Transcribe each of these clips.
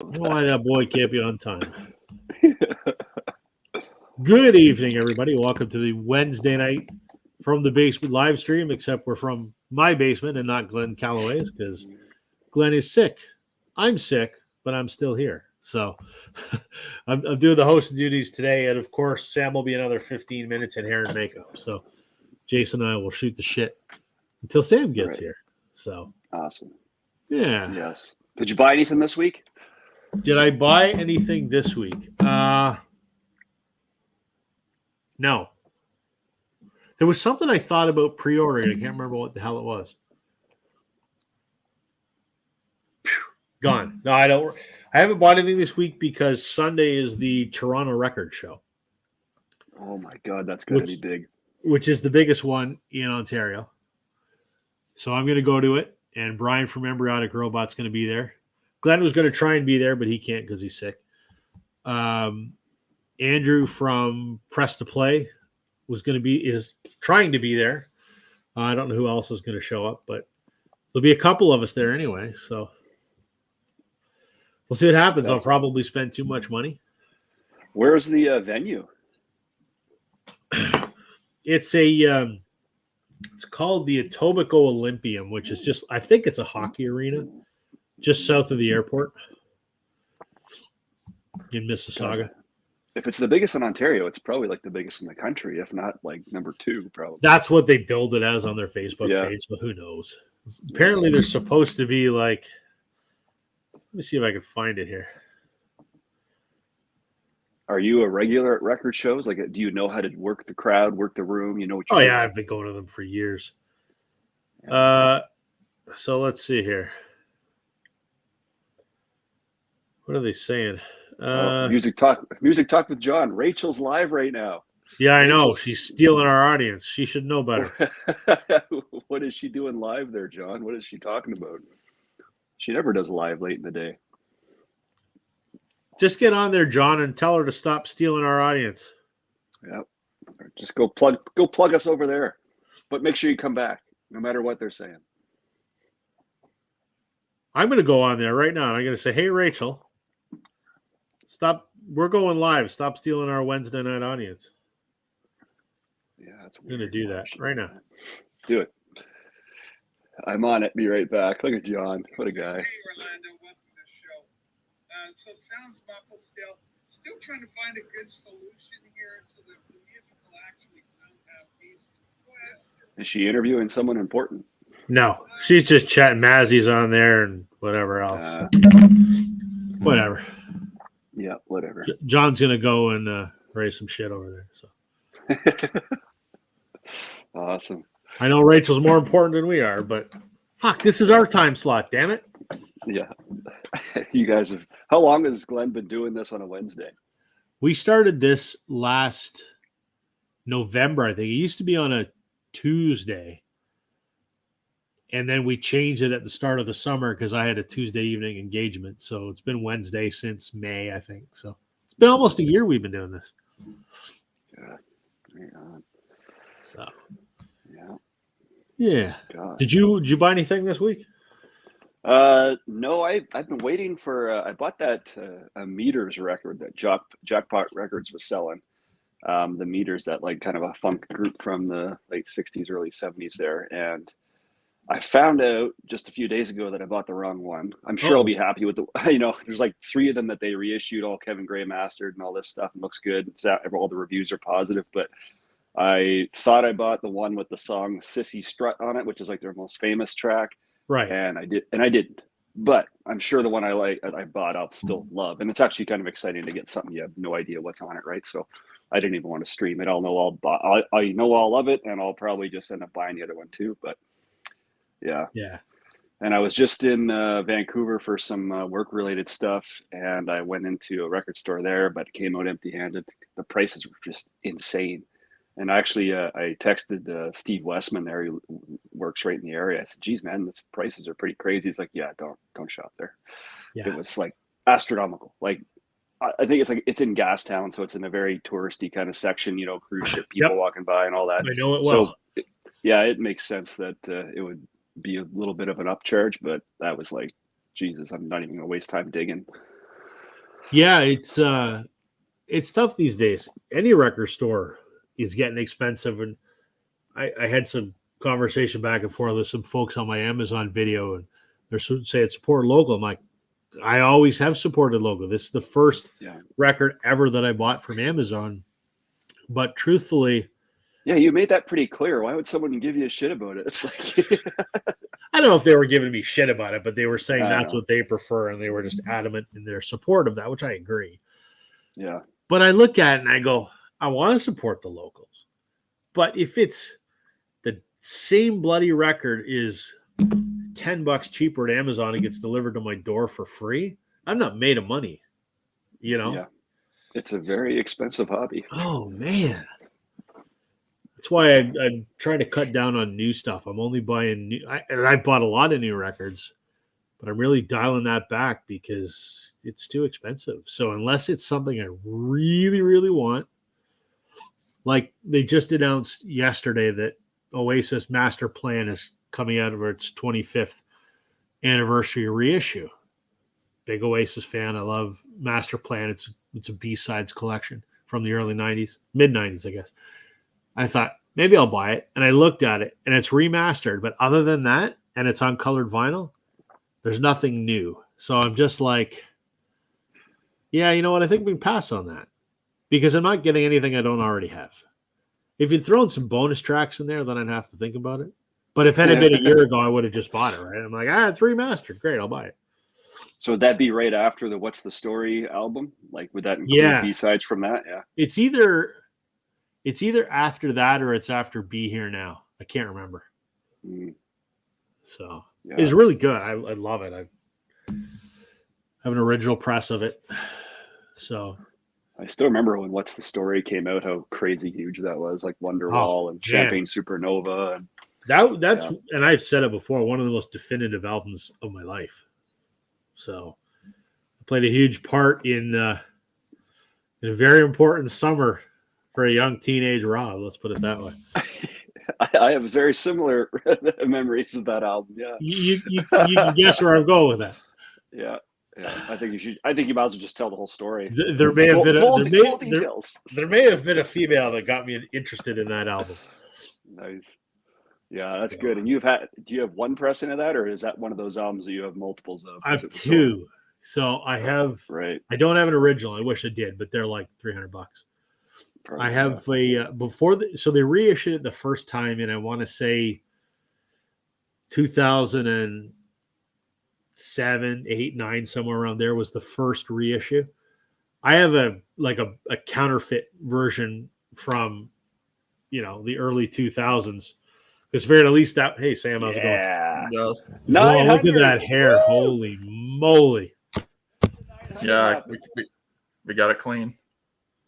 I don't know why that boy can't be on time. Good evening, everybody. Welcome to the Wednesday night from the basement live stream, except we're from my basement and not Glenn Calloway's because Glenn is sick. I'm sick, but I'm still here. So I'm doing the host duties today. And of course, Sam will be another 15 minutes in hair and makeup. So Jason and I will shoot the shit until Sam gets Right. here. So Awesome. yeah. Yes. Did you buy anything this week? Did I buy anything this week? No. There was something I thought about pre-ordering. I can't remember what the hell it was. Gone. No, I don't. I haven't bought anything this week because Sunday is the Toronto Record Show, Oh my God, that's got to be big. which is the biggest one in Ontario. So I'm going to go to it, and Brian from Embryonic Robot's going to be there. Glenn was going to try and be there, but he can't because he's sick. Andrew from Press to Play is trying to be there. I don't know who else is going to show up, but there'll be a couple of us there anyway. So we'll see what happens. I'll probably spend too much money. Where's the venue? It's it's called the Etobicoke Olympium, which is just, I think it's a hockey arena just south of the airport in Mississauga. If it's the biggest in Ontario, it's probably like the biggest in the country, if not like number 2, probably. That's what they build it as on their Facebook page, but who knows? Apparently, they're supposed to be like, let me see if I can find it here. Are you a regular at record shows? Like, do you know how to work the crowd, work the room? You know what you're doing? I've been going to them for years. So let's see here. What are they saying? Music talk with John. Rachel's live right now. Yeah, I know. She's stealing our audience. She should know better. What is she doing live there, John? What is she talking about? She never does live late in the day. Just get on there, John, and tell her to stop stealing our audience. Yep. Just go plug us over there. But make sure you come back, no matter what they're saying. I'm going to go on there right now. And I'm going to say, hey, Rachel, stop. We're going live. Stop stealing our Wednesday night audience. Yeah, that's weird. I'm going to do that right now. Do it. I'm on it. Be right back. Look at John. What a guy. Hey, Orlando. Welcome to the show. So sounds muffled still. Still trying to find a good solution here so that the music will actually sound half-decent. Go ahead. Is she interviewing someone important? No. She's just chatting. Mazzy's on there and whatever else. Whatever. Yeah, whatever. John's going to go and raise some shit over there. So. Awesome. I know Rachel's more important than we are, but fuck, this is our time slot, damn it. Yeah. You guys have, how long has Glenn been doing this on a Wednesday? We started this last November, I think. It used to be on a Tuesday. And then we changed it at the start of the summer because I had a Tuesday evening engagement. So it's been Wednesday since May, I think. So it's been almost a year we've been doing this. Yeah. Hang on. So. Yeah. Yeah. God. Did you buy anything this week? No, I've been waiting for. I bought that Meters record that Jackpot Records was selling. The Meters, that like kind of a funk group from the late '60s, early '70s there, and I found out just a few days ago that I bought the wrong one. I'm sure I'll be happy with the. There's like 3 of them that they reissued, all Kevin Gray mastered and all this stuff. It looks good. All the reviews are positive, but I thought I bought the one with the song Sissy Strut on it, which is like their most famous track. Right. And I didn't. But I'm sure the one I bought, I'll still love. And it's actually kind of exciting to get something you have no idea what's on it, right? So I didn't even want to stream it. I know all of it, and I'll probably just end up buying the other one too. But yeah. Yeah. And I was just in Vancouver for some work-related stuff, and I went into a record store there, but came out empty-handed. The prices were just insane. And actually, I texted Steve Westman there. He works right in the area. I said, "Geez, man, the prices are pretty crazy." He's like, "Yeah, don't shop there." Yeah. It was like astronomical. Like, I think it's in Gastown, so it's in a very touristy kind of section. Cruise ship people walking by and all that. I know it well. So, it makes sense that it would be a little bit of an upcharge, but that was like, Jesus, I'm not even going to waste time digging. Yeah, it's tough these days. Any record store is getting expensive, and I had some conversation back and forth with some folks on my Amazon video, and they're saying support local. I'm like, I always have supported local. This is the first Yeah. record ever that I bought from Amazon. But truthfully, Yeah, you made that pretty clear. Why would someone give you a shit about it? It's like, I don't know if they were giving me shit about it, but they were saying I that's know. what they prefer, and they were just adamant in their support of that, which I agree. Yeah. But I look at it and I go, I want to support the locals. But if it's the same bloody record is $10 cheaper at Amazon and gets delivered to my door for free, I'm not made of money, you know? Yeah. It's a very expensive hobby. Oh man. That's why I'm trying to cut down on new stuff. I'm only buying new, and I bought a lot of new records, but I'm really dialing that back because it's too expensive. So unless it's something I really, really want, like they just announced yesterday that Oasis Master Plan is coming out of its 25th anniversary reissue. Big Oasis fan. I love Master Plan. It's a B-sides collection from the early 90s, mid 90s, I guess. I thought maybe I'll buy it. And I looked at it and it's remastered. But other than that, and it's on colored vinyl, there's nothing new. So I'm just like, yeah, you know what? I think we can pass on that because I'm not getting anything I don't already have. If you'd thrown some bonus tracks in there, then I'd have to think about it. But if it had been a year ago, I would have just bought it, right? I'm like, it's remastered. Great, I'll buy it. So would that be right after the What's the Story album? Like, would that include Yeah. B-sides from that? Yeah. It's either after that or it's after Be Here Now. I can't remember. Mm, So yeah. it's really good. I love it. I have an original press of it. So I still remember when What's the Story came out, how crazy huge that was, like Wonderwall and Champagne Supernova. And that's Yeah. and I've said it before, one of the most definitive albums of my life. So I played a huge part in a very important summer for a young teenage Rob. Let's put it that way. I have very similar memories of that album. Yeah. You can guess where I'm going with that. Yeah. Yeah. I think you might as well just tell the whole story. There may have been Full there details. may have been a female that got me interested in that album. Nice. Yeah, that's good. And do you have one pressing of that, or is that one of those albums that you have multiples of? I have two. So I have, Right. I don't have an original. I wish I did, but they're like $300. Probably, I have so they reissued it the first time, and I want to say 2007, 8, 9, somewhere around there was the first reissue. I have a counterfeit version from the early 2000s. Because figured at least that. Hey Sam, how's it going? Yeah. Yeah, Whoa, look at that hair! Woo! Holy moly! yeah, we got it clean.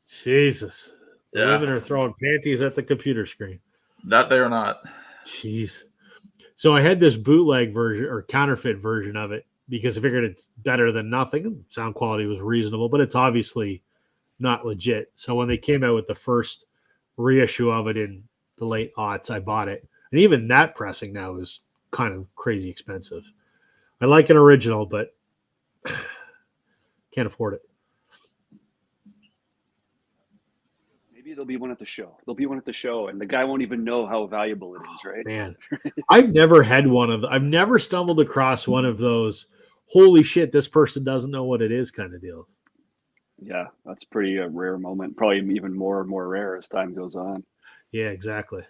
Jesus, the Yeah. women are throwing panties at the computer screen. That they are not. Jeez. So I had this bootleg version or counterfeit version of it because I figured it's better than nothing. Sound quality was reasonable, but it's obviously not legit. So when they came out with the first reissue of it in the late aughts, I bought it. And even that pressing now is kind of crazy expensive. I like an original, but can't afford it. Maybe there'll be one at the show. And the guy won't even know how valuable it is, right? Man, I've never had I've never stumbled across one of those, holy shit, this person doesn't know what it is kind of deals. Yeah, that's pretty rare moment. Probably even more and more rare as time goes on. Yeah, exactly.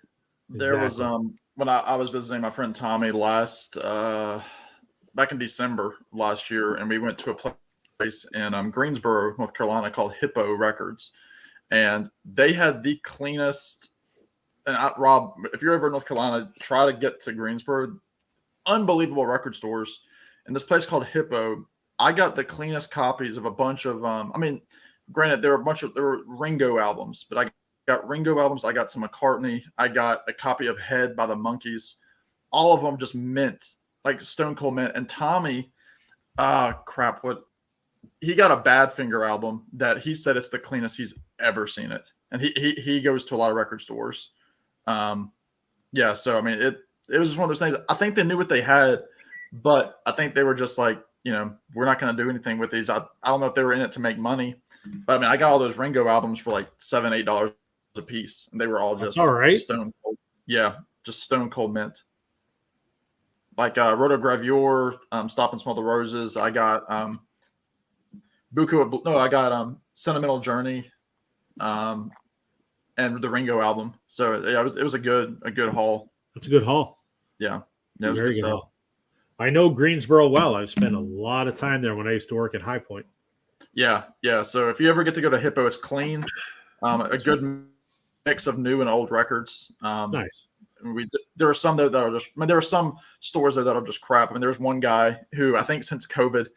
There was when I was visiting my friend Tommy back in December last year, and we went to a place in Greensboro, North Carolina called Hippo Records, and they had the cleanest. And Rob, if you're ever in North Carolina, try to get to Greensboro. Unbelievable record stores. And this place called Hippo, I got the cleanest copies of a bunch of. Granted, there were Ringo albums, but I got Ringo albums. I got some McCartney. I got a copy of Head by the Monkees. All of them just mint, like stone cold mint. And Tommy, he got a Badfinger album that he said it's the cleanest he's ever seen it. And he goes to a lot of record stores. So I mean, it was just one of those things. I think they knew what they had, but I think they were just like, we're not going to do anything with these. I don't know if they were in it to make money, but I mean, I got all those Ringo albums for like $7-8 a piece, and they were all just That's all right. stone cold. Yeah, just stone cold mint. Like Rotogravure, Stop and Smell the Roses. I got I got Sentimental Journey, and the Ringo album. So yeah, it was a good haul. That's a good haul. Yeah, It's a it was very good good stuff. haul. I know Greensboro well. I've spent a lot of time there when I used to work at High Point. Yeah. So if you ever get to go to Hippo, it's clean. A good mix of new and old records. Nice. There are some that are just. I mean, there are some stores there that are just crap. I mean, there's one guy who I think since COVID,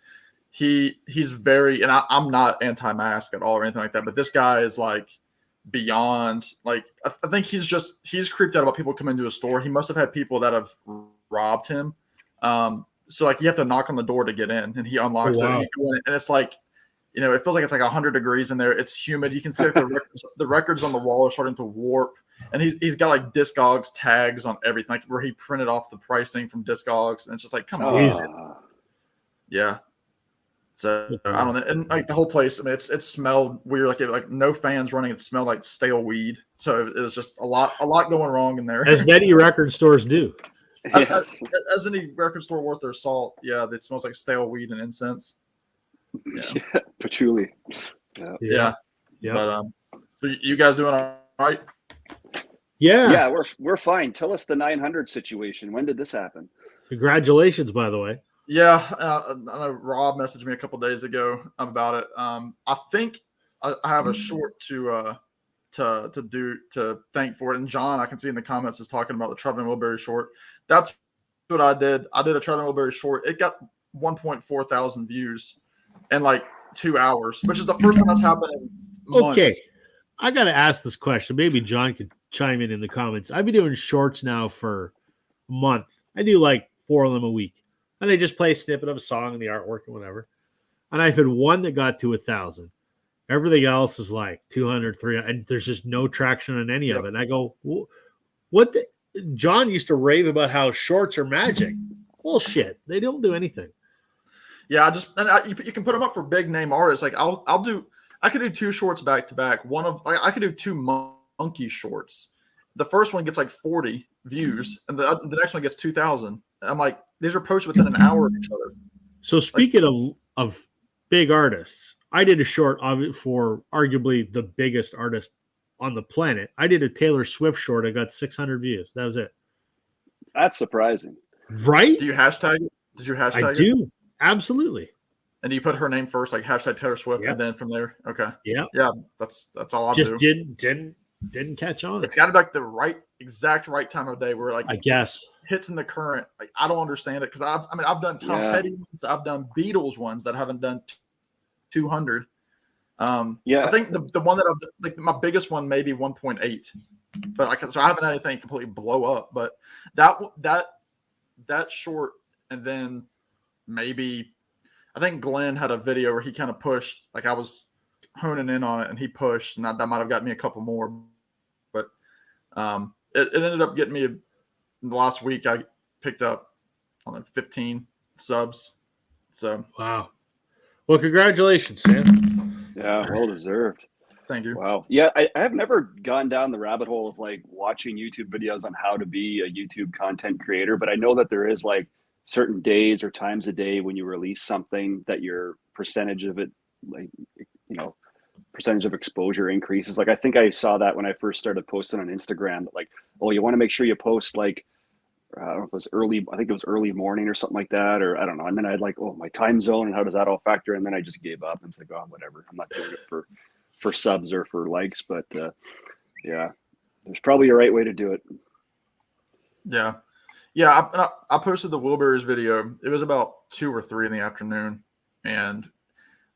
he's very, and I'm not anti-mask at all or anything like that, but this guy is like beyond. Like I think he's creeped out about people coming to a store. He must have had people that have robbed him. So like you have to knock on the door to get in, and he unlocks it. And, you go in, and it's like, it feels like it's like 100 degrees in there. It's humid. You can see like the records on the wall are starting to warp, and he's got like Discogs tags on everything, like where he printed off the pricing from Discogs, and it's just like, come on, yeah. So I don't know, and like the whole place, I mean, it smelled weird, like no fans running. It smelled like stale weed. So it was just a lot going wrong in there, as many record stores do. Yes. As any record store worth their salt, yeah, it smells like stale weed and incense. Yeah. Patchouli. Yeah. But so you guys doing all right? Yeah. We're fine. Tell us the 900 situation. When did this happen? Congratulations, by the way. Yeah, I know Rob messaged me a couple days ago about it. I think I have a short to thank for it. And John, I can see in the comments, is talking about the Traveling Wilbury short. That's what I did. I did a Traveling Wilbury short. It got 1.4 thousand views in like 2 hours, which is the first time that's happened in months. Okay, I got to ask this question. Maybe John could chime in the comments. I've been doing shorts now for a month. I do like 4 of them a week. And they just play a snippet of a song and the artwork and whatever. And I've had one that got to 1,000. Everything else is like 200, 300, and there's just no traction on any of it. And I go, what? John used to rave about how shorts are magic. Bullshit. They don't do anything. Yeah, you can put them up for big name artists. Like I could do 2 shorts back to back. I could do 2 monkey shorts. The first one gets like 40 views, and the next one gets 2,000. I'm like, these are posted within an hour of each other. So speaking of big artists, I did a short for arguably the biggest artist on the planet. I did a Taylor Swift short. I got 600 views. That was it. That's surprising. Right? Do you hashtag it? Did you hashtag it? I do. Absolutely. And do you put her name first, like hashtag Taylor Swift, and then from there? Okay. Yeah. Yeah, that's all I do. Just didn't catch on. It's got to be like the exact right time of day where like I guess hits in the current. Like I don't understand it because I've done Tom Petty ones, I've done Beatles ones that haven't done 200. I think the one that I've like my biggest one maybe 1.8, but so I haven't had anything completely blow up. But that short, and then maybe I think Glenn had a video where he kind of pushed, like I was honing in on it and he pushed, and that might have got me a couple more. But it ended up getting me the last week. I picked up 15 subs. So wow. Well, congratulations, Sam. Yeah, well deserved. Thank you. Wow. Yeah, I have never gone down the rabbit hole of like watching YouTube videos on how to be a YouTube content creator, but I know that there is like certain days or times a day when you release something that your percentage of it, like, percentage of exposure increases. Like I think I saw that when I first started posting on Instagram, that like, oh, you want to make sure you post like, I don't know if it was early, I think it was early morning or something like that, or I don't know. And then I'd like, oh, my time zone and how does that all factor? And then I just gave up and it's like, oh, whatever. I'm not doing it for subs or for likes, but yeah, there's probably a right way to do it. Yeah. Yeah. I posted the Wilburys video. It was about 2 or 3 in the afternoon. And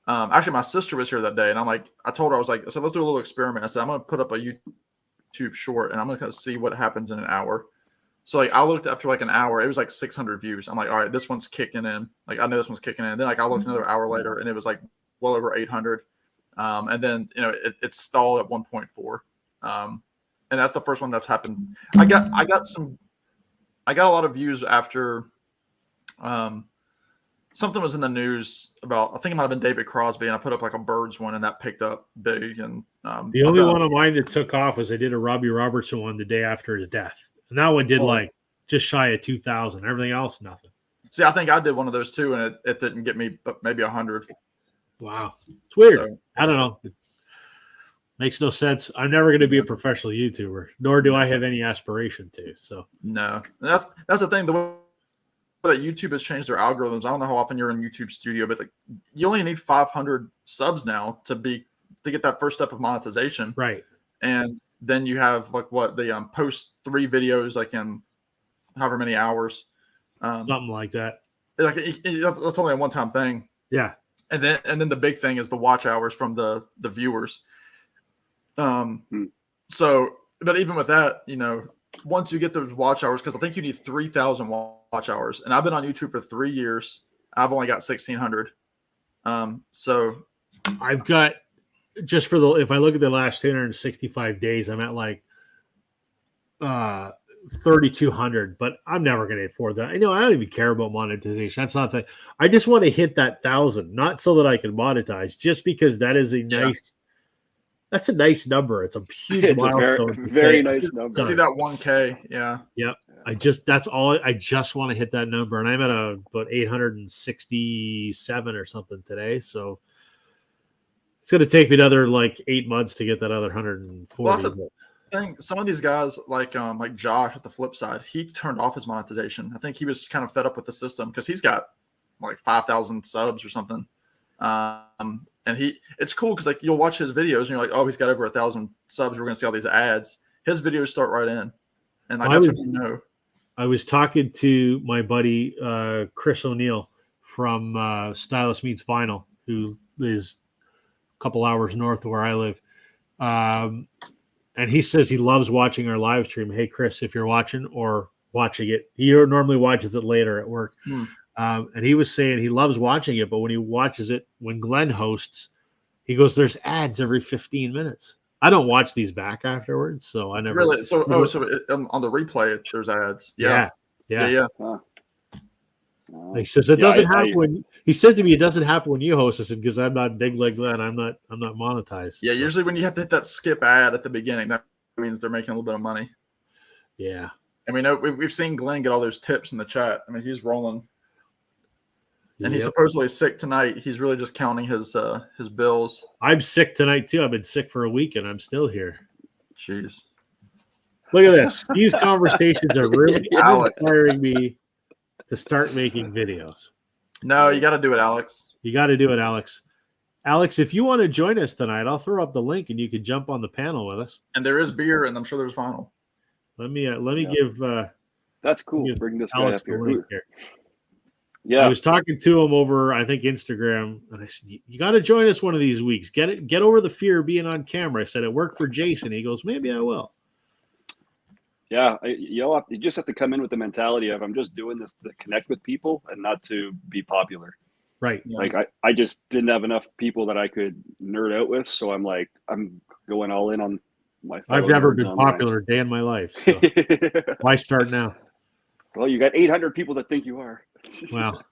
actually my sister was here that day, and I told her, I said, let's do a little experiment. I said, I'm going to put up a YouTube short and I'm going to see what happens in an hour. So like I looked after like an hour, it was like 600 views. I'm like, all right, this one's kicking in. Like I know this one's kicking in. And then like I looked another hour later and it was like well over 800. And then it stalled at 1.4. And that's the first one that's happened. I got a lot of views after something was in the news about, I think it might have been David Crosby, and I put up like a Birds one, and that picked up big. And The only one of mine that took off was I did a Robbie Robertson one the day after his death, and that one did like just shy of 2,000. Everything else, nothing. See, I think I did one of those too, and it didn't get me, but maybe 100. Wow, it's weird. So, I don't know. It makes no sense. I'm never going to be a professional YouTuber, nor do I have any aspiration to. So no, and that's the thing. The way that YouTube has changed their algorithms. I don't know how often you're in YouTube Studio, but like, you only need 500 subs now to get that first step of monetization. right. And then you have like what they post 3 videos like in however many hours. Something like that. Like that's only a one-time thing. Yeah. And then the big thing is the watch hours from the viewers. So, but even with that, once you get those watch hours, because I think you need 3,000 watch hours, and I've been on YouTube for 3 years. I've only got 1,600. So I've got just for if I look at the last 365 days, I'm at like 3,200, but I'm never going to afford that. I don't even care about monetization. That's not the. I just want to hit that 1,000, not so that I can monetize, just because that is a nice. That's a nice number. It's a huge It's a milestone. very nice number. see that 1K, yeah. That's all. I just want to hit that number, and I'm at about 867 or something today. So it's going to take me another like 8 months to get that other 140. Well, thing. Some of these guys, like Josh at the flip side, he turned off his monetization. I think he was kind of fed up with the system because he's got like 5,000 subs or something. And it's cool because like you'll watch his videos and you're like, oh, he's got over 1,000 subs. We're gonna see all these ads. His videos start right in, and like that's what you know. I was talking to my buddy Chris O'Neill from Stylus Meets Vinyl, who is a couple hours north of where I live. And he says he loves watching our live stream. Hey, Chris, if you're watching or watching it, he normally watches it later at work. And he was saying he loves watching it, but when he watches it, when Glenn hosts, he goes, there's ads every 15 minutes. I don't watch these back afterwards, so I never. Really? So on the replay, there's ads. Yeah. Huh. He says it doesn't happen when he said to me, it doesn't happen when you host us because I'm not big like Glenn. I'm not monetized. Yeah, so. Usually when you have to hit that skip ad at the beginning, that means they're making a little bit of money. Yeah. I mean, we've seen Glenn get all those tips in the chat. I mean, he's rolling. And he's supposedly sick tonight. He's really just counting his bills. I'm sick tonight too. I've been sick for a week and I'm still here. Jeez. Look at this. These conversations are really inspiring me to start making videos. No, you got to do it, Alex. You got to do it, Alex. Alex, if you want to join us tonight, I'll throw up the link and you can jump on the panel with us. And there is beer, and I'm sure there's vinyl. Let me give. That's cool. Bring this guy up here. Yeah, I was talking to him over, I think, Instagram, and I said, "You got to join us one of these weeks. Get over the fear of being on camera." I said, "It worked for Jason." He goes, "Maybe I will." Yeah, you just have to come in with the mentality of I'm just doing this to connect with people and not to be popular. Right. Like I just didn't have enough people that I could nerd out with, so I'm going all in on my. I've never been popular a day in my life. So why start now? Well, you got 800 people that think you are. Well,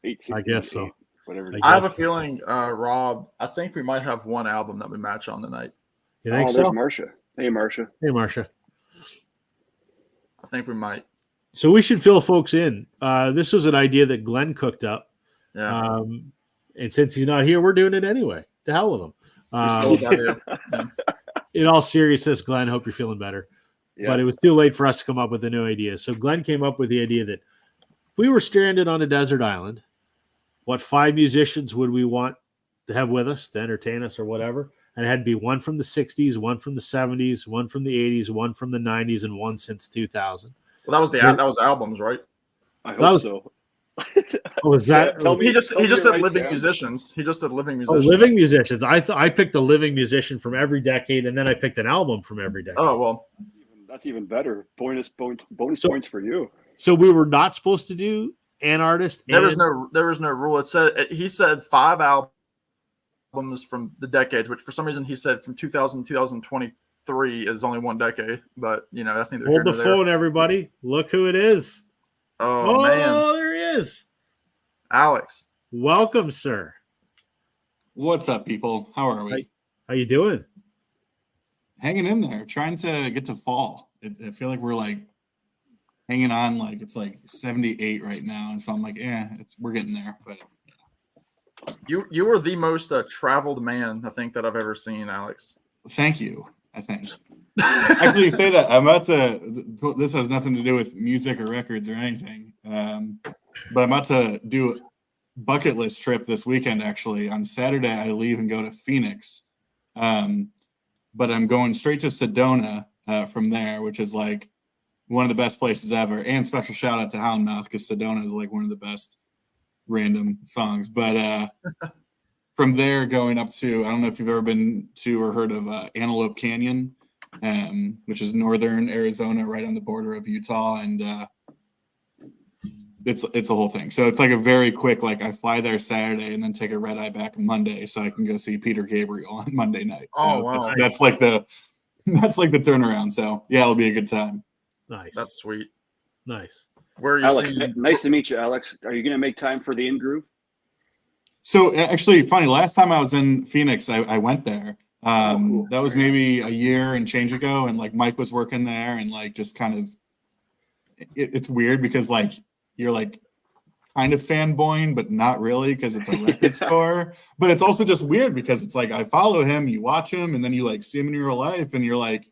I guess so. Whatever. I have a feeling, Rob. I think we might have one album that we match on tonight. You think so? Marsha. Hey, Marsha. Hey, Marsha. I think we might. So we should fill folks in. This was an idea that Glenn cooked up. Yeah. And since he's not here, we're doing it anyway. To hell with him. In all seriousness, Glenn, hope you're feeling better. Yeah. But it was too late for us to come up with a new idea. So Glenn came up with the idea that if we were stranded on a desert island, what 5 musicians would we want to have with us to entertain us or whatever? And it had to be one from the 60s, one from the 70s, one from the 80s, one from the 90s, and one since 2000. Well, that was albums, right? I hope so. Was that? He just said living musicians. He just said living musicians. Oh, living musicians. I picked a living musician from every decade, and then I picked an album from every decade. Oh well, that's even better. Bonus points for you. So we were not supposed to do an artist. There was no rule. He said 5 albums from the decades, which for some reason he said from 2000 to 2023 is only one decade. But that's neither here nor there. Hold the phone, everybody. Look who it is. Oh man! Oh, there he is. Alex. Welcome, sir. What's up, people? How are we? How you doing? Hanging in there, trying to get to fall. I feel like we're like hanging on, like it's like 78 right now, and so I'm like, we're getting there. But You were the most traveled man I think that I've ever seen, Alex. thank you. I think. Actually, you say that. I'm about to. This has nothing to do with music or records or anything. But I'm about to do a bucket list trip this weekend. Actually, on Saturday I leave and go to Phoenix. But I'm going straight to Sedona from there, which is like one of the best places ever. And special shout out to Houndmouth because Sedona is like one of the best random songs. But from there, going up to, I don't know if you've ever been to or heard of Antelope Canyon, which is northern Arizona, right on the border of Utah, and it's a whole thing. So it's like a very quick, like I fly there Saturday and then take a red eye back on Monday, so I can go see Peter Gabriel on Monday night. So Oh, wow. that's like the turnaround. So yeah, it'll be a good time. Nice. That's sweet. Nice. Where are you Alex, seeing? nice to meet you, Alex. Are you going to make time for the In Groove? So actually, funny. Last time I was in Phoenix, I went there. Cool. That was maybe a year and change ago, and like Mike was working there, and like just kind of, it's weird because like you're like kind of fanboying, but not really because it's a record store. But it's also just weird because it's like I follow him, you watch him, and then you like see him in your real life, and you're like,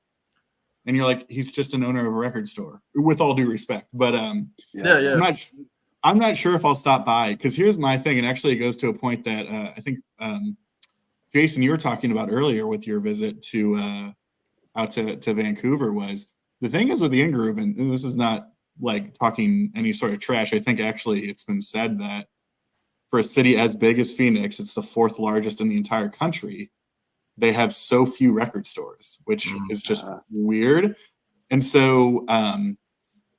he's just an owner of a record store. With all due respect, but Yeah. I'm not sure if I'll stop by because here's my thing, and actually it goes to a point that I think Jason, you were talking about earlier with your visit to out to Vancouver. Was the thing is with the In Groove, and this is not like talking any sort of trash. I think actually it's been said that for a city as big as Phoenix, it's the 4th largest in the entire country. They have so few record stores, which is just weird. And so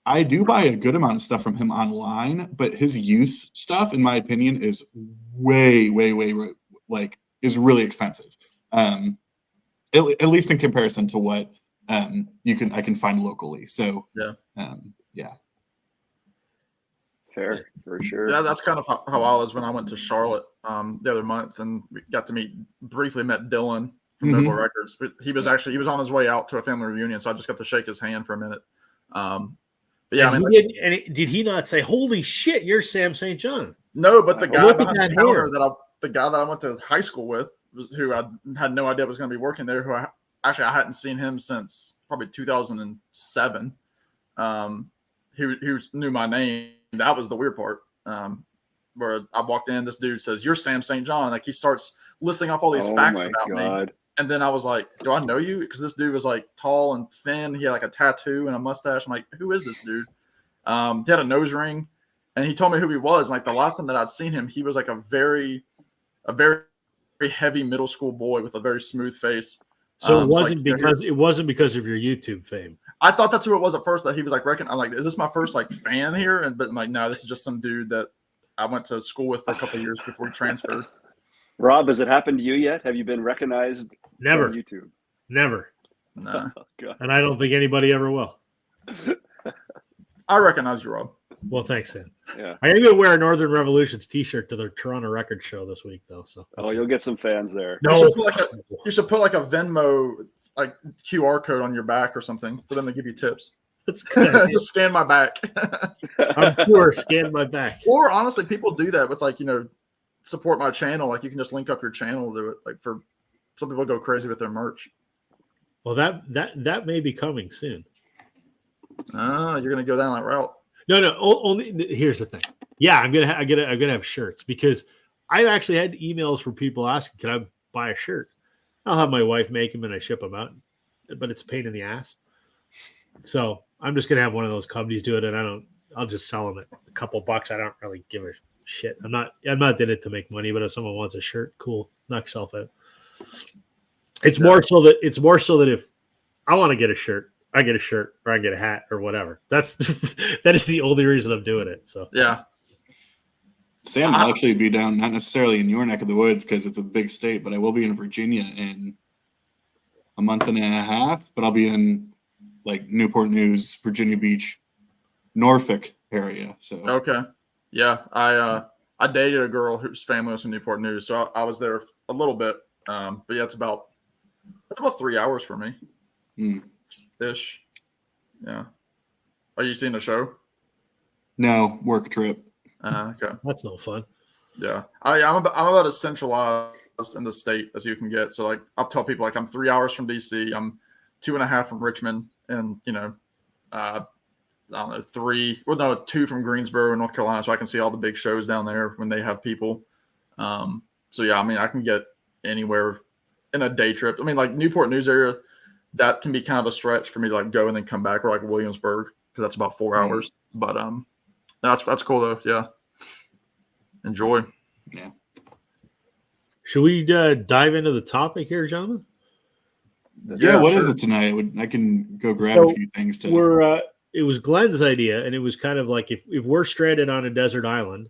I do buy a good amount of stuff from him online, but his used stuff, in my opinion, is way like is really expensive. At least in comparison to what I can find locally. So yeah. Fair, for sure. Yeah, that's kind of how I was when I went to Charlotte the other month, and we got to briefly met Dylan from Noble Records. But he was on his way out to a family reunion, so I just got to shake his hand for a minute. But yeah, Did he not say, "Holy shit, you're Sam St. John"? no, but the guy Look at behind that the counter hair. the guy that I went to high school with, who I had no idea was going to be working there, who I hadn't seen him since probably 2007. He knew my name. That was the weird part. Where I walked in, this dude says, "You're Sam St. John." Like he starts listing off all these facts about me. And then I was like, "Do I know you?" Because this dude was like tall and thin. He had like a tattoo and a mustache. I'm like, "Who is this dude?" He had a nose ring, and he told me who he was. Like the last time that I'd seen him, he was like a very heavy middle school boy with a very smooth face. So it wasn't because of your YouTube fame. I thought that's who it was at first. That he was like, I'm like, is this my first like fan here? But I'm like, no, this is just some dude that I went to school with for a couple of years before he transferred. Rob, has it happened to you yet? Have you been recognized Never. on YouTube? Never. Nah. Oh, God. And I don't think anybody ever will. I recognize you, Rob. Well, thanks, Sam. Yeah. I am going to wear a Northern Revolutions t-shirt to the Toronto Record Show this week, though. So Oh, you'll get some fans there. No. You should put like a Venmo like QR code on your back or something for them to give you tips. That's good. Just scan my back. I'm sure. Scan my back. Or honestly, people do that with like, support my channel. Like you can just link up your channel to it. Like for some people go crazy with their merch. Well, that may be coming soon. You're gonna go down that route. No. Only here's the thing. Yeah, I'm gonna have shirts because I've actually had emails from people asking, "Can I buy a shirt?" I'll have my wife make them and I ship them out, but it's a pain in the ass. So I'm just gonna have one of those companies do it, and I'll just sell them at a couple bucks. I don't really give a shit. I'm not in it to make money, but if someone wants a shirt, cool, knock yourself out. It's more so that if I want to get a shirt, I get a shirt or I get a hat or whatever. That is the only reason I'm doing it. So yeah. Sam will actually be down, not necessarily in your neck of the woods because it's a big state, but I will be in Virginia in a month and a half. But I'll be in like Newport News, Virginia Beach, Norfolk area. So Okay. Yeah. I I dated a girl whose family was from Newport News, so I was there a little bit. But yeah, it's about 3 hours for me, ish. Yeah. Are you seeing the show? No, work trip. Okay. That's no fun. Yeah, I'm about as centralized in the state as you can get. So like, I'll tell people like I'm 3 hours from DC, I'm 2.5 from Richmond, and I don't know, 2 from Greensboro, North Carolina, so I can see all the big shows down there when they have people. So yeah, I mean, I can get anywhere in a day trip. I mean, like Newport News area, that can be kind of a stretch for me to like go and then come back, or like Williamsburg, because that's about 4 hours. But that's cool though. Yeah, enjoy. Yeah. Should we dive into the topic here, gentlemen? Yeah, what is sure. it tonight? I can go grab So a few things to. It was Glenn's idea, and it was kind of like if we're stranded on a desert island,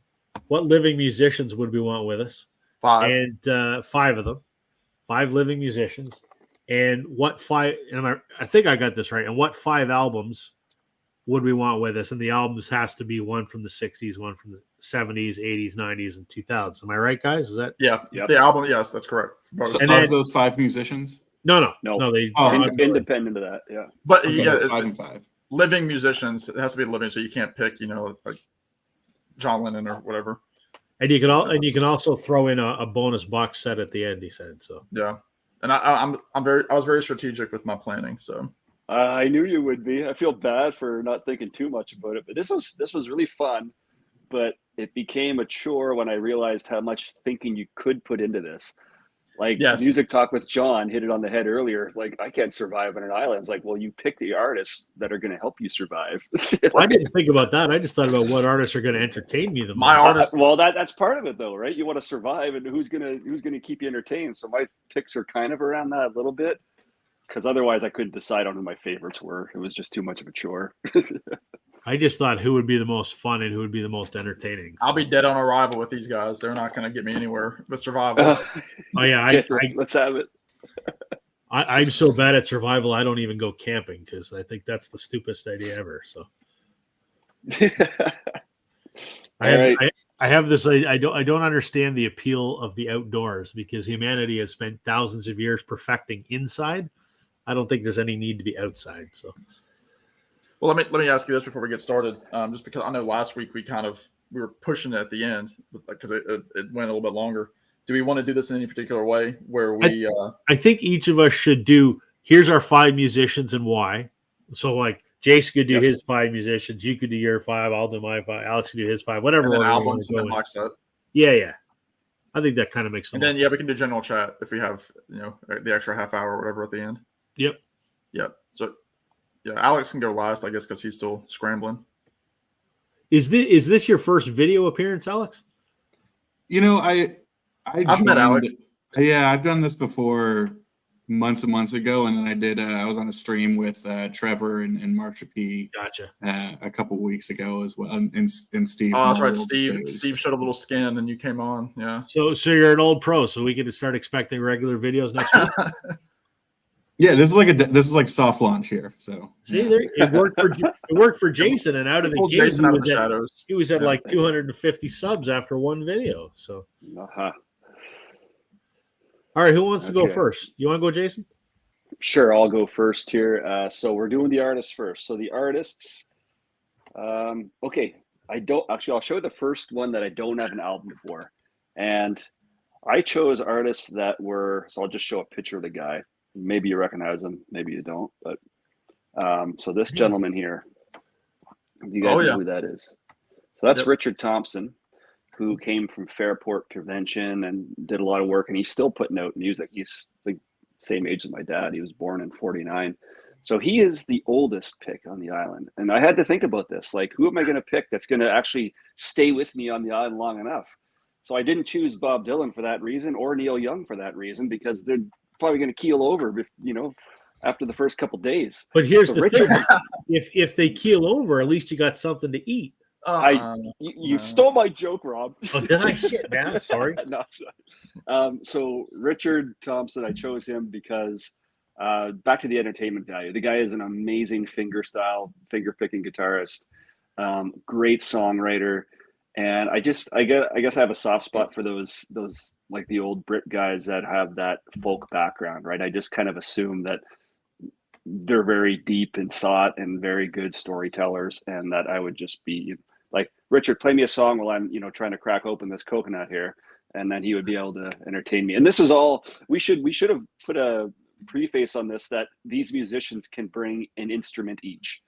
what living musicians would we want with us? 5. And 5 of them, 5 living musicians, and what 5? And I think I got this right. And what 5 albums would we want with us? And the albums has to be one from the 60s, one from the 70s, 80s, 90s, and 2000s. Am I right, guys? Is that? Yeah, Yep. the album. Yes, that's correct. So And of then- those 5 musicians, No. They Independent of that. Yeah. But okay, yeah, so 5 and 5. living musicians. It has to be living, so you can't pick, like John Lennon or whatever. And you can also throw in a bonus box set at the end. He said so. Yeah, and I was very strategic with my planning. So I knew you would be. I feel bad for not thinking too much about it, but this was really fun. But it became a chore when I realized how much thinking you could put into this. Like Yes. Music Talk with John hit it on the head earlier. Like, I can't survive on an island. It's like, well, you pick the artists that are going to help you survive. I didn't think about that. I just thought about what artists are going to entertain me the most. My artist- Well, that's part of it, though, right? You want to survive, and who's gonna keep you entertained? So my picks are kind of around that a little bit, because otherwise I couldn't decide on who my favorites were. It was just too much of a chore. I just thought who would be the most fun and who would be the most entertaining. I'll be dead on arrival with these guys. They're not going to get me anywhere with survival. Oh yeah, Okay, let's have it. I'm so bad at survival. I don't even go camping because I think that's the stupidest idea ever. So I have this. I don't understand the appeal of the outdoors because humanity has spent thousands of years perfecting inside. I don't think there's any need to be outside. So. Well, let me ask you this before we get started. Just because I know last week we were pushing it at the end because it went a little bit longer. Do we want to do this in any particular way where we? I think each of us should do. Here's our 5 musicians and why. So like Jason could do his 5 musicians. You could do your 5. I'll do my 5. Alex could do his 5. Whatever. And then order we albums and wanna then go in. box set. Yeah. I think that kind of makes sense. And then we can do general chat if we have the extra half hour or whatever at the end. Yep. So. Yeah, Alex can go last, I guess, because he's still scrambling. Is this your first video appearance, Alex? I've met Alex. Yeah, I've done this before months and months ago, and then I was on a stream with Trevor and Mark Chappie Gotcha. a couple weeks ago as well, and Steve. Oh, that's right. World Steve Stage. Steve showed a little skin, and you came on. Yeah. So you're an old pro, so we can start expecting regular videos next week. Yeah, this is like soft launch here. So See, there it worked for Jason, and out of the Pulled gate, Jason out of the shadows. he was at like 250 subs after one video. So, Uh-huh. all right, who wants to go Okay. first? You want to go, Jason? Sure, I'll go first here. So we're doing the artists first. So the artists. Okay, I'll show the first one that I don't have an album for, and I chose artists that were. So I'll just show a picture of the guy. Maybe you recognize him, maybe you don't. But so this gentleman here, do you guys know who that is? So that's Richard Thompson, who came from Fairport Convention and did a lot of work, and he's still putting out music. He's the same age as my dad. He was born in '49. So he is the oldest pick on the island. And I had to think about this. Like, who am I going to pick that's going to actually stay with me on the island long enough? So I didn't choose Bob Dylan for that reason or Neil Young for that reason, because they're probably going to keel over, after the first couple days. But here's So the Richard- thing: if they keel over, at least you got something to eat. You stole my joke, Rob. Oh, did I? Shit, man. Sorry. No, sorry. So Richard Thompson, I chose him because back to the entertainment value. The guy is an amazing finger picking guitarist, great songwriter, And I guess I have a soft spot for those like the old Brit guys that have that folk background, right? I just kind of assume that they're very deep in thought and very good storytellers, and that I would just be like, Richard, play me a song while I'm, trying to crack open this coconut here, and then he would be able to entertain me. And this is all we should have put a preface on this, that these musicians can bring an instrument each,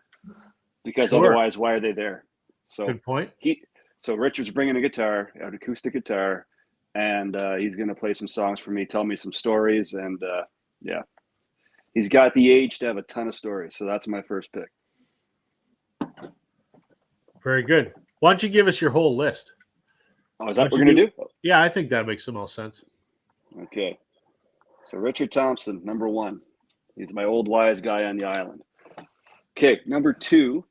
because Sure. otherwise, why are they there? So Good point. So Richard's bringing a guitar, an acoustic guitar, and he's going to play some songs for me, tell me some stories, and yeah, he's got the age to have a ton of stories. So that's my first pick. Very good. Why don't you give us your whole list? Oh, is that what What'd we're going you to do? Yeah, I think that makes the most sense. Okay. So Richard Thompson, number 1. He's my old wise guy on the island. Okay, number 2.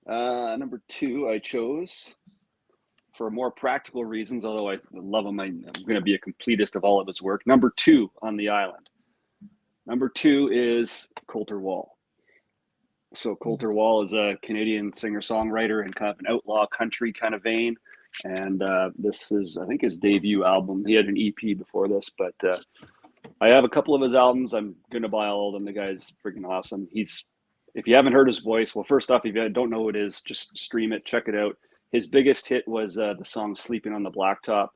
Number 2 I chose for more practical reasons, although I love him. I'm going to be a completist of all of his work. Number 2 on the island. Number 2 is Colter Wall. So Colter Wall is a Canadian singer-songwriter in kind of an outlaw country kind of vein. And this is, I think, his debut album. He had an EP before this, but I have a couple of his albums. I'm going to buy all of them. The guy's freaking awesome. If you haven't heard his voice, well, first off, if you don't know who it is, just stream it, check it out. His biggest hit was the song Sleeping on the Blacktop,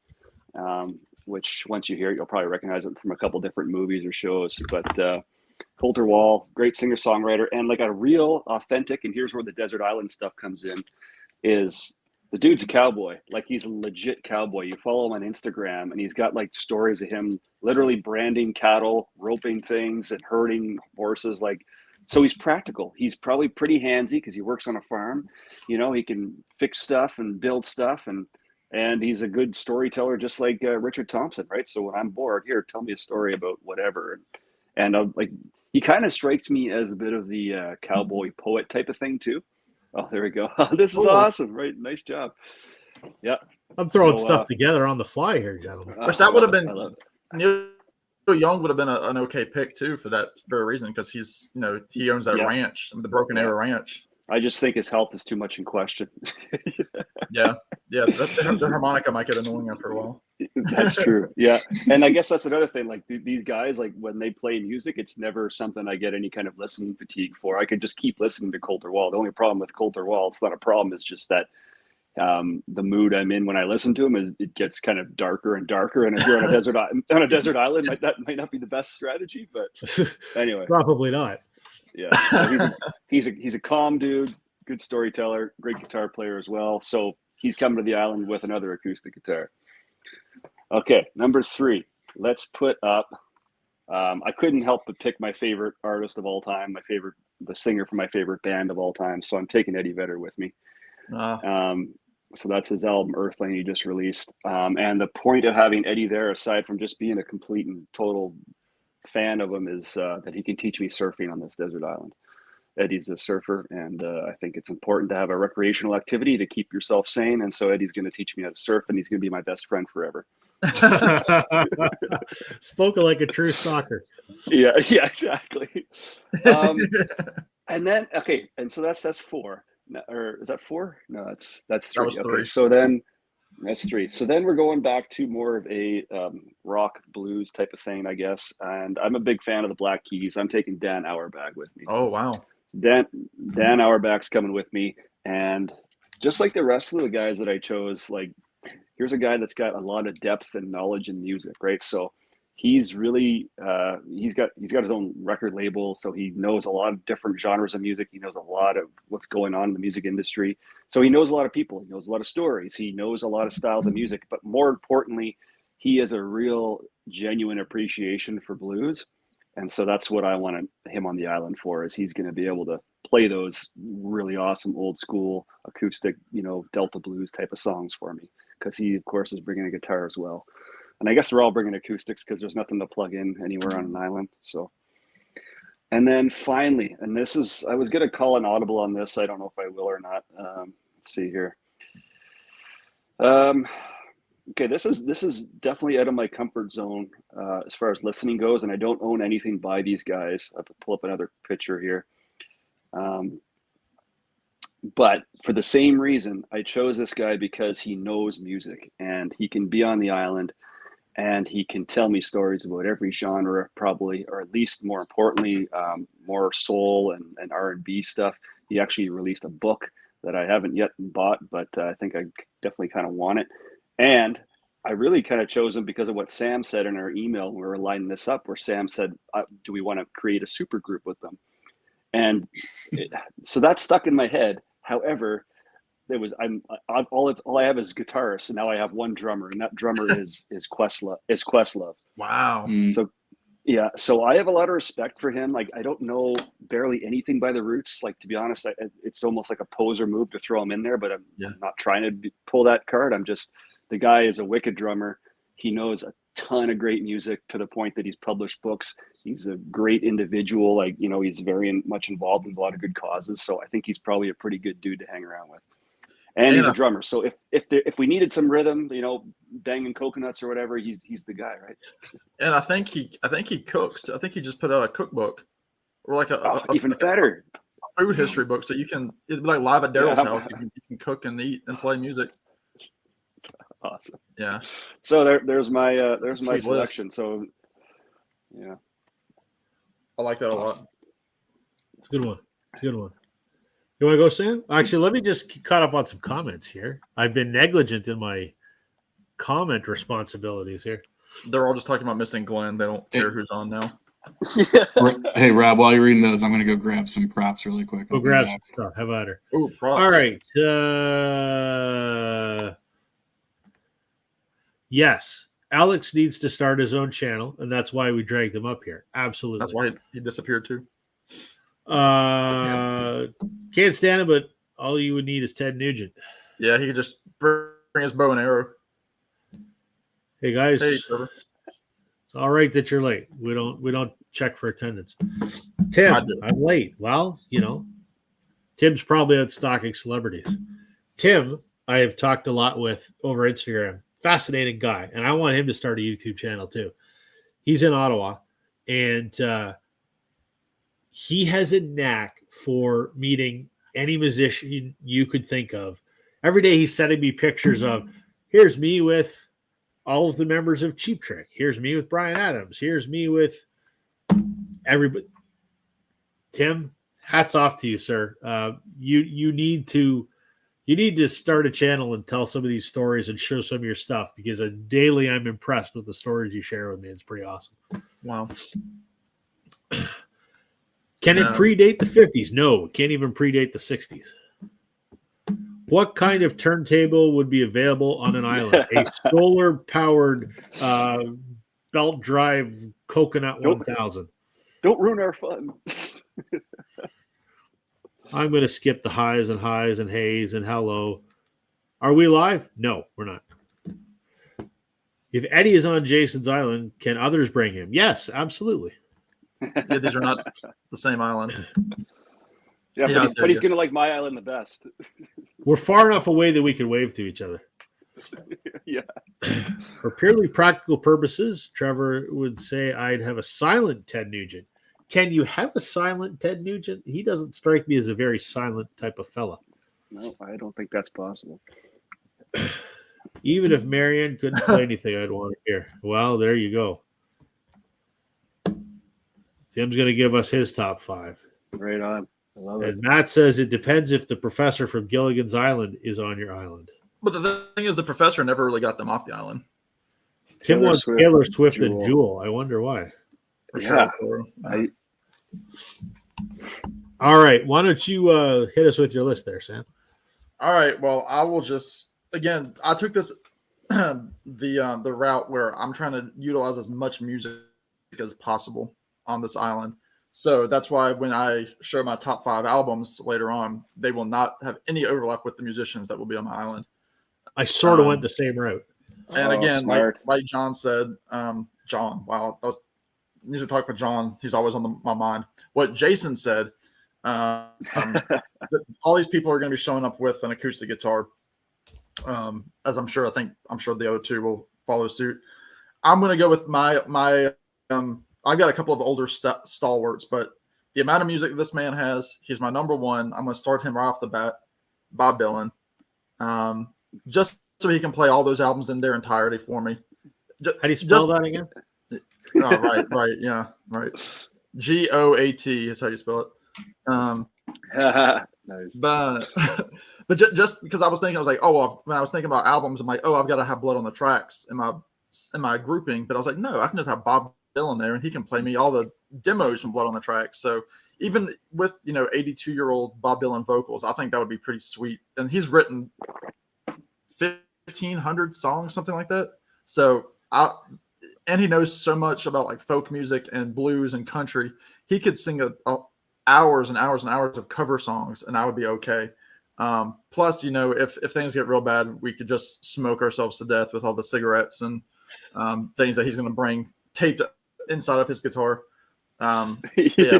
which once you hear it, you'll probably recognize it from a couple different movies or shows. But Colter Wall, great singer-songwriter, and like a real authentic, and here's where the Desert Island stuff comes in, is the dude's a cowboy. Like, he's a legit cowboy. You follow him on Instagram, and he's got like stories of him literally branding cattle, roping things, and herding horses. Like, so he's practical. He's probably pretty handsy because he works on a farm. He can fix stuff and build stuff, and he's a good storyteller, just like Richard Thompson, right? So when I'm bored, here, tell me a story about whatever. And like, he kind of strikes me as a bit of the cowboy poet type of thing too. Oh, there we go. This is awesome, right? Nice job. Yeah. I'm throwing stuff together on the fly here, gentlemen. Which that would have been Neil Young would have been an okay pick too for that very reason, because he's he owns that ranch, the Broken Arrow Ranch. I just think his health is too much in question. yeah. The harmonica might get annoying after a while. That's true. Yeah, and I guess that's another thing. Like, these guys, like, when they play music, it's never something I get any kind of listening fatigue for. I could just keep listening to Colter Wall. The only problem with Colter Wall, it's not a problem, it's just that the mood I'm in when I listen to him is it gets kind of darker and darker. And if you're on a desert island, that might not be the best strategy. But anyway, probably not. Yeah, so he's a calm dude, good storyteller, great guitar player as well. So he's coming to the island with another acoustic guitar. Okay, number 3. Let's put up. I couldn't help but pick my favorite artist of all time, the singer for my favorite band of all time. So I'm taking Eddie Vedder with me. So that's his album Earthlane he just released. And the point of having Eddie there, aside from just being a complete and total fan of him, is that he can teach me surfing on this desert island. Eddie's a surfer, and I think it's important to have a recreational activity to keep yourself sane. And so Eddie's going to teach me how to surf, and he's going to be my best friend forever. Spoken like a true stalker. Yeah, exactly. And then, okay, and so that's 4. Or is that 4? No, that's 3. That was 3. Okay, so then that's 3. So then we're going back to more of a rock blues type of thing, I guess. And I'm a big fan of the Black Keys. I'm taking Dan Auerbach with me. Oh, wow. Dan Auerbach's coming with me. And just like the rest of the guys that I chose, like, here's a guy that's got a lot of depth and knowledge in music, right? So he's really he's got his own record label, so he knows a lot of different genres of music. He knows a lot of what's going on in the music industry. So he knows a lot of people. He knows a lot of stories. He knows a lot of styles of music. But more importantly, he has a real genuine appreciation for blues. And so that's what I wanted him on the island for, is he's going to be able to play those really awesome old school acoustic, Delta blues type of songs for me, because he, of course, is bringing a guitar as well. And I guess they're all bringing acoustics because there's nothing to plug in anywhere on an island. So, and then finally, and I was going to call an audible on this. I don't know if I will or not. Let's see here. Okay, this is definitely out of my comfort zone as far as listening goes, and I don't own anything by these guys. I have to pull up another picture here. But for the same reason, I chose this guy because he knows music and he can be on the island and he can tell me stories about every genre, probably, or at least more importantly, more soul and R&B stuff. He actually released a book that I haven't yet bought, but I think I definitely kind of want it. And I really kind of chose him because of what Sam said in our email when we were lining this up, where Sam said, do we want to create a super group with them? And so that stuck in my head. However, all I have is guitarists, and now I have one drummer, and that drummer is Questlove. Wow. So yeah, so I have a lot of respect for him. Like, I don't know barely anything by the Roots. Like, to be honest, it's almost like a poser move to throw him in there, but I'm not trying to pull that card. I'm just, the guy is a wicked drummer. He knows a ton of great music to the point that he's published books. He's a great individual. Like, he's very much involved in a lot of good causes. So I think he's probably a pretty good dude to hang around with. And he's a drummer. So if we needed some rhythm, banging coconuts or whatever, he's the guy, right? And I think he cooks. I think he just put out a cookbook or like even better food history book. So it'd be like live at Daryl's house. You can cook and eat and play music. Awesome. Yeah. So there's my selection. List. So yeah, I like that a lot. It's a good one. You want to go, Sam? Actually, let me just caught up on some comments here. I've been negligent in my comment responsibilities here. They're all just talking about missing Glenn. They don't care who's on now. Hey, Rob, while you're reading those, I'm going to go grab some props really quick. Go grab some stuff. How about her? Oh, props. All right. Yes, Alex needs to start his own channel, and that's why we dragged him up here. Absolutely. That's why he disappeared too. Can't stand him, but all you would need is Ted Nugent. Yeah, he could just bring his bow and arrow. Hey guys, Hey, Trevor. it's all right that you're late. We don't check for attendance. Tim, I'm late. Well, Tim's probably out stalking celebrities. Tim, I have talked a lot with over Instagram. Fascinating guy, and I want him to start a YouTube channel too. He's in Ottawa, and he has a knack for meeting any musician you could think of. Every day he's sending me pictures of, here's me with all of the members of Cheap Trick. Here's me with Bryan Adams. Here's me with everybody. Tim, hats off to you, sir. You need to start a channel and tell some of these stories and show some of your stuff, because daily I'm impressed with the stories you share with me. It's pretty awesome. Wow. Can it predate the 50s? No, it can't even predate the 60s. What kind of turntable would be available on an island? A solar-powered belt drive Coconut 1000. Don't ruin our fun. I'm going to skip the highs and hays and hello. Are we live? No, we're not. If Eddie is on Jason's island, can others bring him? Yes, absolutely. Yeah, these are not the same island. Yeah, but he's going to like my island the best. We're far enough away that we can wave to each other. Yeah. For purely practical purposes, Trevor would say I'd have a silent Ted Nugent. Can you have a silent Ted Nugent? He doesn't strike me as a very silent type of fella. No, I don't think that's possible. Even if Marianne couldn't play anything, I'd want to hear. Well, there you go. Tim's going to give us his top 5. Right on. I love it. And Matt says it depends if the professor from Gilligan's Island is on your island. But the thing is, the professor never really got them off the island. Tim wants Taylor Swift and Jewel. I wonder why. For Yeah. sure. All right. Why don't you hit us with your list there, Sam? All right. Well, I will just again. I took this the route where I'm trying to utilize as much music as possible on this island. So that's why when I show my top 5 albums later on, they will not have any overlap with the musicians that will be on my island. I sort of went the same route. And again, like John said, John, wow, I need to talk with John. He's always on my mind. What Jason said, all these people are going to be showing up with an acoustic guitar, as I'm sure the other two will follow suit. I'm going to go with my I got a couple of older stalwarts, but the amount of music this man has, he's my number one. I'm going to start him right off the bat. Bob Dylan, just so he can play all those albums in their entirety for me. How do you spell that again? Oh, right, yeah, right. GOAT is how you spell it. Nice. But just because I was like, oh, when I was thinking about albums, I'm like, oh, I've got to have blood on the tracks in my grouping. But I was like, no, I can just have Bob Dylan there, and he can play me all the demos from Blood on the Tracks. So even with 82-year-old Bob Dylan vocals, I think that would be pretty sweet. And he's written 1,500 songs, something like that. So and he knows so much about like folk music and blues and country. He could sing hours and hours and hours of cover songs, and I would be okay. Plus, if things get real bad, we could just smoke ourselves to death with all the cigarettes and things that he's going to bring taped inside of his guitar. Yeah.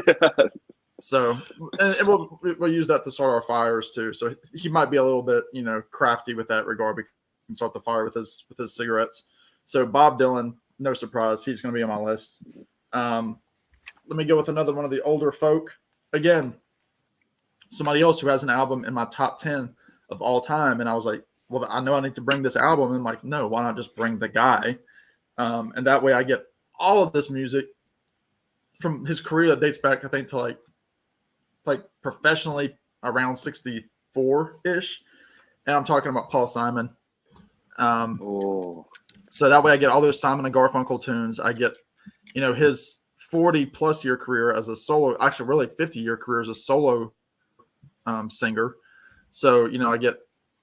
So, and we'll use that to start our fires too. So he might be a little bit, crafty with that regard. We can start the fire with his cigarettes. So Bob Dylan, no surprise, he's going to be on my list. Let me go with another one of the older folk. Again, somebody else who has an album in my top 10 of all time. And I was like, well, I know I need to bring this album. And I'm like, no, why not just bring the guy? And that way I get all of this music from his career that dates back, I think, to like professionally around 64-ish. And I'm talking about Paul Simon. So that way I get all those Simon and Garfunkel tunes. I get, his 40-plus year career as a solo, actually really 50-year career as a solo singer. So, I get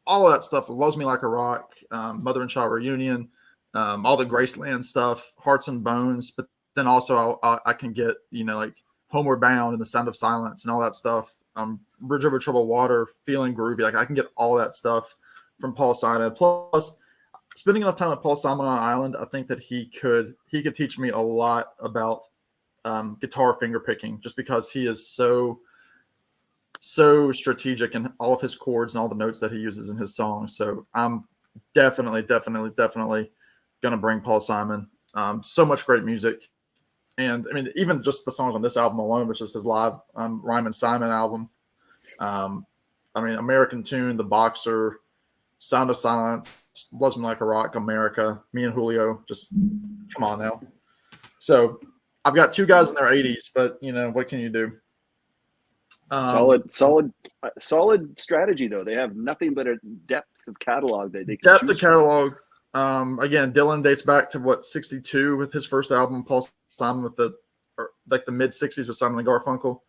all of that stuff. Loves Me Like a Rock, Mother and Child Reunion, all the Graceland stuff, Hearts and Bones. But then also I can get, like Homeward Bound and The Sound of Silence and all that stuff. Bridge Over Troubled Water, Feeling Groovy. Like I can get all that stuff from Paul Simon. Plus, spending enough time with Paul Simon on an island, I think that he could teach me a lot about guitar finger picking, just because he is so strategic in all of his chords and all the notes that he uses in his songs. So I'm definitely gonna bring Paul Simon. So much great music. And I mean, even just the songs on this album alone, which is his live Ryman Simon album. American Tune, The Boxer, Sound of Silence, Loves Me Like a Rock, America, Me and Julio. Just come on now. So I've got two guys in their 80s, but what can you do? Solid strategy though. They have nothing but a depth of catalog that they can Depth choose of catalog. Again, Dylan dates back to 62 with his first album. Paul Simon with the mid 60s with Simon and Garfunkel.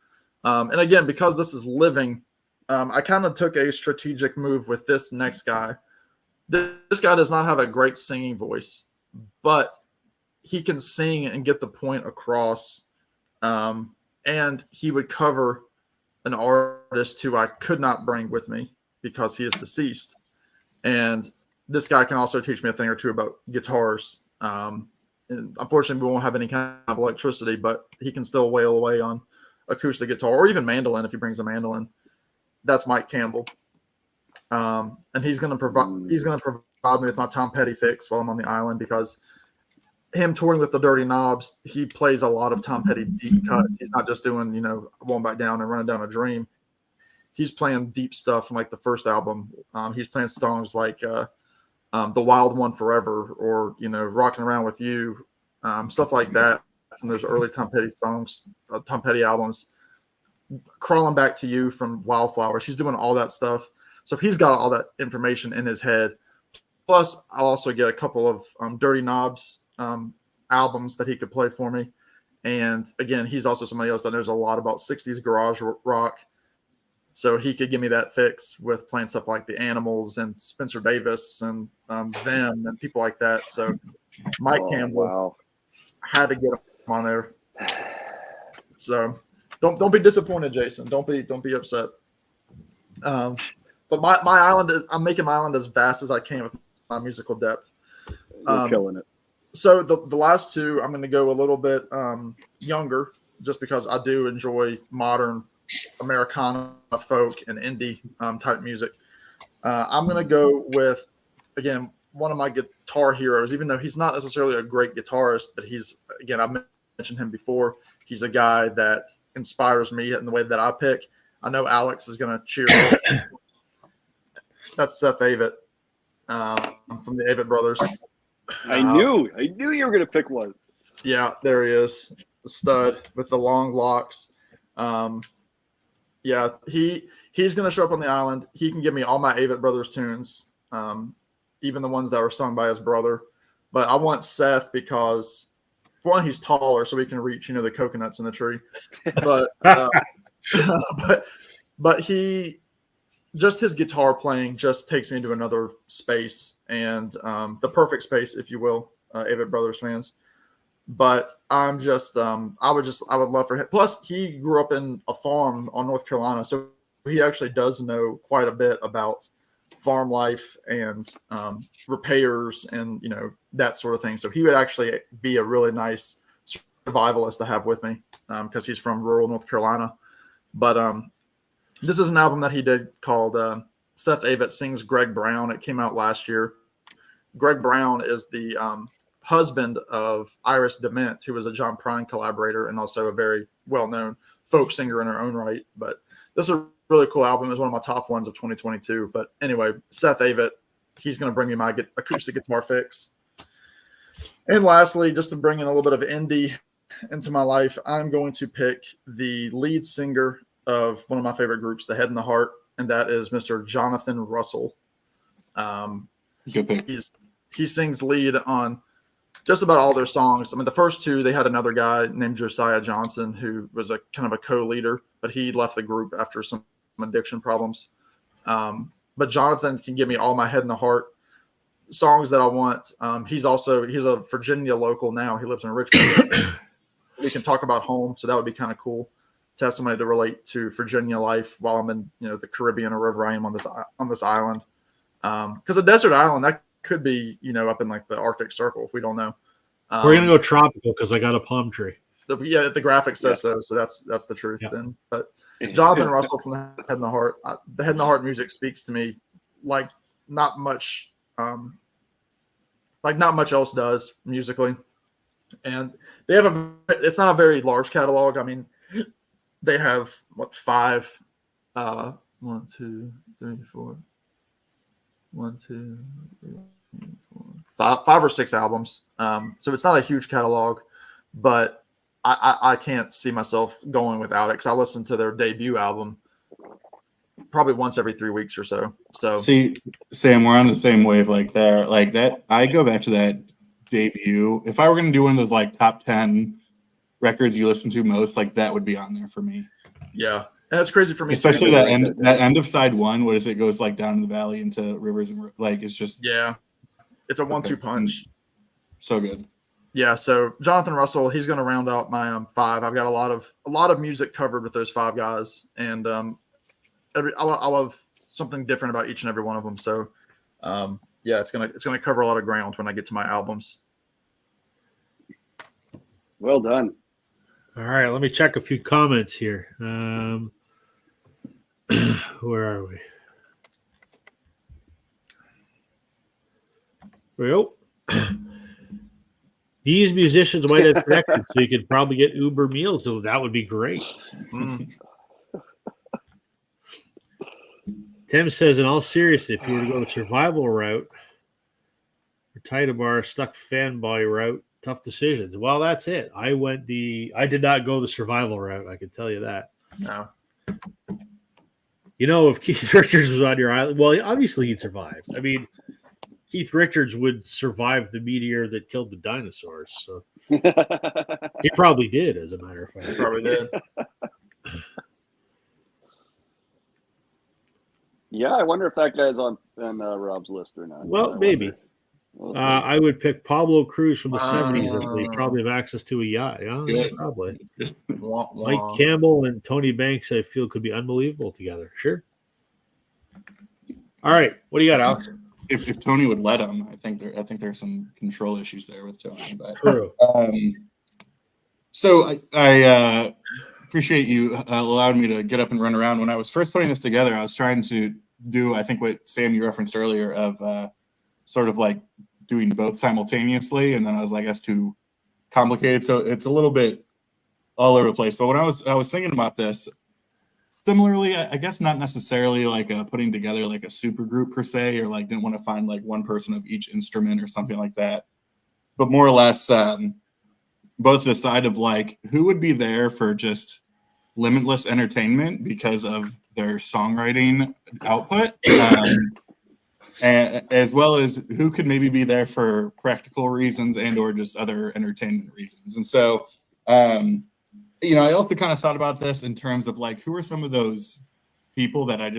And again, because this is living, I kind of took a strategic move with this next guy. This guy does not have a great singing voice, but he can sing and get the point across. And he would cover an artist who I could not bring with me because he is deceased. And this guy can also teach me a thing or two about guitars. And unfortunately, we won't have any kind of electricity, but he can still wail away on acoustic guitar or even mandolin if he brings a mandolin. That's Mike Campbell. And he's going to provide me with my Tom Petty fix while I'm on the island, because him touring with the Dirty Knobs, he plays a lot of Tom Petty deep cuts. He's not just doing, Won't Back Down and Running Down a Dream. He's playing deep stuff from like the first album. He's playing songs like The Wild One Forever, or, Rocking Around with You, stuff like that from those early Tom Petty songs, Tom Petty albums. Crawling Back to You from Wildflowers. He's doing all that stuff. So he's got all that information in his head. Plus, I'll also get a couple of Dirty Knobs albums that he could play for me. And again, he's also somebody else that knows a lot about 60s garage rock. So he could give me that fix with playing stuff like The Animals and Spencer Davis and them and people like that. So Mike Campbell had to get him on there. So don't be disappointed, Jason. Don't be upset. But my island I'm making my island as vast as I can with my musical depth. You're killing it. So the last two, I'm going to go a little bit younger, just because I do enjoy modern Americana, folk, and indie type music. I'm going to go with, again, one of my guitar heroes, even though he's not necessarily a great guitarist, but he's, again, I've mentioned him before. He's a guy that inspires me in the way that I pick. I know Alex is going to cheer. That's Seth Avett from the Avett Brothers. I knew you were gonna pick one. Yeah, there he is, the stud with the long locks. Yeah, he's going to show up on the island. He can give me all my Avett Brothers tunes, even the ones that were sung by his brother. But I want Seth because, for one, he's taller, so he can reach, the coconuts in the tree. But but he, just his guitar playing just takes me into another space, and the perfect space, if you will, Avett Brothers fans. But I'm just, I would love for him. Plus, he grew up in a farm on North Carolina, so he actually does know quite a bit about farm life and repairs and that sort of thing. So he would actually be a really nice survivalist to have with me because he's from rural North Carolina. But this is an album that he did called Seth Avett Sings Greg Brown. It came out last year. Greg Brown is the husband of Iris DeMent, who was a John Prine collaborator and also a very well-known folk singer in her own right. But this is a really cool album. It's one of my top ones of 2022. But anyway, Seth Avett, he's going to bring me my acoustic guitar fix. And lastly, just to bring in a little bit of indie into my life, I'm going to pick the lead singer of one of my favorite groups, The Head and the Heart, and that is Mr. Jonathan Russell. Good pick. He sings lead on just about all their songs. I mean, the first two, they had another guy named Josiah Johnson, who was a kind of a co-leader, but he left the group after some addiction problems. But Jonathan can give me all my Head and the Heart songs that I want. He's a Virginia local now. He lives in Richmond. We can talk about home, so that would be kind of cool to have somebody to relate to Virginia life while I'm in the Caribbean or wherever I am on this island. Because a desert island, that could be up in like the Arctic Circle. We don't know. We're gonna go tropical because I got a palm tree. Yeah, the graphic says so that's the truth. Yeah. Then. But Jonathan Russell from The Head and the Heart, the Head and the Heart music speaks to me like not much else does musically. And they have it's not a very large catalog. I mean, they have five, 1, 2, 3, 4, 1, 2, 3, 4, 5 or 6 albums. So it's not a huge catalog, but I can't see myself going without it because I listen to their debut album probably once every 3 weeks or so. So see, Sam, we're on the same wave like that. I go back to that debut. If I were going to do one of those like top 10 records you listen to most, like that would be on there for me. yeah, and that's crazy for me, especially too. that end of side one. What is it? Goes like down in the valley into rivers and like it's just it's a 1-2 punch. So good. Yeah, so Jonathan Russell, he's going to round out my 5. I've got a lot of music covered with those 5 guys, and I love something different about each and every one of them. So it's gonna cover a lot of ground when I get to my albums. Well done. All right, let me check a few comments here. Where are we? There we go. These musicians might have connected, so you could probably get Uber meals. So that would be great. Tim says, in all seriousness, if you were to go the survival route or Tidabar stuck fanboy route, tough decisions. Well, that's it. I did not go the survival route. I can tell you that. No. If Keith Richards was on your island, well, obviously he'd survive. I mean, Keith Richards would survive the meteor that killed the dinosaurs. So he probably did, as a matter of fact. He probably did. Yeah, I wonder if that guy's on Rob's list or not. Well, maybe. We'll see. I would pick Pablo Cruz from the 70s as they probably have access to a yacht. Yeah, probably. Mike Campbell and Tony Banks, I feel, could be unbelievable together. Sure. All right. What do you got, Alex? If Tony would let him, I think there's some control issues there with Tony. But True. So I appreciate you allowing me to get up and run around. When I was first putting this together, I was trying to do, I think, what Sam, you referenced earlier of sort of like doing both simultaneously. And then I was like, that's too complicated. So it's a little bit all over the place. But when I was thinking about this, similarly, I guess not necessarily like putting together like a super group per se, or like didn't want to find like one person of each instrument or something like that, but more or less both the side of like who would be there for just limitless entertainment because of their songwriting output, and as well as who could maybe be there for practical reasons and or just other entertainment reasons. And so I also kind of thought about this in terms of like who are some of those people that I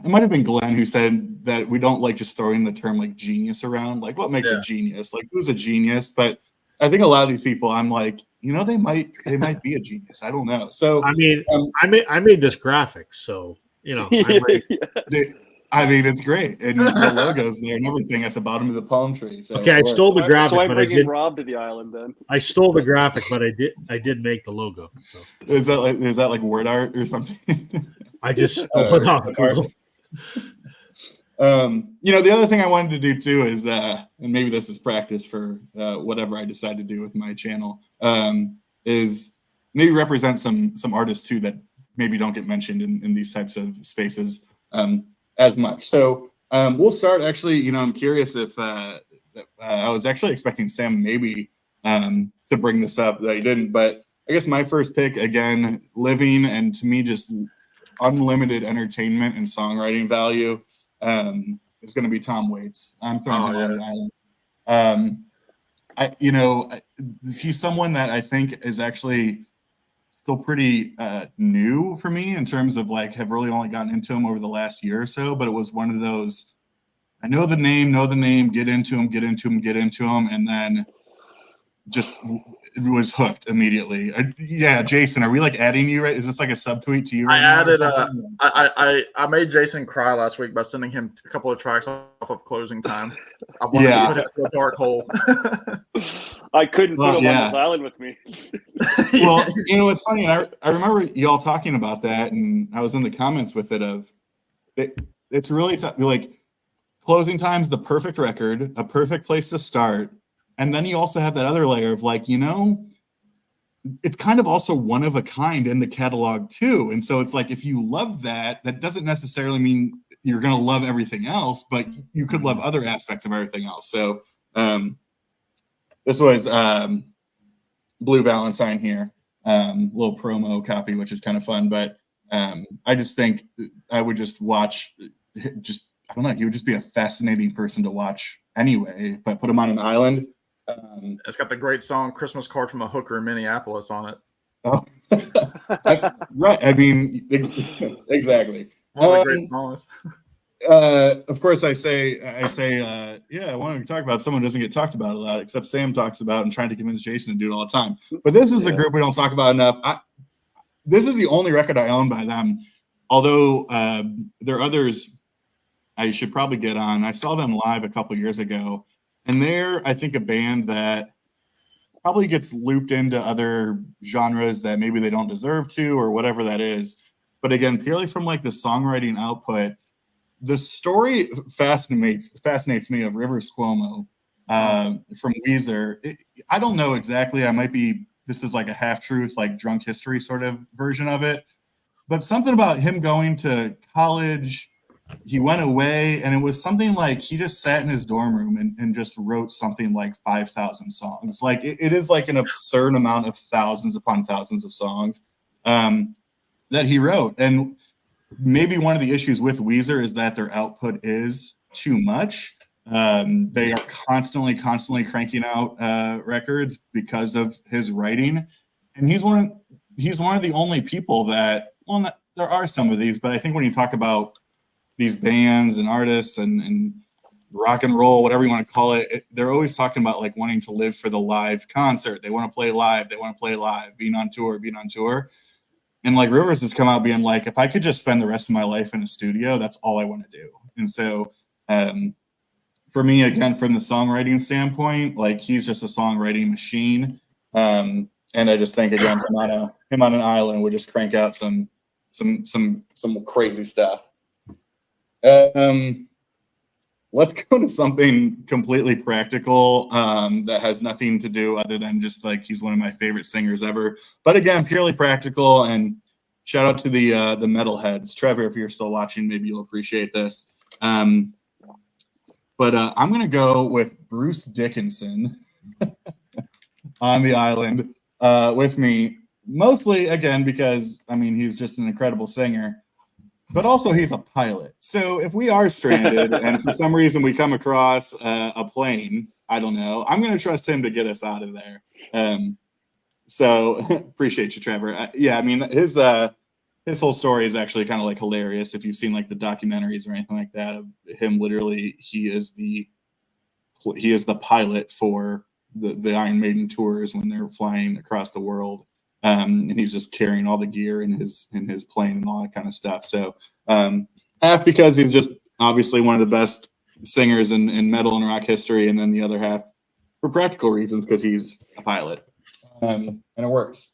might have been Glenn who said that we don't like just throwing the term like genius around, like what makes a genius, like who's a genius. But I think a lot of these people, I'm like, they might be a genius. I don't know. So I mean, I made this graphic, so I mean, it's great, and the logo's there and everything at the bottom of the palm tree. So okay, I stole the graphic, So I'm but bringing Rob to the island then. I stole the graphic, but I did make the logo. So. Is that like word art or something? I just stole it off Google. The other thing I wanted to do too is, and maybe this is practice for whatever I decide to do with my channel, is maybe represent some artists too that maybe don't get mentioned in these types of spaces as much. So we'll start. Actually, I'm curious if I was actually expecting Sam maybe to bring this up, that he didn't. But I guess my first pick, again, living and to me just unlimited entertainment and songwriting value, is going to be Tom Waits. I'm throwing him on the island. He's someone that I think is actually still pretty new for me in terms of like have really only gotten into him over the last year or so, but it was one of those, I know the name, get into him, and then just was hooked immediately. Yeah, Jason, are we like adding you? Right? Is this like a subtweet to you? Right I made Jason cry last week by sending him a couple of tracks off of Closing Time. I wanted to put it to a dark hole. I couldn't put him on this island with me. Well, it's funny. I remember y'all talking about that, and I was in the comments with it of it's really tough. Like Closing Time's the perfect record, a perfect place to start. And then you also have that other layer of like, it's kind of also one of a kind in the catalog too. And so it's like, if you love that, that doesn't necessarily mean you're going to love everything else, but you could love other aspects of everything else. So this was Blue Valentine here, little promo copy, which is kind of fun. But I just think I would just watch, I don't know, he would just be a fascinating person to watch anyway, but put him on an island. It's got the great song "Christmas Card from a Hooker in Minneapolis" on it. Oh, right. I mean, exactly. One of the great songs. Of course, I say, I want to talk about someone who doesn't get talked about a lot, except Sam talks about and trying to convince Jason to do it all the time. But this is a group we don't talk about enough. This is the only record I own by them, although there are others I should probably get on. I saw them live a couple years ago. And they're, I think, a band that probably gets looped into other genres that maybe they don't deserve to or whatever that is. But again, purely from like the songwriting output, the story fascinates me of Rivers Cuomo from Weezer. I don't know exactly. This is like a half-truth, like drunk history sort of version of it. But something about him going to college, he went away, and it was something like he just sat in his dorm room and just wrote something like 5,000 songs. Like it is like an absurd amount of thousands upon thousands of songs that he wrote. And maybe one of the issues with Weezer is that their output is too much. They are constantly cranking out records because of his writing. And he's one of the only people that, there are some of these, but I think when you talk about these bands and artists and rock and roll, whatever you want to call it, they're always talking about like wanting to live for the live concert. They want to play live. Being on tour. And like Rivers has come out being like, if I could just spend the rest of my life in a studio, that's all I want to do. And so for me, again, from the songwriting standpoint, like he's just a songwriting machine. And I just think, again, him on an island would just crank out some crazy stuff. Let's go to something completely practical that has nothing to do other than just like he's one of my favorite singers ever. But again, purely practical, and shout out to the metalheads. Trevor, if you're still watching, maybe you'll appreciate this. But I'm going to go with Bruce Dickinson on the island with me, mostly, again, because, I mean, he's just an incredible singer, but also he's a pilot. So if we are stranded and for some reason we come across a plane, I don't know, I'm going to trust him to get us out of there. So appreciate you, Trevor. Yeah, I mean, his whole story is actually kind of like hilarious. If you've seen like the documentaries or anything like that of him, literally, he is the pilot for the Iron Maiden tours when they're flying across the world. And he's just carrying all the gear in his plane and all that kind of stuff. So half because he's just obviously one of the best singers in metal and rock history, and then the other half for practical reasons because he's a pilot. And it works.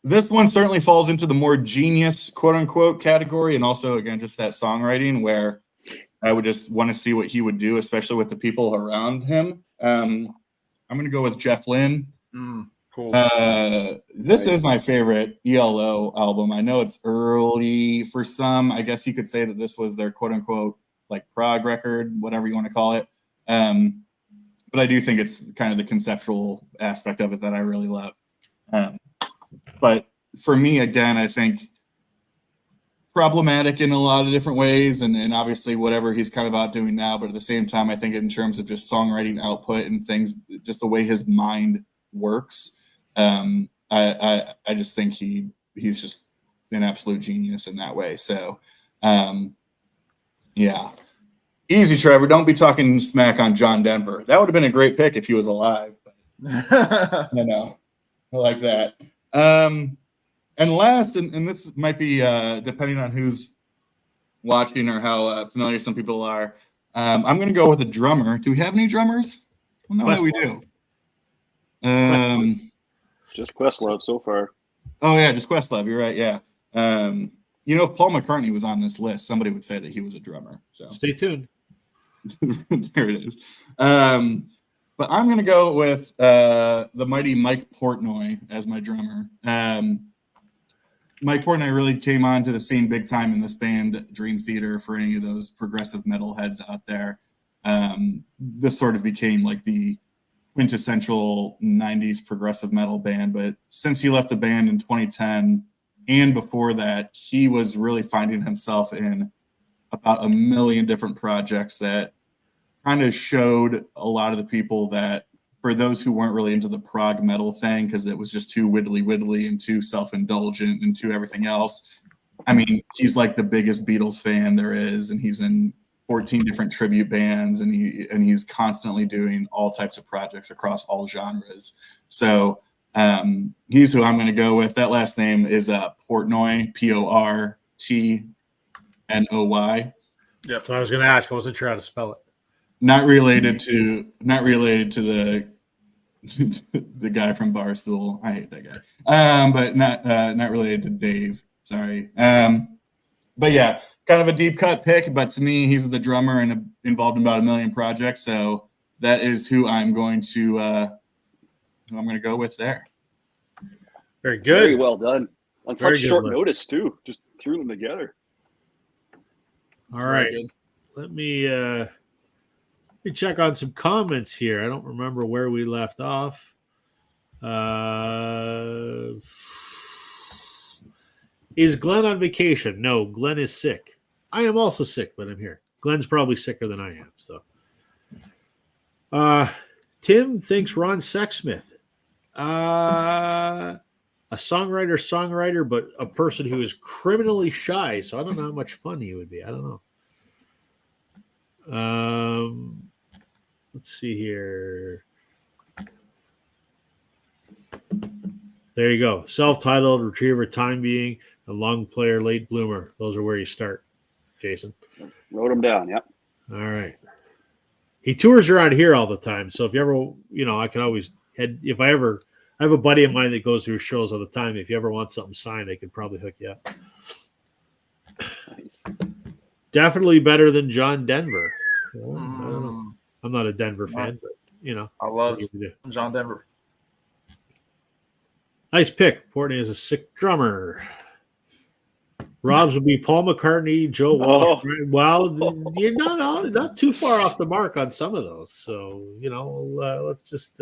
This one certainly falls into the more genius, quote unquote, category. And also, again, just that songwriting where I would just want to see what he would do, especially with the people around him. I'm going to go with Jeff Lynne. Cool. This is my favorite ELO album. I know it's early for some. I guess you could say that this was their quote unquote like prog record, whatever you want to call it. But I do think it's kind of the conceptual aspect of it that I really love. But for me, again, I think problematic in a lot of different ways, and obviously whatever he's kind of out doing now. But at the same time, I think in terms of just songwriting output and things, just the way his mind works, I just think he's just an absolute genius in that way. So, yeah. Easy, Trevor. Don't be talking smack on John Denver. That would have been a great pick if he was alive. No, I like that. And last, and this might be depending on who's watching or how familiar some people are, I'm going to go with a drummer. Do we have any drummers? I don't know that we do. Just Questlove so far. Oh, yeah, just Questlove. You're right, yeah. You know, if Paul McCartney was on this list, somebody would say that he was a drummer. So Stay tuned. there it is. But I'm going to go with the mighty Mike Portnoy as my drummer. Mike Portnoy really came onto the scene big time in this band, Dream Theater, for any of those progressive metal heads out there. This sort of became like the quintessential 90s progressive metal band. But since he left the band in 2010 and before that, he was really finding himself in about a million different projects that kind of showed a lot of the people that, for those who weren't really into the prog metal thing, because it was just too widdly and too self-indulgent and too everything else. I mean, he's like the biggest Beatles fan there is, and he's in 14 different tribute bands, and he's constantly doing all types of projects across all genres. So he's who I'm going to go with. That last name is Portnoy, Portnoy. Yep. So I was going to ask. I wasn't sure how to spell it. Not related to the guy from Barstool. I hate that guy. But not related to Dave. Sorry. But yeah, kind of a deep cut pick. But to me, he's the drummer and involved in about a million projects. So that is who I'm going to go with there. Very good. Very well done. On Very such good short one. notice, too. Just threw them together. All right. Let me check on some comments here. I don't remember where we left off. Is Glenn on vacation? No, Glenn is sick. I am also sick, but I'm here. Glenn's probably sicker than I am. So, Tim thinks Ron Sexsmith. A songwriter, but a person who is criminally shy. So I don't know how much fun he would be. I don't know. Let's see here. There you go. Self-titled, retriever, time being, a long player, late bloomer. Those are where you start, Jason. Wrote them down, yep. All right. He tours around here all the time. So if you ever, I can always head. If I have a buddy of mine that goes to his shows all the time. If you ever want something signed, I could probably hook you up. Nice. Definitely better than John Denver. Well, I don't know. I'm not a Denver fan, but I love what do you do? John Denver. Nice pick. Portney is a sick drummer. Rob's would be Paul McCartney, Joe Walsh. Oh. Well, you're not too far off the mark on some of those. So let's just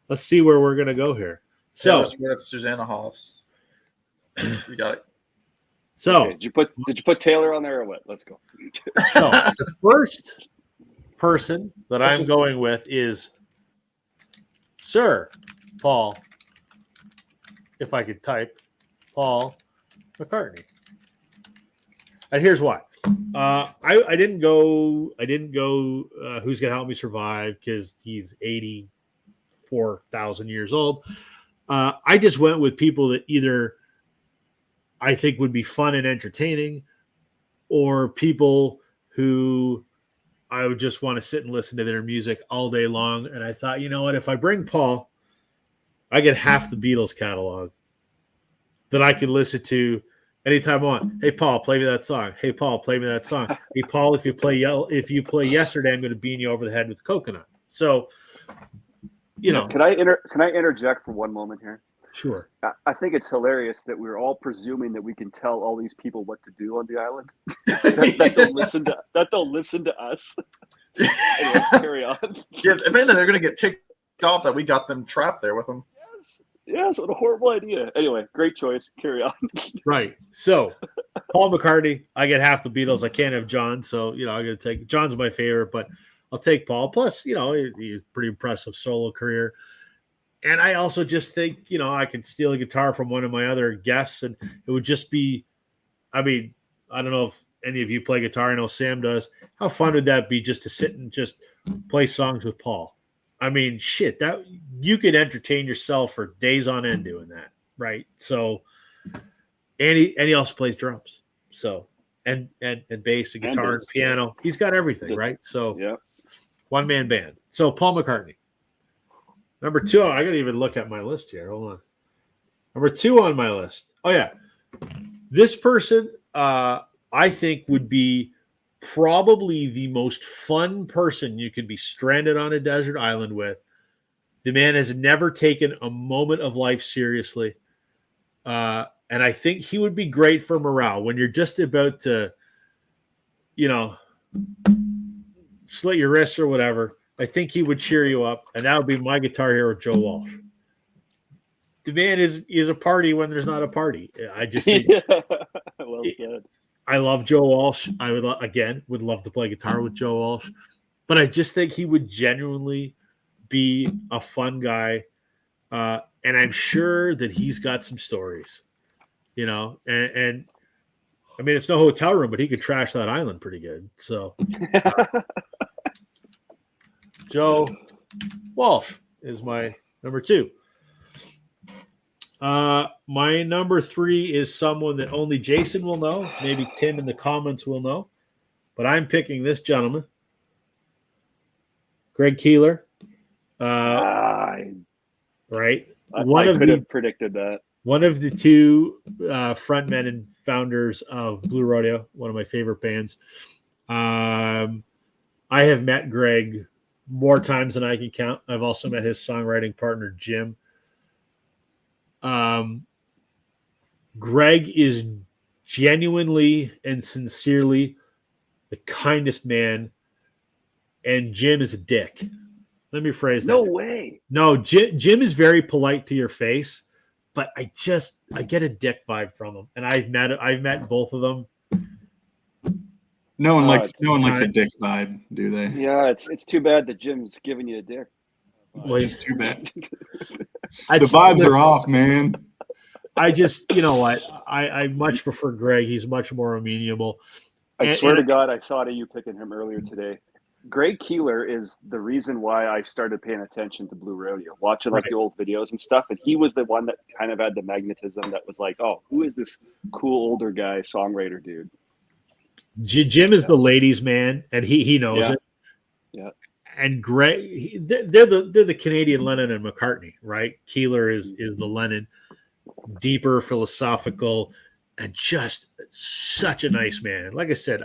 let's see where we're gonna go here. Taylor So Swift, Susanna Hoffs. You got it. Okay, did you put Taylor on there or what? Let's go. So the first person that I'm going with is Sir Paul. If I could type, Paul McCartney. And here's why. I didn't go. Who's Gonna Help Me Survive because he's 84,000 years old. I just went with people that either I think would be fun and entertaining, or people who I would just want to sit and listen to their music all day long. And I thought, you know what? If I bring Paul, I get half the Beatles catalog that I can listen to anytime I want. Hey, Paul, play me that song. Hey, Paul, play me that song. Hey, Paul, if you play Yesterday, I'm going to bean you over the head with coconut. So, Can I interject for one moment here? Sure. I think it's hilarious that we're all presuming that we can tell all these people what to do on the island. that they'll listen to us. Anyway, carry on. Yeah, if anything, they're going to get ticked off that we got them trapped there with them. Yes, what a horrible idea. Anyway, great choice. Carry on. Right. So, Paul McCartney, I get half the Beatles. I can't have John, so I'm going to take John's my favorite, but I'll take Paul. Plus, he's a pretty impressive solo career. And I also just think, I could steal a guitar from one of my other guests, and it would just be, I don't know if any of you play guitar. I know Sam does. How fun would that be just to sit and just play songs with Paul? Shit, that you could entertain yourself for days on end doing that, right? So, and he also plays drums, so and bass and guitar and piano. He's got everything, right? So, yeah, one man band. So Paul McCartney. Number 2, I got to even look at my list here. Hold on. Number 2 on my list. Oh, yeah. This person, I think, would be probably the most fun person you could be stranded on a desert island with. The man has never taken a moment of life seriously. And I think he would be great for morale when you're just about to, slit your wrists or whatever. I think he would cheer you up, and that would be my guitar hero, Joe Walsh. The man is a party when there's not a party. I just think, well said. I love Joe Walsh. I would love to play guitar with Joe Walsh, but I just think he would genuinely be a fun guy, and I'm sure that he's got some stories, and it's no hotel room, but he could trash that island pretty good. So. Joe Walsh is my number 2. My number 3 is someone that only Jason will know. Maybe Tim in the comments will know. But I'm picking this gentleman, Greg Keeler. Right? I could have predicted that. One of the 2 frontmen and founders of Blue Rodeo, one of my favorite bands. I have met Greg more times than I can count. I've also met his songwriting partner, Jim. Greg is genuinely and sincerely the kindest man, and Jim is a dick. Let me phrase that. No way. No, Jim is very polite to your face, but I get a dick vibe from him, and I've met both of them. No one likes a dick vibe, do they? Yeah, it's too bad that Jim's giving you a dick. It's just too bad. The I vibes are off, man. I just, what? I much prefer Greg. He's much more amenable. I swear to God, I thought of you picking him earlier today. Greg Keeler is the reason why I started paying attention to Blue Rodeo, watching the old videos and stuff. And he was the one that kind of had the magnetism that was like, oh, who is this cool older guy songwriter dude? Jim is the ladies' man, and he knows it. Yeah. And Greg, they're the Canadian Lennon and McCartney, right? Keeler is the Lennon, deeper, philosophical, and just such a nice man. Like I said,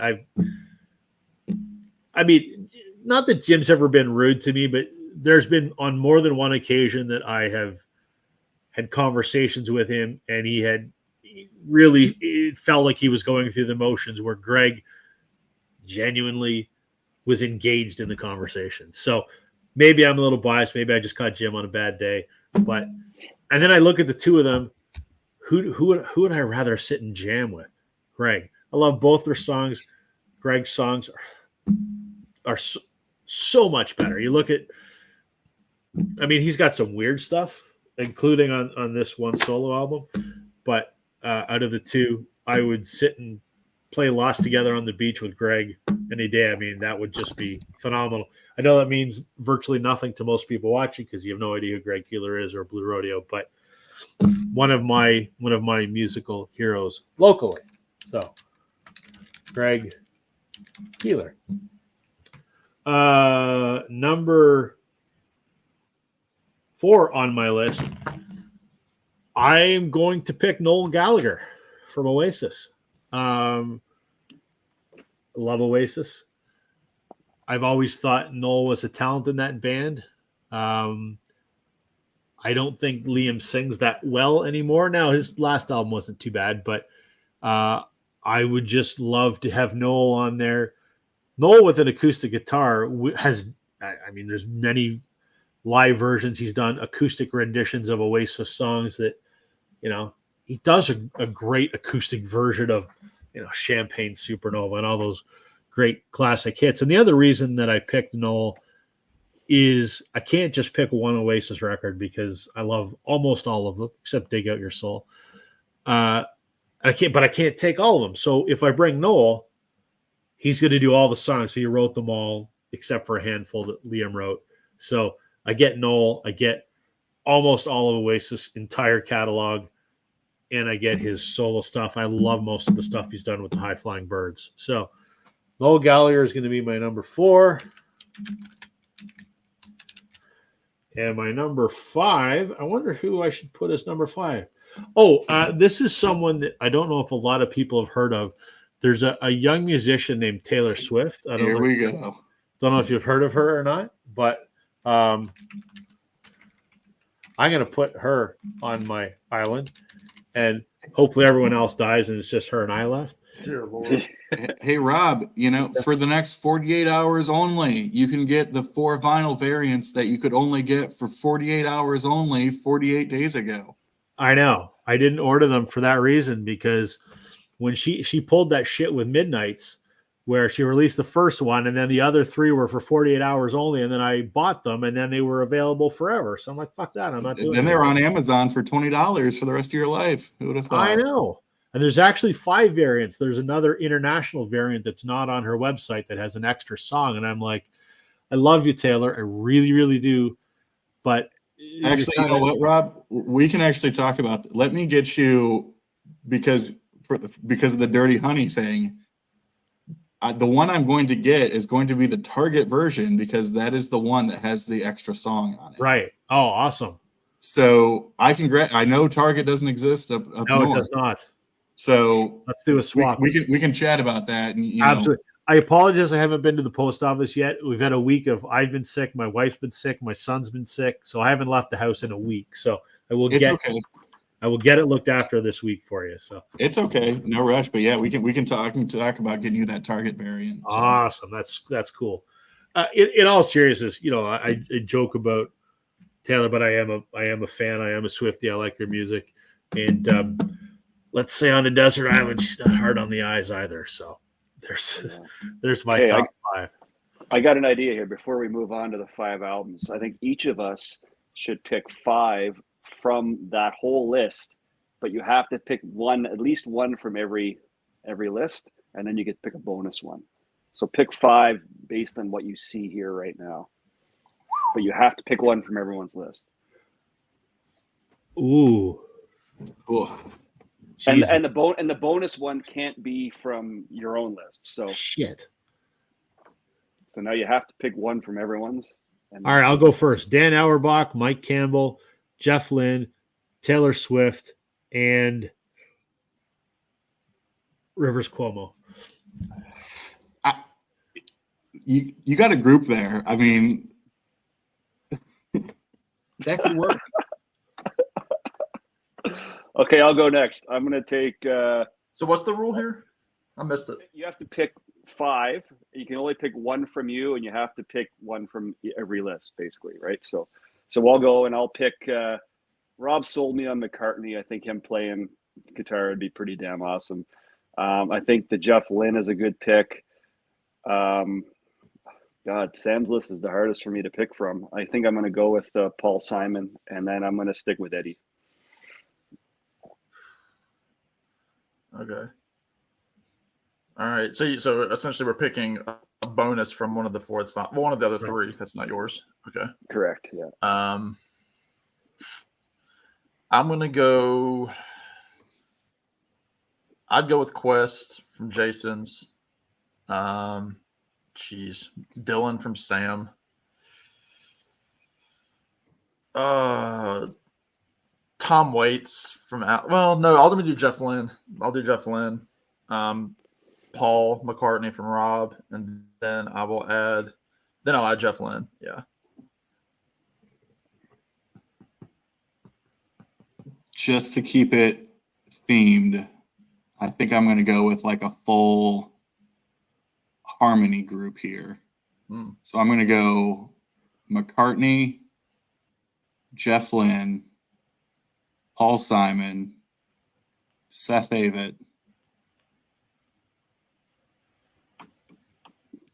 not that Jim's ever been rude to me, but there's been on more than one occasion that I have had conversations with him, and really it felt like he was going through the motions, where Greg genuinely was engaged in the conversation. So maybe I'm a little biased. Maybe I just caught Jim on a bad day, but and then I look at the two of them. Who would I rather sit and jam with? Greg. I love both their songs. Greg's songs are so much better. You look at, I mean, he's got some weird stuff, including on this one solo album. But out of the two, I would sit and play Lost Together on the Beach with Greg any day. I mean, that would just be phenomenal. I know that means virtually nothing to most people watching because you have no idea who Greg Keeler is or Blue Rodeo, but one of my musical heroes locally. So, Greg Keeler. Number 4 on my list, I am going to pick Noel Gallagher from Oasis. Love Oasis. I've always thought Noel was a talent in that band. I don't think Liam sings that well anymore. Now, his last album wasn't too bad, but I would just love to have Noel on there. Noel with an acoustic guitar has, I mean, there's many live versions. He's done acoustic renditions of Oasis songs that, you know, he does a great acoustic version of, you know, Champagne Supernova and all those great classic hits. And the other reason that I picked Noel is I can't just pick one Oasis record because I love almost all of them except Dig Out Your Soul. I can't take all of them. So if I bring Noel, he's going to do all the songs. So he wrote them all except for a handful that Liam wrote. So I get Noel, I get almost all of Oasis' entire catalog, and I get his solo stuff. I love most of the stuff he's done with the High Flying Birds. So Noel Gallagher is going to be my number 4. And my number 5, I wonder who I should put as number 5. Oh, this is someone that I don't know if a lot of people have heard of. There's a young musician named Taylor Swift. Here we go. Don't know if you've heard of her or not, but I'm going to put her on my island, and hopefully everyone else dies and it's just her and I left. Dear Lord. Hey, Rob, you know, for the next 48 hours only, you can get the 4 vinyl variants that you could only get for 48 hours only 48 days ago. I know. I didn't order them for that reason, because when she pulled that shit with Midnights, where she released the first one and then the other 3 were for 48 hours only, and then I bought them and then they were available forever. So I'm like, fuck that. I'm not doing it. Then they're on Amazon for $20 for the rest of your life. Who would have thought? I know. And there's actually 5 variants. There's another international variant that's not on her website that has an extra song. And I'm like, I love you, Taylor. I really, really do. But actually, you know what, Rob? We can actually talk about that. Let me get you, because of the Dirty Honey thing, the one I'm going to get is going to be the Target version, because that is the one that has the extra song on it. Right. Oh, awesome. So I know Target doesn't exist up No, north. it does not. So let's do a swap. We can chat about that. And, absolutely. I apologize. I haven't been to the post office yet. We've had a week of, I've been sick. My wife's been sick. My son's been sick. So I haven't left the house in a week. So I will get it looked after this week for you. So it's okay. No rush. But yeah, we can talk about getting you that Target variant. So. Awesome. That's cool. In all seriousness, you know, I joke about Taylor, but I am a fan. I am a Swiftie. I like their music. And let's say on a desert island, she's not hard on the eyes either. So there's my top 5. I got an idea here before we move on to the 5 albums. I think each of us should pick 5 from that whole list, but you have to pick at least one from every list, and then you get to pick a bonus one. So pick 5 based on what you see here right now, but you have to pick one from everyone's list. Ooh, cool. And the bonus one can't be from your own list. So shit. So now you have to pick one from everyone's. All right, I'll go first. Dan Auerbach, Mike Campbell, Jeff Lynne, Taylor Swift, and Rivers Cuomo. You got a group there. I mean, that could work. Okay, I'll go next. I'm gonna take. So what's the rule here? I missed it. You have to pick 5. You can only pick one from you, and you have to pick one from every list, basically, right? So I'll go and I'll pick. Rob sold me on McCartney. I think him playing guitar would be pretty damn awesome. I think the Jeff Lynne is a good pick. God, Sam's list is the hardest for me to pick from. I think I'm going to go with Paul Simon, and then I'm going to stick with Eddie. Okay. All right. So essentially, we're picking a bonus from one of the 4 that's not one of the other 3 that's not yours. Okay. Correct. Yeah. I'm gonna go. I'd go with Quest from Jason's. Dylan from Sam. Tom Waits from well, no, I'll do Jeff Lynne. I'll do Jeff Lynne. Paul McCartney from Rob, and then I'll add Jeff Lynne. Yeah. Just to keep it themed, I think I'm going to go with like a full harmony group here. So I'm going to go McCartney, Jeff Lynne, Paul Simon, Seth Avett,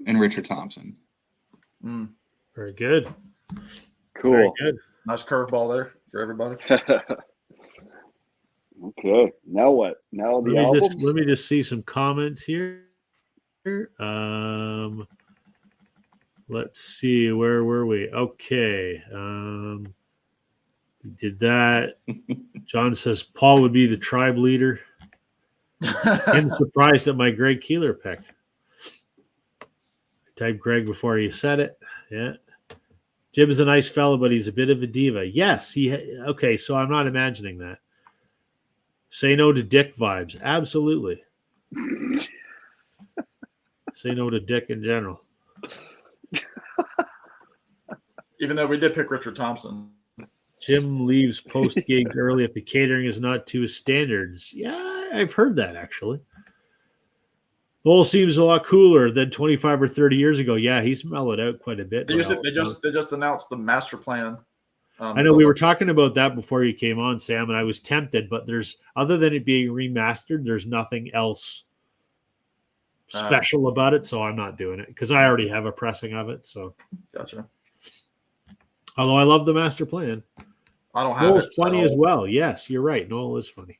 and Richard Thompson. Very good. Cool. Very good. Nice curveball there for everybody. Okay. Now what? Now the albums? Let me just see some comments here. Let's see. Where were we? Okay. We did that. John says Paul would be the tribe leader. I'm surprised at my Greg Keeler pick. Type Greg before you said it. Yeah. Jim is a nice fellow, but he's a bit of a diva. Yes. Okay, so I'm not imagining that. Say no to Dick vibes. Absolutely. Say no to Dick in general. Even though we did pick Richard Thompson. Jim leaves post gig early if the catering is not to his standards. Yeah, I've heard that actually. Lowell seems a lot cooler than 25 or 30 years ago. Yeah, he's mellowed out quite a bit. They just announced the master plan. I know we were talking about that before you came on, Sam, and I was tempted, but there's other than it being remastered, there's nothing else special about it, so I'm not doing it because I already have a pressing of it. So, gotcha. Although I love the master plan, I don't have Noel's it. funny as well. Yes, you're right. Noel is funny.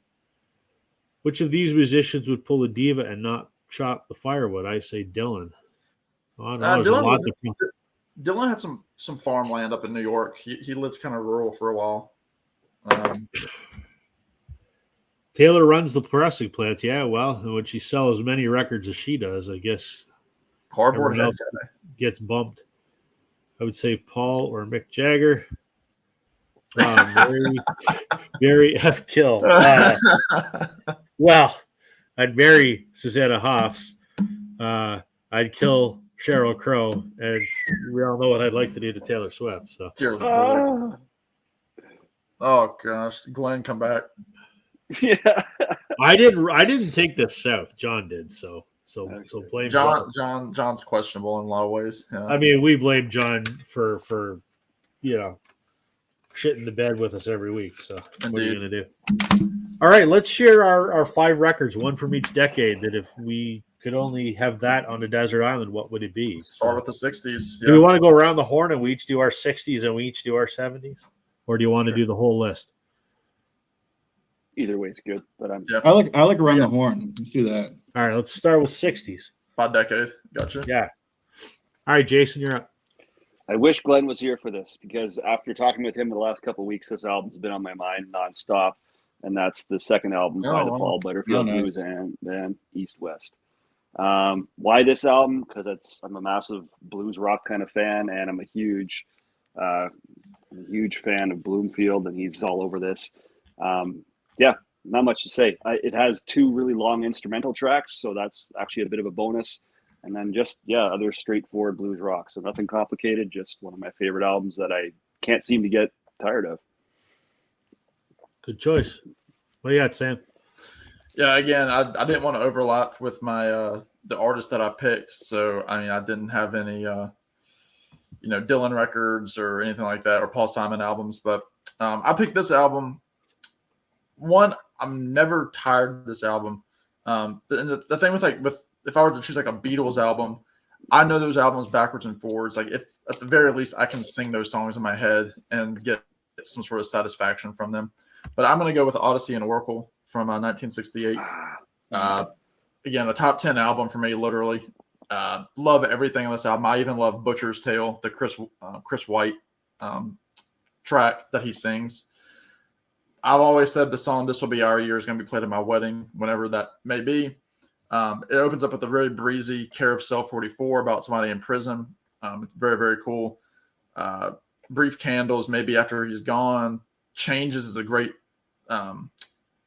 Which of these musicians would pull a diva and not chop the firewood? I say Dylan. Oh, no, there's a lot to. Dylan had some farmland up in New York. He lived kind of rural for a while. Taylor runs the pressing plants. Yeah, well, when she sells as many records as she does, I guess Cardboard everyone else gets bumped. I would say Paul or Mick Jagger. Mary F. Kill. Well, I'd marry Susanna Hoffs. I'd kill Sheryl Crow, and we all know what I'd like to do to Taylor Swift. So, oh gosh, Glenn, come back. Yeah, I didn't take this south. John did. So blame John. John's questionable in a lot of ways. Yeah. I mean, we blame John for shit in the bed with us every week. So what are you gonna do? All right, let's share our 5 records, one from each decade. That if we could only have that on a desert island, what would it be? Start with the 60s. Do we want to go around the horn and we each do our 60s and we each do our 70s? Or do you want to do the whole list? either way is good. But I'm I like around the horn. Let's do that. All right, let's start with 60s. By decade. Gotcha. Yeah. All right, Jason, you're up. I wish Glenn was here for this because after talking with him the last couple of weeks, this album's been on my mind nonstop, and that's the second album by the Paul Butterfield Blues and then East West. Why this album? Because I'm a massive blues rock kind of fan, and I'm a huge fan of Bloomfield, and he's all over this. Yeah, not much to say. It has 2 really long instrumental tracks, so that's actually a bit of a bonus. And then just, other straightforward blues rock. So nothing complicated, just one of my favorite albums that I can't seem to get tired of. Good choice. What do you got, Sam? Yeah, again, I didn't want to overlap with my the artist that I picked, so I mean I didn't have any Dylan records or anything like that or Paul Simon albums, but I picked this album. One, I'm never tired of this album. The thing with if I were to choose like a Beatles album, I know those albums backwards and forwards. Like if at the very least I can sing those songs in my head and get some sort of satisfaction from them. But I'm going to go with Odyssey and Oracle from 1968. Again, a top 10 album for me, literally. Love everything on this album. I even love Butcher's Tale, the Chris White track that he sings. I've always said the song "This Will Be Our Year" is going to be played at my wedding, whenever that may be. It opens up with a very breezy "Care of Cell 44" about somebody in prison. It's very, very cool. "Brief Candles," maybe after he's gone. "Changes" is a great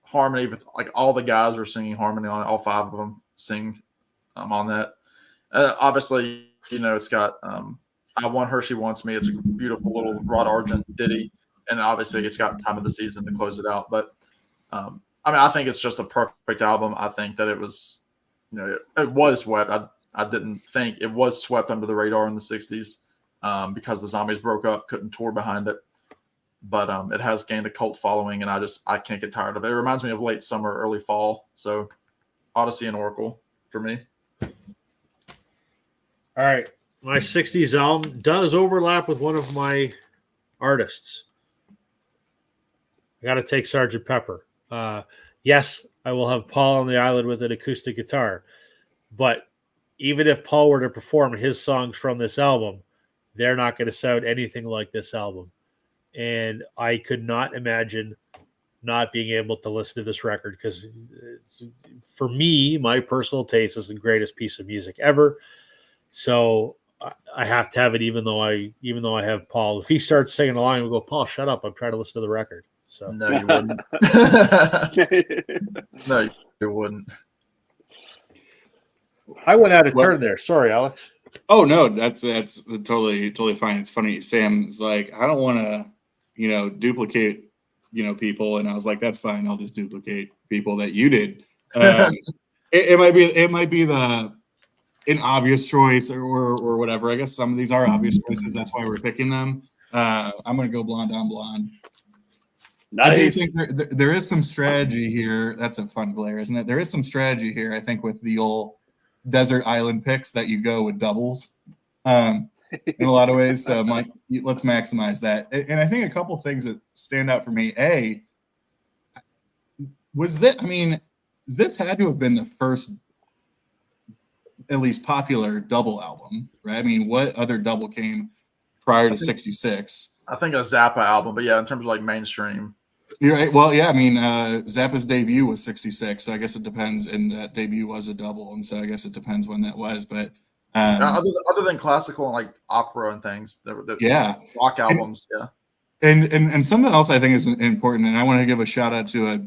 harmony with like all the guys are singing harmony on it. All 5 of them sing on that. Obviously, it's got "I Want Her, She Wants Me." It's a beautiful little Rod Argent ditty, and obviously it's got "Time of the Season" to close it out. But I think it's just a perfect album. I think that it was, it was swept. I didn't think it was swept under the radar in the '60s because the Zombies broke up, couldn't tour behind it. But it has gained a cult following, and I can't get tired of it. It reminds me of late summer, early fall. So Odyssey and Oracle for me. All right. My 60s album does overlap with one of my artists. I got to take Sgt. Pepper. Yes, I will have Paul on the island with an acoustic guitar. But even if Paul were to perform his songs from this album, they're not going to sound anything like this album. And I could not imagine not being able to listen to this record because for me, my personal taste is the greatest piece of music ever. So I have to have it, even though I have Paul. If he starts singing along, we go, "Paul, shut up! I'm trying to listen to the record." So No, you wouldn't. No, you wouldn't. I went out of turn there. Sorry, Alex. Oh no, that's totally fine. It's funny. Sam's like, I don't want to, duplicate, people, and I was like, that's fine. I'll just duplicate people that you did. It might be an obvious choice or whatever. I guess some of these are obvious choices. That's why we're picking them. I'm gonna go Blonde on Blonde. Nice. I do think there is some strategy here. That's a fun glare, isn't it? There is some strategy here. I think with the old desert island picks that you go with doubles in a lot of ways. So I'm like, let's maximize that. And I think a couple things that stand out for me. This had to have been the first at least popular double album, right? I mean, what other double came prior to 66? I think a Zappa album, but yeah, in terms of like mainstream. You're right. Well, yeah, I mean, Zappa's debut was 66, so I guess it depends, and that debut was a double, and so I guess it depends when that was, but other than classical and like opera and things, yeah, rock albums, and something else I think is important, and I want to give a shout out to a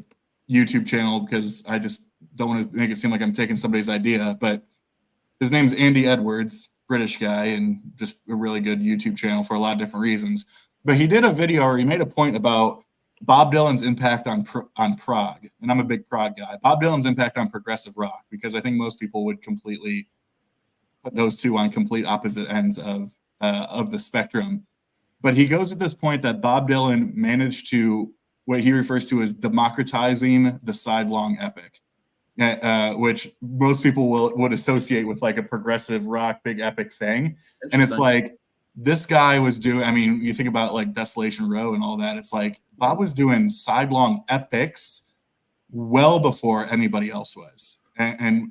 YouTube channel because I just don't want to make it seem like I'm taking somebody's idea, but his name's Andy Edwards, British guy, and just a really good YouTube channel for a lot of different reasons. But he did a video where he made a point about Bob Dylan's impact on prog, and I'm a big prog guy. Bob Dylan's impact on progressive rock, because I think most people would completely put those two on complete opposite ends of the spectrum. But he goes to this point that Bob Dylan managed to, what he refers to as democratizing the sidelong epic, which most people would associate with like a progressive rock, big epic thing. And it's like, this guy was doing, I mean, you think about like Desolation Row and all that. It's like Bob was doing sidelong epics well before anybody else was. And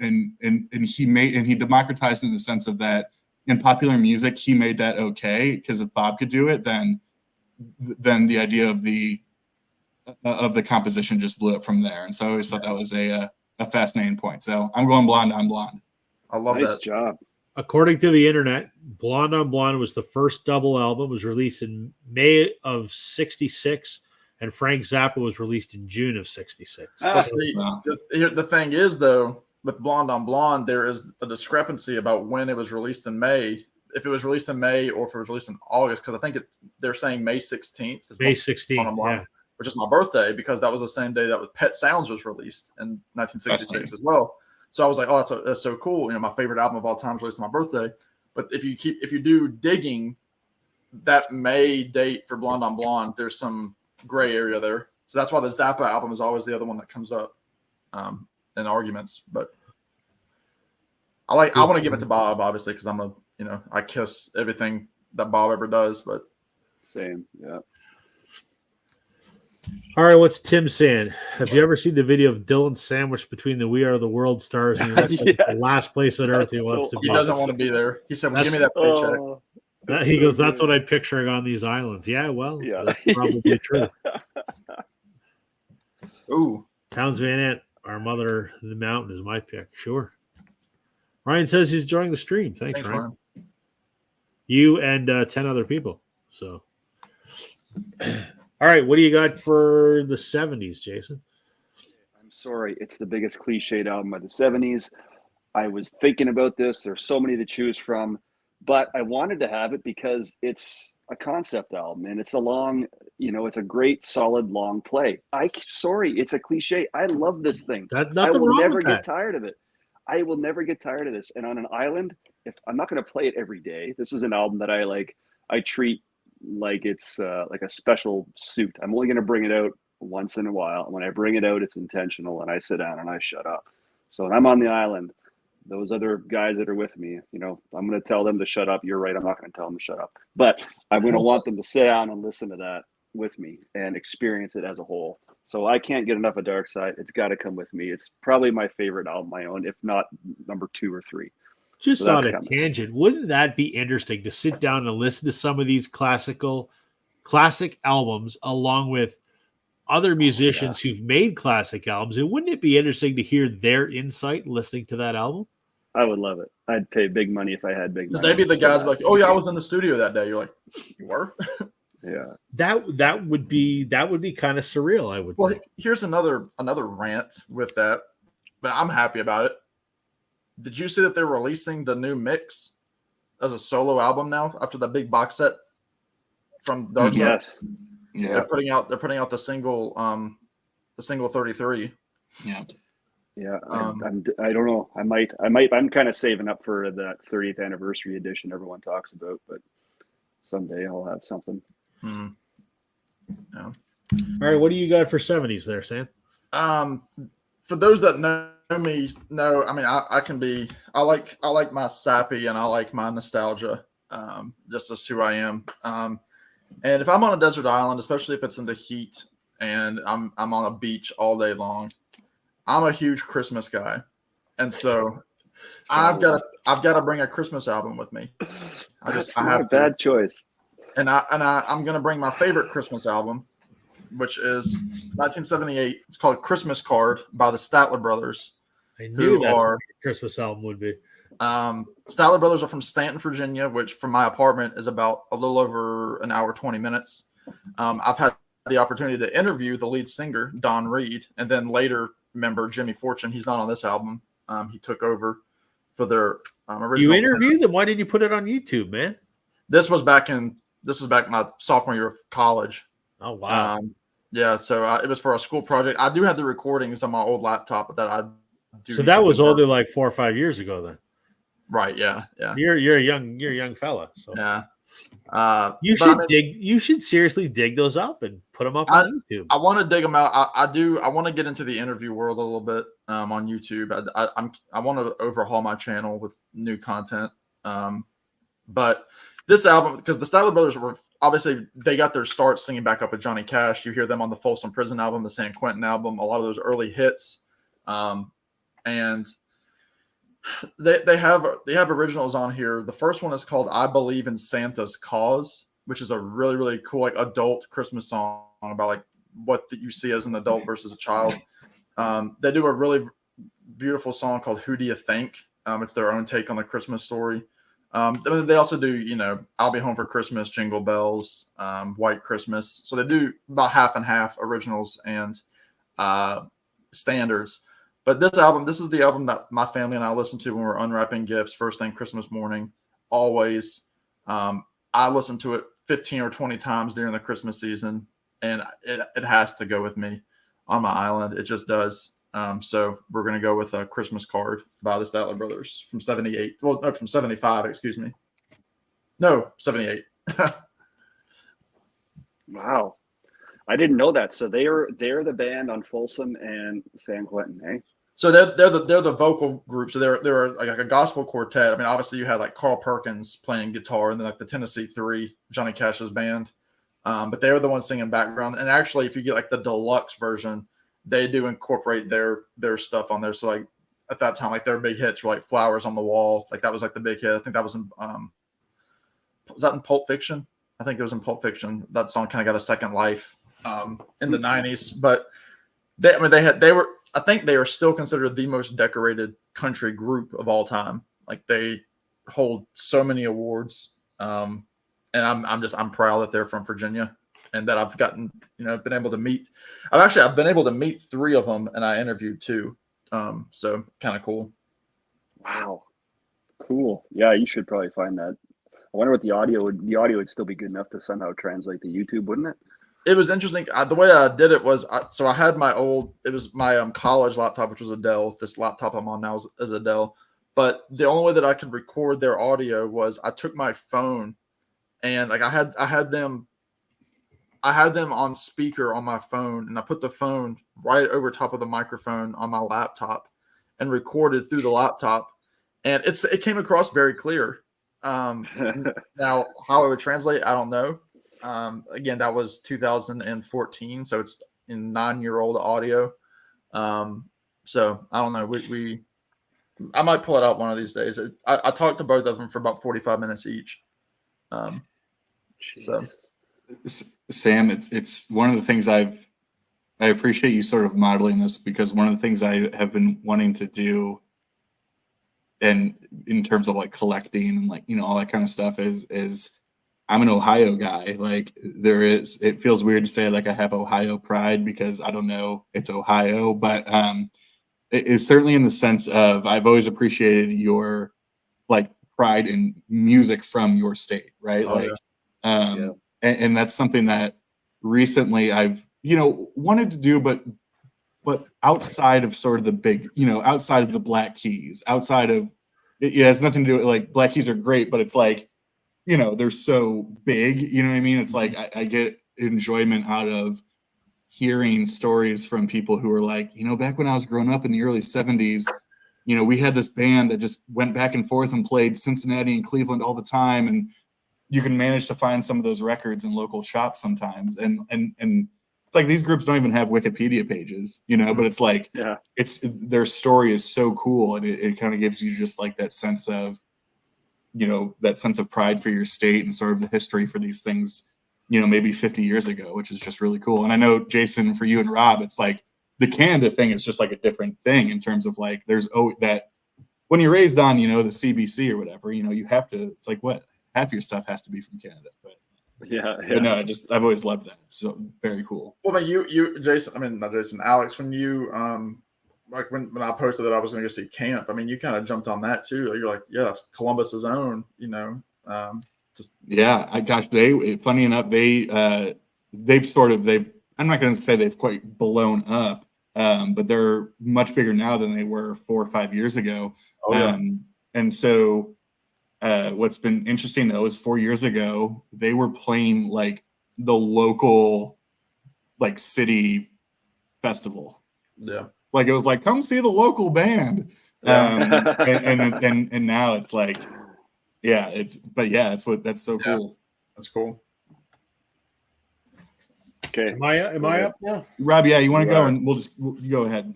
he democratized in the sense of that in popular music, he made that okay, because if Bob could do it, then the idea of the composition just blew up from there. And so I always thought that was a fascinating point. So I'm going Blonde on Blonde. I love Nice that. job. According to the internet, Blonde on Blonde was the first double album. It was released in May of 66, and Frank Zappa was released in June of 66. The thing is, though, with Blonde on Blonde, there is a discrepancy about when it was released in May. If it was released in May or if it was released in August, because I think they're saying May 16th. May 16th, yeah. which is my birthday, because that was the same day that Pet Sounds was released in 1966 as well. So I was like, oh, that's so cool. You know, my favorite album of all time was released on my birthday. But if you do digging, that May date for Blonde on Blonde, there's some gray area there. So that's why the Zappa album is always the other one that comes up in arguments. But I want to give it to Bob, obviously, because I kiss everything that Bob ever does. But Same, yeah. All right, what's Tim saying? Have you ever seen the video of Dylan sandwiched between the "We Are the World" stars? And he looks like the Yes. last place on earth he That's wants so to be. he doesn't want to be there. He said, well, give me that paycheck. Oh, He so goes, "That's good. what I'm picturing on these islands." Yeah, well, Yeah. that's probably true. Ooh. Towns Van Ant, Our Mother in the Mountain is my pick. Sure. Ryan says he's enjoying the stream. Thanks, Ryan. Ryan. You and 10 other people. So, all right, what do you got for the 70s, Jason? I'm sorry, it's the biggest cliched album of the 70s. I was thinking about this. There's so many to choose from, but I wanted to have it because it's a concept album and it's a long, it's a great, solid, long play. Sorry, it's a cliche. I love this thing. I Nothing will wrong never with get that. tired of it. I will never get tired of this. And on an island, if I'm not going to play it every day, this is an album that I treat like it's like a special suit. I'm only going to bring it out once in a while. And when I bring it out, it's intentional, and I sit down and I shut up. So when I'm on the island, those other guys that are with me, I'm going to tell them to shut up. You're right. I'm not going to tell them to shut up, but I'm going to want them to sit down and listen to that with me and experience it as a whole. So I can't get enough of Dark Side. It's got to come with me. It's probably my favorite album I own, if not number 2 or 3. Just So on that's a coming. tangent, wouldn't that be interesting to sit down and listen to some of these classic albums along with other musicians who've made classic albums? And wouldn't it be interesting to hear their insight listening to that album? I would love it. I'd pay big money if I had big Because money. they'd be the guys like, oh, yeah, I was in the studio that day. You're like, you were? Yeah. That would be kind of surreal, I would Well, think. here's another rant with that, but I'm happy about it. Did you see that they're releasing the new mix as a solo album now after the big box set from Dark Side? Yes. Yeah. They're putting out the single 33. Yeah. Yeah. Um, I don't know. I might. I'm kind of saving up for that 30th anniversary edition everyone talks about, but someday I'll have something. hmm. Yeah. All right, what do you got for 70s there, Sam? For those that know me, I mean, I like my sappy and I like my nostalgia, just as who I am. And if I'm on a desert island, especially if it's in the heat and I'm on a beach all day long, I'm a huge Christmas guy. And so I've got to bring a Christmas album with me. I That's have not a to. bad choice. And I'm going to bring my favorite Christmas album, which is 1978. It's called Christmas Card by the Statler Brothers. I knew Who that's what are- a Christmas album would be. Statler Brothers are from Stanton, Virginia, which from my apartment is about a little over an hour, 20 minutes. I've had the opportunity to interview the lead singer, Don Reed, and then later member Jimmy Fortune. He's not on this album. He took over for their original. You interviewed them. Why didn't you put it on YouTube, man? This was back my sophomore year of college. Oh, wow. Yeah, so it was for a school project. I do have the recordings on my old laptop that I do. So that was only like 4 or 5 years ago then. Right, yeah. You're a young fella. So Yeah. you but should you should seriously dig those up and put them up I- on YouTube. I want to dig them out. I want to get into the interview world a little bit on YouTube. I want to overhaul my channel with new content. But this album, because the Statler Brothers were obviously they got their start singing back up with Johnny Cash. You hear them on the Folsom Prison album, the San Quentin album, a lot of those early hits, and they have originals on here. The first one is called "I Believe in Santa's Cause," which is a really, really cool like adult Christmas song about like what you see as an adult versus a child. They do a really beautiful song called "Who Do You Think?" It's their own take on the Christmas story. They also do, "I'll Be Home for Christmas," "Jingle Bells," "White Christmas." So they do about half and half originals and standards. But this is the album that my family and I listen to when we're unwrapping gifts first thing Christmas morning. Always. I listen to it 15 or 20 times during the Christmas season. and it has to go with me on my island. It just does. So we're gonna go with a Christmas Card by the Statler Brothers from '78. Well, no, from '75. Excuse me. No, '78. Wow, I didn't know that. So they're the band on Folsom and San Quentin, eh? So they're the vocal group. So they're like a gospel quartet. I mean, obviously you had like Carl Perkins playing guitar, and then like the Tennessee Three, Johnny Cash's band. But they were the ones singing background. And actually, if you get like the deluxe version, they do incorporate their stuff on there. So like at that time, like their big hits were like "Flowers on the Wall." Like that was like the big hit. I think that was in was that in Pulp Fiction? I think it was in Pulp Fiction. That song kind of got a second life in the '90s. But I think they are still considered the most decorated country group of all time. Like they hold so many awards. And I'm proud that they're from Virginia and that I've gotten, been able to meet. I've been able to meet 3 of them, and I interviewed 2. So kind of cool. Wow, cool. Yeah, you should probably find that. I wonder what the audio would still be good enough to somehow translate to YouTube, wouldn't it? It was interesting. The way I did it was, I had my college laptop, which was a Dell. This laptop I'm on now is a Dell. But the only way that I could record their audio was I took my phone, and like I had them on speaker on my phone, and I put the phone right over top of the microphone on my laptop and recorded through the laptop, and it came across very clear. Now how it would translate, I don't know. Again, that was 2014, so it's in 9-year-old audio. So I don't know. I might pull it out one of these days. I talked to both of them for about 45 minutes each. So Sam, it's one of the things I appreciate you sort of modeling this, because one of the things I have been wanting to do, and in terms of like collecting and like, all that kind of stuff is I'm an Ohio guy. Like it feels weird to say like I have Ohio pride, because I don't know, it's Ohio, but it is certainly in the sense of I've always appreciated your like pride in music from your state, right? Yeah. And that's something that recently I've wanted to do, but outside of sort of the big, outside of the Black Keys, outside of it has nothing to do with like Black Keys are great, but it's like, they're so big, you know what I mean? It's like I get enjoyment out of hearing stories from people who are like, back when I was growing up in the early 70s, we had this band that just went back and forth and played Cincinnati and Cleveland all the time. And you can manage to find some of those records in local shops sometimes. And it's like these groups don't even have Wikipedia pages, but it's like, Yeah, their story is so cool. And it kind of gives you just like that sense of, that sense of pride for your state and sort of the history for these things, maybe 50 years ago, which is just really cool. And I know, Jason, for you and Rob, it's like the Canada thing is just like a different thing in terms of like, there's that when you're raised on, the CBC or whatever, you have to, it's like what half your stuff has to be from Canada. But no, I've always loved that. It's so very cool. Well, I mean, you Jason, I mean, not Jason, Alex, when you like when I posted that I was going to go see Camp, I mean, you kind of jumped on that too. You're like, yeah, that's Columbus's own, funny enough, I'm not going to say they've quite blown up, but they're much bigger now than they were 4 or 5 years ago. Oh, yeah. And so what's been interesting though is 4 years ago they were playing like the local like city festival. Yeah. Like it was like, come see the local band. Yeah. And now it's like, that's so Yeah. cool. That's cool. Okay. Am I up now? Rob, you want to You go are. and you go ahead.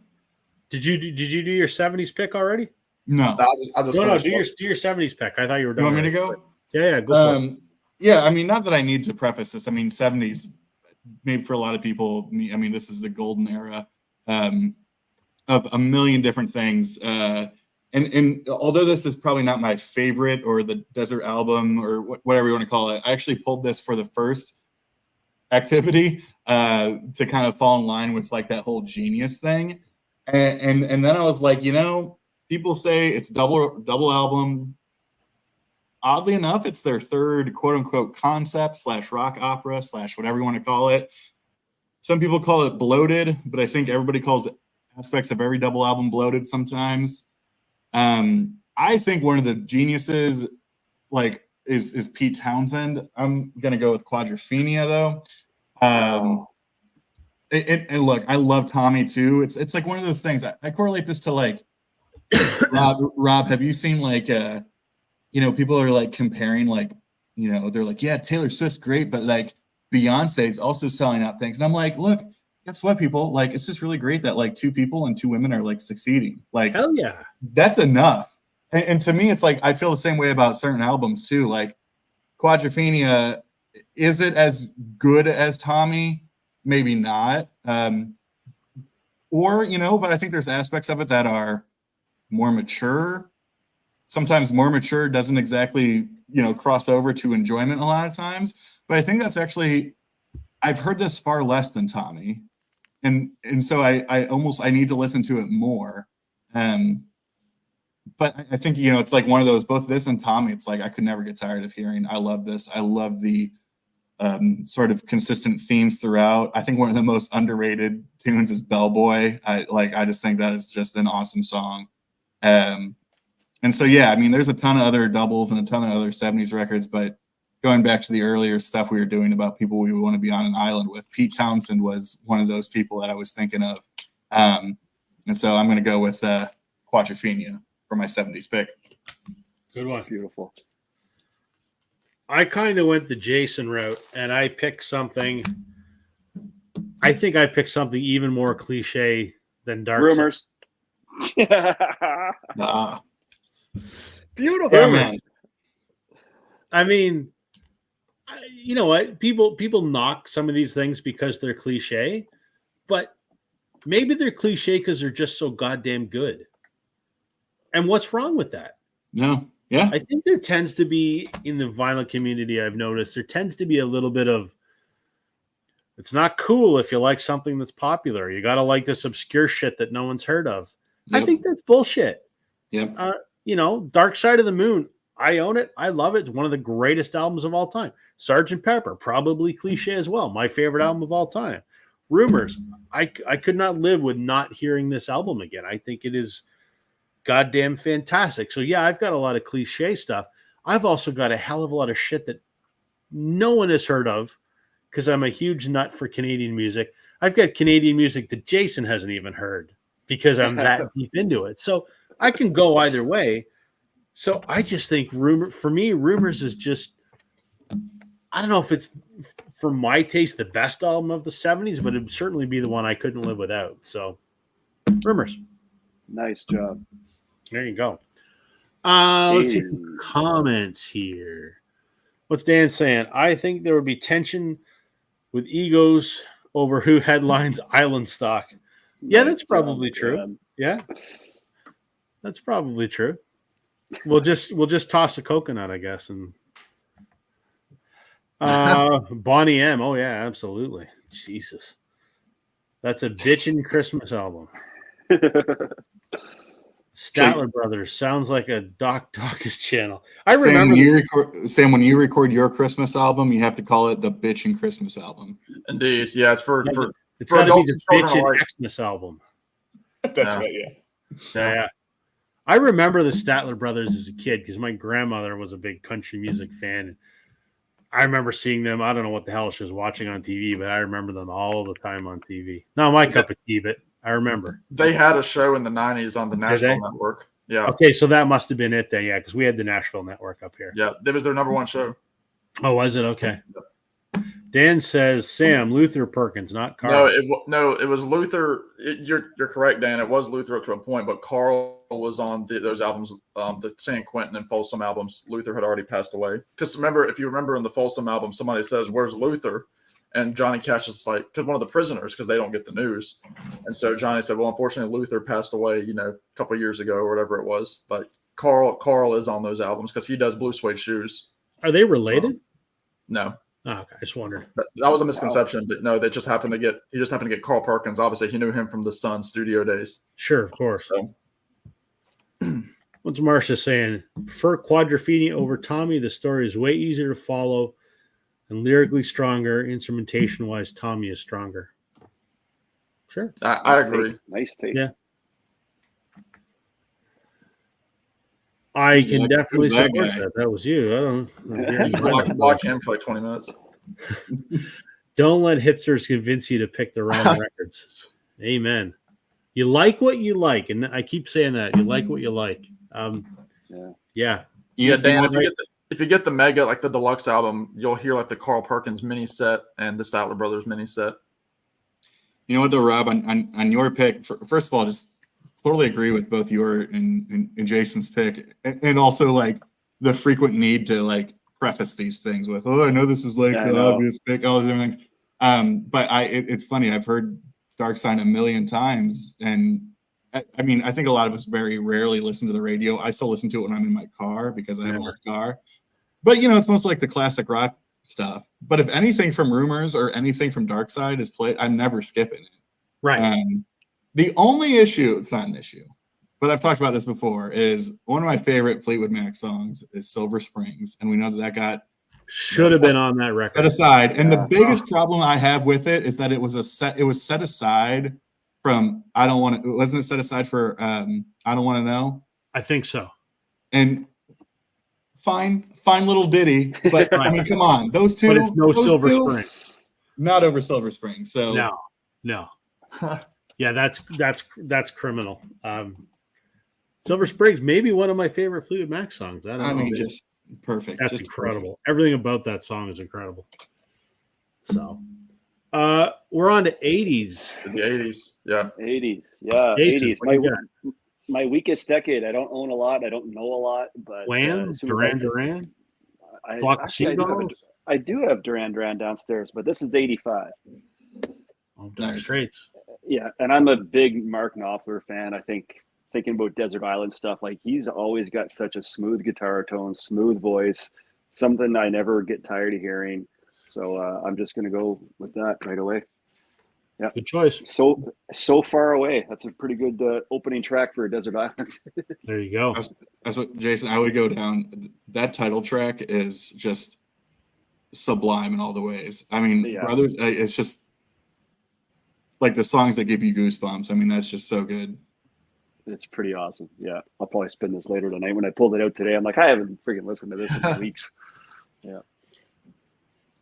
Did you do your 70s pick already? No. I just No, finished do your 70s pick. I thought you were You done. want me to already. go? Yeah, go for it. Yeah, I mean, not that I need to preface this. I mean, 70s, maybe for a lot of people, I mean, this is the golden era of a million different things. And although this is probably not my favorite or the Desert album or whatever you want to call it, I actually pulled this for the first activity to kind of fall in line with like that whole Genius thing. And then I was like, people say it's double album. Oddly enough, it's their third quote unquote concept /rock opera / whatever you want to call it. some people call it bloated, but I think everybody calls aspects of every double album bloated sometimes. I think one of the geniuses, like, is Pete Townsend. I'm gonna go with Quadrophenia though. And look, I love Tommy too. It's like one of those things. I correlate this to like Rob. Have you seen like people are like comparing like they're like, yeah, Taylor Swift's great, but like Beyonce's also selling out things. And I'm like, look, guess what, people? Like, it's just really great that like two people and two women are like succeeding. Like, Hell yeah. that's enough. And to me, it's like I feel the same way about certain albums too. Like Quadrophenia, is it as good as Tommy? Maybe not. But I think there's aspects of it that are more mature. Sometimes more mature doesn't exactly, cross over to enjoyment a lot of times. But I think that's actually, I've heard this far less than Tommy. And so I need to listen to it more. But I think, it's like one of those, both this and Tommy, it's like I could never get tired of hearing. I love this. I love the sort of consistent themes throughout. I think one of the most underrated tunes is Bellboy. I just think that is just an awesome song. And so, yeah, I mean, there's a ton of other doubles and a ton of other 70s records, but going back to the earlier stuff we were doing about people we want to be on an island with, Pete Townsend was one of those people that I was thinking of. And so I'm going to go with Quadrophenia for my 70s pick. Good one. Beautiful. I kind of went the Jason route, and I picked something. I think I picked something even more cliche than Dark Rumors. Beautiful. Yeah, man. I mean, you know what? People knock some of these things because they're cliche, but maybe they're cliche because they're just so goddamn good. And what's wrong with that? No. Yeah. I think there tends to be, in the vinyl community, I've noticed, there tends to be a little bit of, it's not cool if you like something that's popular. You got to like this obscure shit that no one's heard of. Yep. I think that's bullshit. Yep. Dark Side of the Moon, I own it. I love it. It's one of the greatest albums of all time. Sgt. Pepper, probably cliche as well. My favorite album of all time. Rumors, I could not live with not hearing this album again. I think it is goddamn fantastic. So yeah, I've got a lot of cliche stuff. I've also got a hell of a lot of shit that no one has heard of because I'm a huge nut for Canadian music. I've got Canadian music that Jason hasn't even heard because I'm that deep into it. So I can go either way. So I just think Rumors is just, I don't know if it's, for my taste, the best album of the 70s, but it would certainly be the one I couldn't live without. So Rumors. Nice job. There you go. Let's see some comments here. What's Dan saying? I think there would be tension with egos over who headlines Island Stock. Yeah, that's probably true. Yeah, that's probably true. We'll just toss a coconut, I guess. And Bonnie M. Oh yeah, absolutely. Jesus, that's a bitchin' Christmas album. Statler Brothers sounds like a Doc Dawkins channel. I remember Sam, when you record your Christmas album, you have to call it the Bitchin' Christmas album. Indeed, yeah, it's for it's for got to be adults the and children bitchin' alike. Xmas album. That's right. Yeah. Yeah. I remember the Statler Brothers as a kid because my grandmother was a big country music fan. I remember seeing them. I don't know what the hell she was watching on TV, but I remember them all the time on TV. Not my cup of tea, but I remember. They had a show in the 90s on the Nashville Network. Yeah. Okay, so that must have been it then, yeah, because we had the Nashville Network up here. Yeah, that was their number one show. Oh, was it? Okay. Dan says, Sam, Luther Perkins, not Carl. No, it was Luther. You're correct, Dan. It was Luther up to a point, but Carl was on those albums, the San Quentin and Folsom albums. Luther had already passed away. Because if you remember in the Folsom album, somebody says, "Where's Luther?" And Johnny Cash is like, because one of the prisoners, because they don't get the news. And so Johnny said, well, unfortunately, Luther passed away, a couple of years ago or whatever it was. But Carl is on those albums because he does Blue Suede Shoes. Are they related? No. Oh, okay. I just wondered. That was a misconception. But no, he just happened to get Carl Perkins. Obviously, he knew him from the Sun studio days. Sure, of course. So. What's Marcia saying? Prefer Quadrophenia over Tommy. The story is way easier to follow and lyrically stronger. Instrumentation-wise, Tommy is stronger. Sure. I agree. Nice take. Yeah. I Who's can that- definitely who's that support guy? that. That was you. I don't know. Block him for like 20 minutes. Don't let hipsters convince you to pick the wrong records. Amen. You like what you like, and I keep saying that. You like what you like. Yeah. Yeah, Dan, know, if you get the mega, like the deluxe album, you'll hear like the Carl Perkins mini set and the Statler Brothers mini set. You know what, though, Rob, on your pick, first of all, just totally agree with both your and Jason's pick, and also like the frequent need to like preface these things with, "Oh, I know this is like Yeah, I the know. obvious pick," all these different things. But it's funny. I've heard Dark Sign a million times, and I mean, I think a lot of us very rarely listen to the radio. I still listen to it when I'm in my car because I have an old car. But you know, it's mostly like the classic rock stuff. But if anything from Rumors or anything from Dark Side is played, I'm never skipping it. Right. The only issue, it's not an issue, but I've talked about this before, is one of my favorite Fleetwood Mac songs is Silver Springs. And we know that got Should have been on that record. set aside. And the Yeah. biggest problem I have with it is that it was set aside from wasn't it set aside for I Don't Want to Know? I think so. And fine little ditty, but I mean, come on, those two. But it's no those Silver two, Spring. Not over Silver Spring. So No. Yeah, that's criminal. Silver Springs, maybe one of my favorite Fleetwood Mac songs. I don't know. just perfect. That's just incredible. Everything about that song is incredible. So, we're on to 80s. The 80s. Yeah. 80s. Yeah. Jason, 80s. what do you got? My weakest decade. I don't own a lot. I don't know a lot, but Wham, as soon as Duran. I Flock of actually, Seagulls. I do have Duran Duran downstairs, but this is 85. Oh, Dire Nice. Straits. Yeah, and I'm a big Mark Knopfler fan. I think thinking about Desert Island stuff, like he's always got such a smooth guitar tone, smooth voice, something I never get tired of hearing. So I'm just going to go with that right away. Yeah. Good choice. So far away. That's a pretty good opening track for Desert Island. There you go. That's what, Jason, I would go down. That title track is just sublime in all the ways. I mean, Yeah. Brothers, it's just like the songs that give you goosebumps. I mean, that's just so good. It's pretty awesome. Yeah. I'll probably spin this later tonight. When I pulled it out today, I'm like, I haven't freaking listened to this in weeks. Yeah.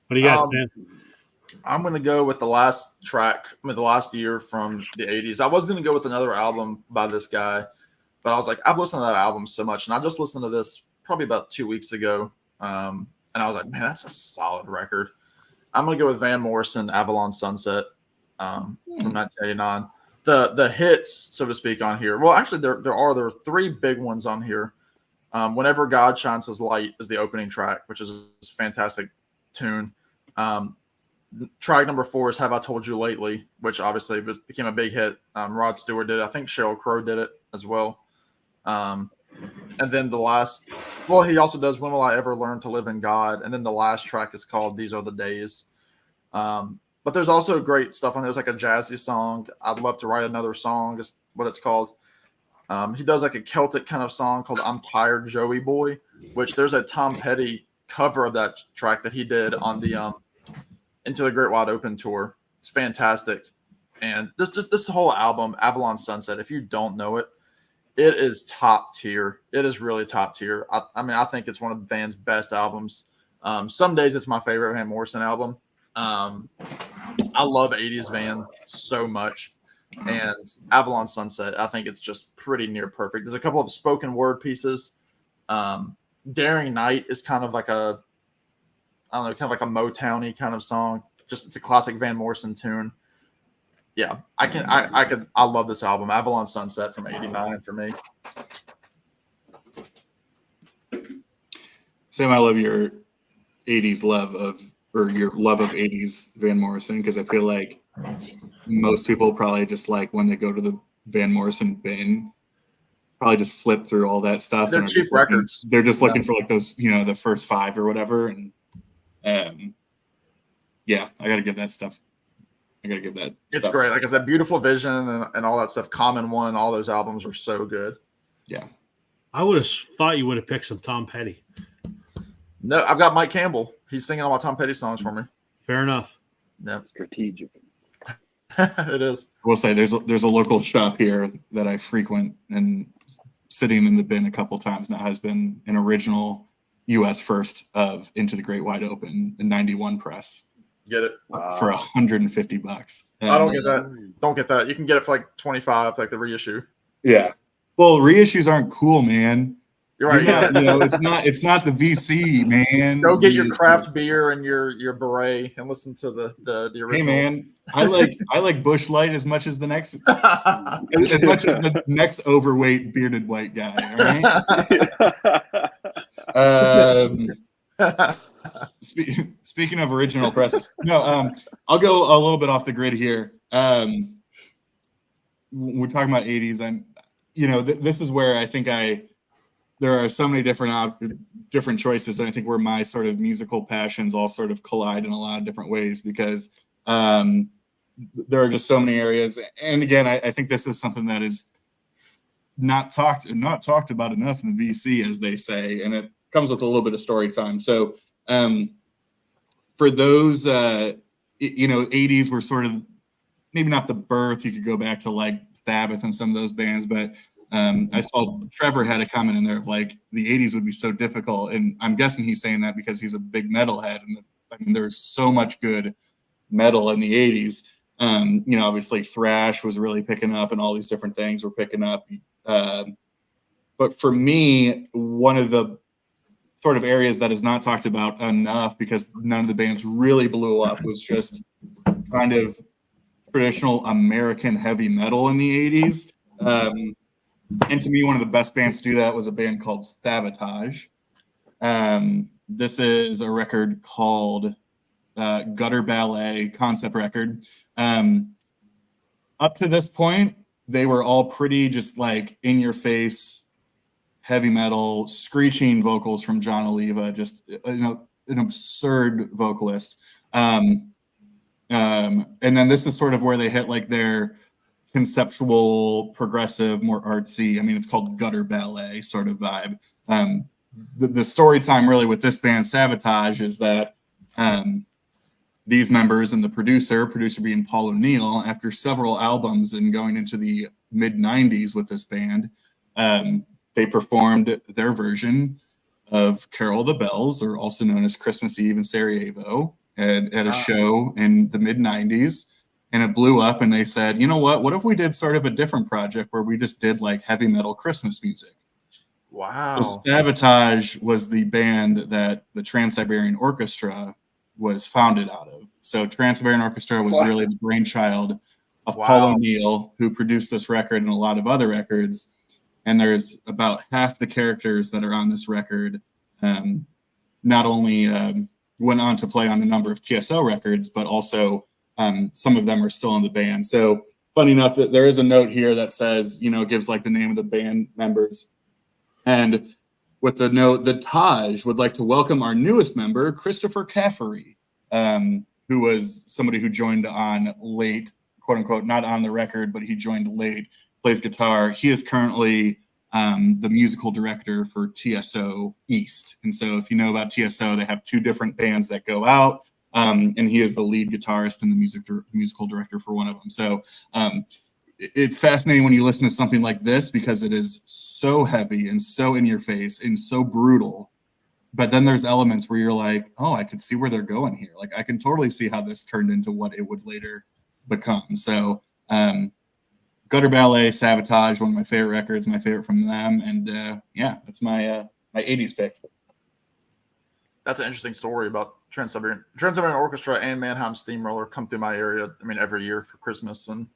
What do you got, Um, Sam? I'm going to go with the last year from the 80s. I was going to go with another album by this guy, but I was like, I've listened to that album so much. And I just listened to this probably about 2 weeks ago. And I was like, man, that's a solid record. I'm going to go with Van Morrison, Avalon Sunset from 1989. The hits, so to speak, on here. Well, actually, there are three big ones on here. Whenever God Shines His Light is the opening track, which is a fantastic tune. Track number 4 is Have I Told You Lately, which obviously became a big hit. Rod Stewart did it. I think Sheryl Crow did it as well. And then he also does When Will I Ever Learn to Live in God? And then the last track is called These Are the Days. But there's also great stuff on there. There's like a jazzy song. I'd Love to Write Another Song is what it's called. He does like a Celtic kind of song called I'm Tired, Joey Boy, which there's a Tom Petty cover of that track that he did on the Into the Great Wide Open tour. It's fantastic. And this whole album, Avalon Sunset, if you don't know it, it is top tier. It is really top tier. I mean, I think it's one of Van's best albums. Some days it's my favorite Van Morrison album. I love 80s Van so much. And Avalon Sunset, I think it's just pretty near perfect. There's a couple of spoken word pieces. Daring Night is kind of like a Motown-y kind of song. Just it's a classic Van Morrison tune. Yeah, I love this album. Avalon Sunset from 89 for me. Sam, I love your 80s love of 80s Van Morrison, because I feel like most people probably just like when they go to the Van Morrison bin, probably just flip through all that stuff. They're and are cheap just looking- records. They're just looking for like those, the first 5 or whatever. And yeah, I got to give that stuff. It's stuff. great. Like I said, Beautiful Vision and all that stuff. Common One, all those albums are so good. Yeah. I would have thought you would have picked some Tom Petty. No, I've got Mike Campbell. He's singing all my Tom Petty songs for me. Fair enough. Yeah. Strategic. It is. I will say there's a local shop here that I frequent, and sitting in the bin a couple times now has been an original U.S. first of Into the Great Wide Open, the 91 press Get it? for $150. I don't get that. Don't get that. You can get it for like 25, like the reissue. Yeah. Well, reissues aren't cool, man. You're right. You're not, you know, it's not the VC, man. Go get your Reissue. craft beer and your beret and listen to the original. Hey, man, I like Busch Light as much as the next as much as the next overweight bearded white guy. All right. Speaking of original presses, no, I'll go a little bit off the grid here. We're talking about 80s. This is where I think there are so many different choices, and I think where my sort of musical passions all sort of collide in a lot of different ways, because there are just so many areas. And again, I think this is something that is not talked about enough in the VC, as they say, and it comes with a little bit of story time. So for those 80s were sort of maybe not the birth. You could go back to like Sabbath and some of those bands, but I saw Trevor had a comment in there of like the 80s would be so difficult, and I'm guessing he's saying that because he's a big metalhead, and there's so much good metal in the 80s. Obviously thrash was really picking up, and all these different things were picking up. But for me, one of the sort of areas that is not talked about enough, because none of the bands really blew up, was just kind of traditional American heavy metal in the 80s. And to me, one of the best bands to do that was a band called Savatage. This is a record called Gutter Ballet, concept record. Up to this point, they were all pretty just like in your face, heavy metal, screeching vocals from John Oliva, just an absurd vocalist. And then this is sort of where they hit like their conceptual, progressive, more artsy. I mean, it's called Gutter Ballet sort of vibe. The story time really with this band, Savatage, is that these members and the producer being Paul O'Neill, after several albums and going into the mid 90s with this band, they performed their version of Carol of the Bells, or also known as Christmas Eve in Sarajevo, at a show in the mid 90s. And it blew up, and they said, you know what if we did sort of a different project where we just did like heavy metal Christmas music? Wow. So Savatage was the band that the Trans-Siberian Orchestra was founded out of. So Trans-Siberian Orchestra was really the brainchild of Paul O'Neill, who produced this record and a lot of other records. And there's about half the characters that are on this record not only went on to play on a number of TSO records, but also some of them are still in the band. So funny enough that there is a note here that says, gives like the name of the band members. And with the note, the Taj would like to welcome our newest member, Christopher Caffery, who was somebody who joined on late, quote unquote, not on the record, but he joined late, plays guitar. He is currently the musical director for TSO East. And so if you know about TSO, they have two different bands that go out. And he is the lead guitarist and the musical director for one of them. So it's fascinating when you listen to something like this, because it is so heavy and so in your face and so brutal. But then there's elements where you're like, oh, I can see where they're going here. Like, I can totally see how this turned into what it would later become. So Gutter Ballet, Savatage, one of my favorite records, my favorite from them. And that's my 80s pick. That's an interesting story about Trans-Siberian Orchestra and Mannheim Steamroller come through my area. I mean, every year for Christmas, and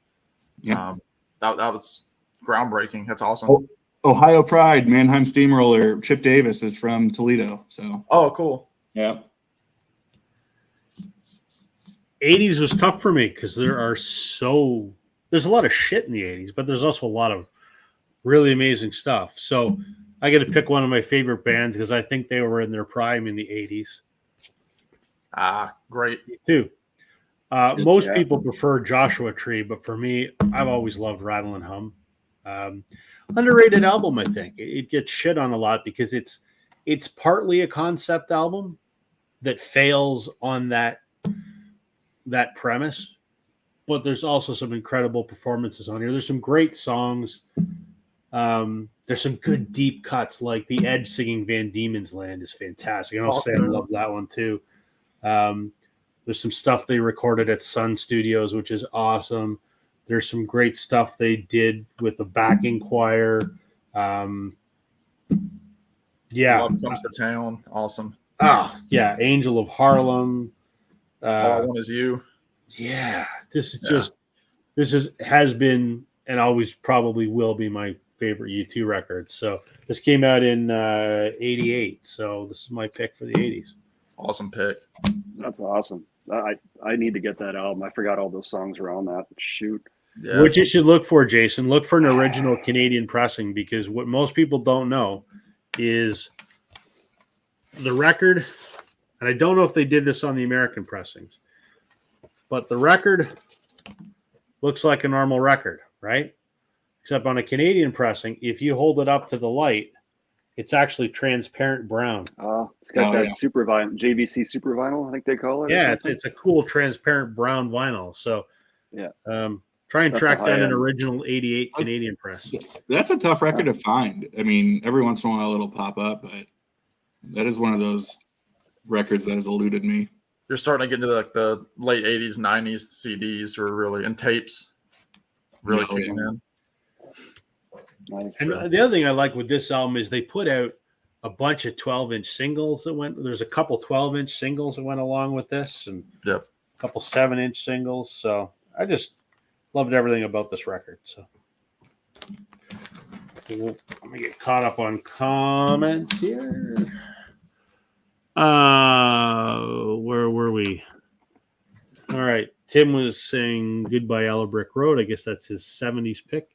that was groundbreaking. That's awesome. Ohio Pride, Mannheim Steamroller. Chip Davis is from Toledo. So cool. Yeah. 80s was tough for me because there's a lot of shit in the 80s, but there's also a lot of really amazing stuff. So I got to pick one of my favorite bands because I think they were in their prime in the 80s. Great. Me too. Most people prefer Joshua Tree, but for me, I've always loved Rattle and Hum. Underrated album, I think. It gets shit on a lot because it's partly a concept album that fails on that premise. but there's also some incredible performances on here. There's some great songs. There's some good deep cuts, like the Edge singing Van Diemen's Land is fantastic. I know Sam loved that one too. There's some stuff they recorded at Sun Studios, which is awesome. There's some great stuff they did with the backing choir. Yeah. Love Comes to Town. Awesome. Yeah. Angel of Harlem. All I Want Is You. Yeah. Has been and always probably will be my favorite U2 record. So this came out in 88. So this is my pick for the 80s. Awesome pick. That's awesome. I need to get that album. I forgot all those songs were on that. Shoot. Yeah. What you should look for, Jason, look for an original Canadian pressing, because what most people don't know is the record, and I don't know if they did this on the American pressings, but the record looks like a normal record, right? Except on a Canadian pressing, if you hold it up to the light, it's actually transparent brown. It's got that super vinyl, JVC super vinyl, I think they call it. Yeah, it's a cool transparent brown vinyl. So yeah, try and That's track a down an high-end. original 88 Canadian press. That's a tough record to find. I mean, every once in a while it'll pop up, but that is one of those records that has eluded me. You're starting to get into the late 80s, 90s CDs or really, and tapes really Oh, kicking yeah. in. nice. And the other thing I like with this album is they put out a bunch of 12-inch singles that went. There's a couple 12-inch singles that went along with this, and Yep. a couple 7-inch singles. So I just loved everything about this record. So let me get caught up on comments here. Where were we? All right. Tim was saying Goodbye Yellow Brick Road. I guess that's his 70s pick.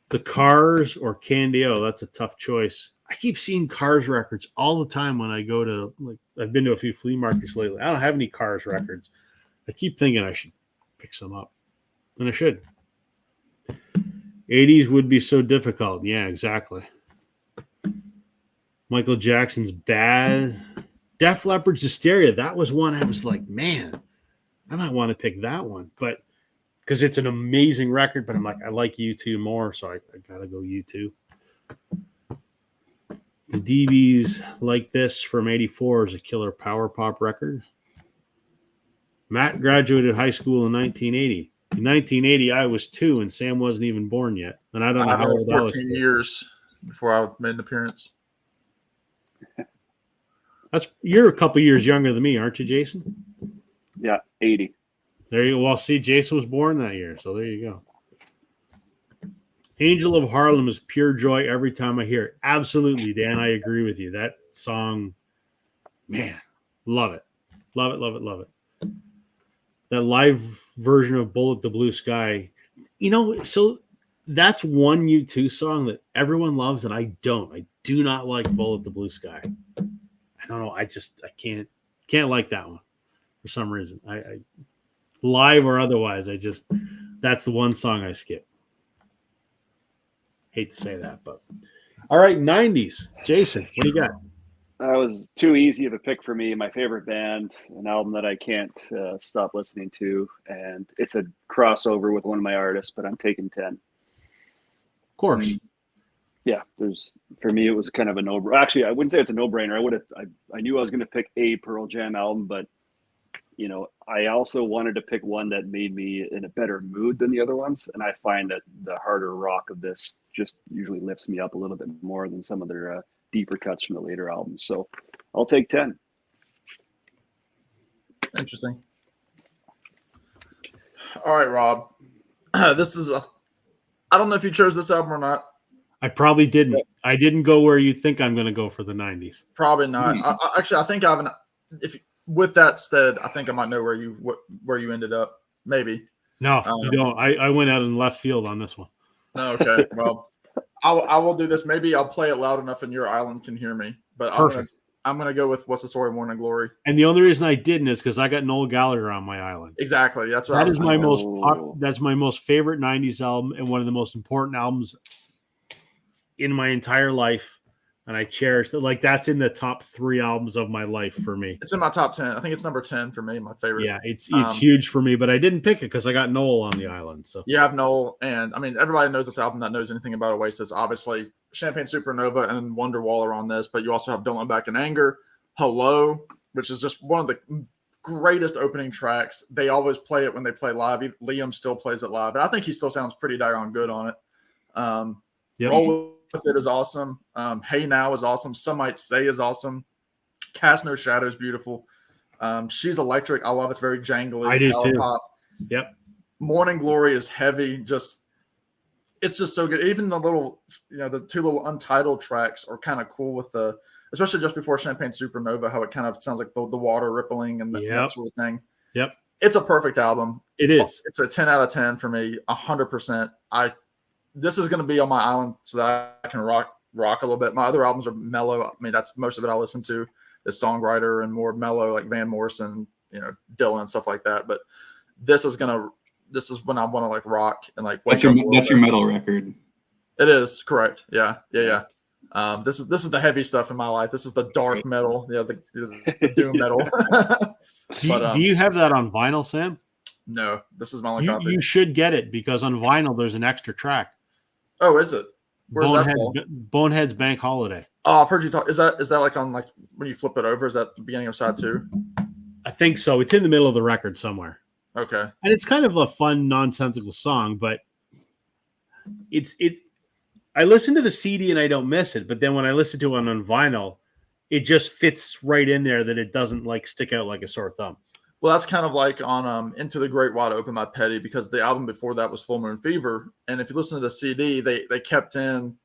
The Cars or Candy O. That's a tough choice. I keep seeing Cars records all the time when I go to, like, I've been to a few flea markets lately. I don't have any Cars records. I keep thinking I should pick some up, and I should. 80s would be so difficult. Yeah, exactly. Michael Jackson's Bad. Def Leppard's Hysteria. That was one I was like, man, I might want to pick that one. But because it's an amazing record, but I'm like, I like U2 more, so I got to go U2. The DBs Like This from 84 is a killer power pop record. Matt graduated high school in 1980. In 1980, I was 2, and Sam wasn't even born yet. And I don't know I how had old I was. 14 years before I made an appearance. You're a couple years younger than me, aren't you, Jason? Yeah, 80. There you go. Well, see, Jason was born that year, so there you go. Angel of Harlem is pure joy every time I hear it. Absolutely, Dan. I agree with you. That song, man, love it. Love it, love it, love it. That live version of Bullet the Blue Sky. You know, so that's one U2 song that everyone loves, and I don't. I do not like Bullet the Blue Sky. I don't know. I can't like that one for some reason. I live or otherwise, that's the one song I skip. Hate to say that, but all right, 90s. Jason, what do you got? That was too easy of a pick for me. My favorite band, an album that I can't stop listening to, and it's a crossover with one of my artists, but I'm taking 10. Of course. Yeah, for me it was kind of a no. Actually, I wouldn't say it's a no-brainer. I knew I was going to pick a Pearl Jam album, but you know, I also wanted to pick one that made me in a better mood than the other ones, and I find that the harder rock of this just usually lifts me up a little bit more than some of their deeper cuts from the later albums. So I'll take 10. Interesting. All right, Rob. This is I don't know if you chose this album or not. I probably didn't. I didn't go where you think I'm going to go for the 90s. Probably not. Actually, I think I have with that said, I think I might know where you ended up. Maybe. No, you don't. I went out in left field on this one. No, okay. Well, I will do this. Maybe I'll play it loud enough and your island can hear me. But Perfect. I'm gonna go with What's the Story, Morning Glory. And the only reason I didn't is because I got Noel Gallagher on my island. Exactly. That's what That is my Oh. that's my most favorite 90s album and one of the most important albums in my entire life. and I cherish that. Like that's in the top 3 albums of my life for me. It's in my top 10. I think it's number 10 for me, my favorite. Yeah, it's huge for me, but I didn't pick it because I got Noel on the island. So You have Noel, and I mean, everybody knows this album that knows anything about Oasis. Obviously, Champagne Supernova and Wonderwall are on this, but you also have Don't Look Back in Anger, Hello, which is just one of the greatest opening tracks. They always play it when they play live. Liam still plays it live, and I think he still sounds pretty daggone good on it. Roll With It is awesome. Hey Now is awesome. Some Might Say is awesome. Cast No Shadow is beautiful. She's Electric. I love it. It's very jangly. I do too. Pop. Yep. Morning Glory is heavy. It's just so good. Even the little, the 2 little untitled tracks are kind of cool with especially just before Champagne Supernova, how it kind of sounds like the water rippling and that sort of thing. Yep. It's a perfect album. It is. It's a 10 out of 10 for me, 100%. This is going to be on my island so that I can rock a little bit. My other albums are mellow. I mean, that's most of it I listen to is songwriter and more mellow, like Van Morrison, Dylan and stuff like that. But this is when I want to like rock and like. That's your metal record. It is correct. Yeah. This is the heavy stuff in my life. This is the dark metal. Yeah, the doom metal. Do you have that on vinyl, Sam? No, this is my only copy. You should get it because on vinyl there's an extra track. Oh, is it? Where's that called? Bonehead's Bank Holiday. Oh, I've heard you talk. Is that like on like when you flip it over? Is that the beginning of side 2? I think so. It's in the middle of the record somewhere. Okay. And it's kind of a fun, nonsensical song, but I listen to the CD and I don't miss it, but then when I listen to it on vinyl, it just fits right in there that it doesn't like stick out like a sore thumb. Well, that's kind of like on Into the Great Wide Open by Petty, because the album before that was Full Moon Fever. And if you listen to the CD, they kept in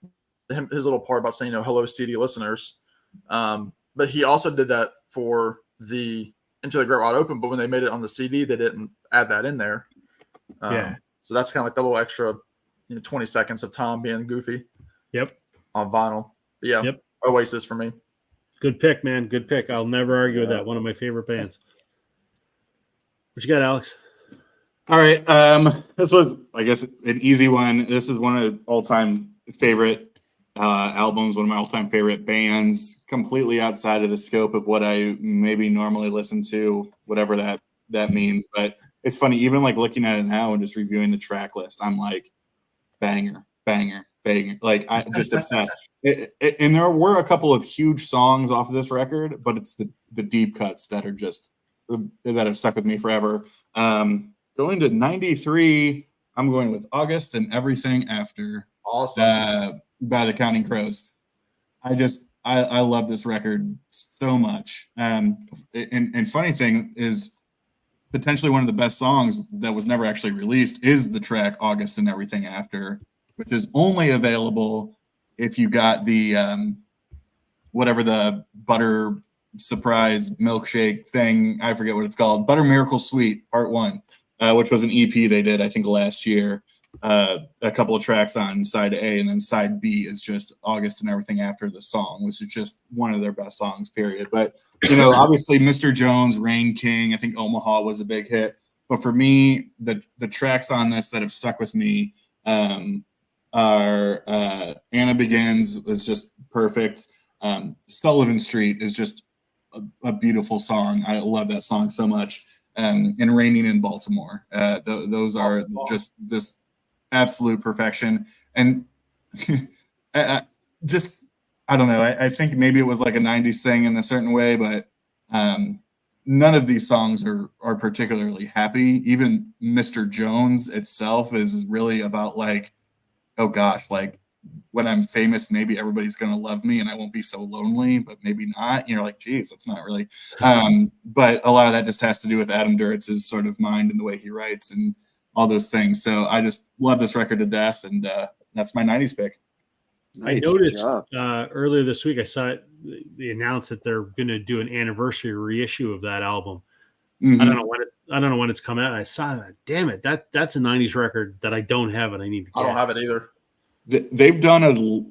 his little part about saying, hello, CD listeners. But he also did that for the Into the Great Wide Open. But when they made it on the CD, they didn't add that in there. So that's kind of like the little extra 20 seconds of Tom being goofy. Yep. On vinyl. But yeah. Yep. Oasis for me. Good pick, man. Good pick. I'll never argue with that. One of my favorite bands. What you got, Alex? All right. This was, I guess, an easy one. This is one of the all-time favorite albums, one of my all-time favorite bands, completely outside of the scope of what I maybe normally listen to, whatever that means. But it's funny, even like looking at it now and just reviewing the track list, I'm like, banger, banger, banger. Like, I just obsessed. And there were a couple of huge songs off of this record, but it's the deep cuts that are just that have stuck with me forever. Going to 93, I'm going with August and Everything After. Awesome. By the Counting Crows. I love this record so much. And funny thing is, potentially one of the best songs that was never actually released is the track August and Everything After, which is only available if you got the whatever the butter surprise milkshake thing, I forget what it's called, Butter Miracle Sweet Part 1, which was an EP they did I think last year. A couple of tracks on side A, and then side B is just August and Everything After the song, which is just one of their best songs, period. But obviously Mr. Jones, Rain King, I think Omaha was a big hit, but for me the tracks on this that have stuck with me are Anna Begins is just perfect. Sullivan Street is just a beautiful song. I love that song so much. And Raining in Baltimore. Those are just this absolute perfection. And I don't know. I think maybe it was like a 90s thing in a certain way, but none of these songs are particularly happy. Even Mr. Jones itself is really about like, oh gosh, like when I'm famous, maybe everybody's going to love me and I won't be so lonely, but maybe not. Like, geez, that's not really. But a lot of that just has to do with Adam Duritz's sort of mind and the way he writes and all those things. So I just love this record to death, and that's my 90s pick. I noticed earlier this week, I saw it. They announced that they're going to do an anniversary reissue of that album. Mm-hmm. I don't know when it's come out. I saw that. Damn it, that's a 90s record that I don't have, and I need to get. I don't have it either. They've done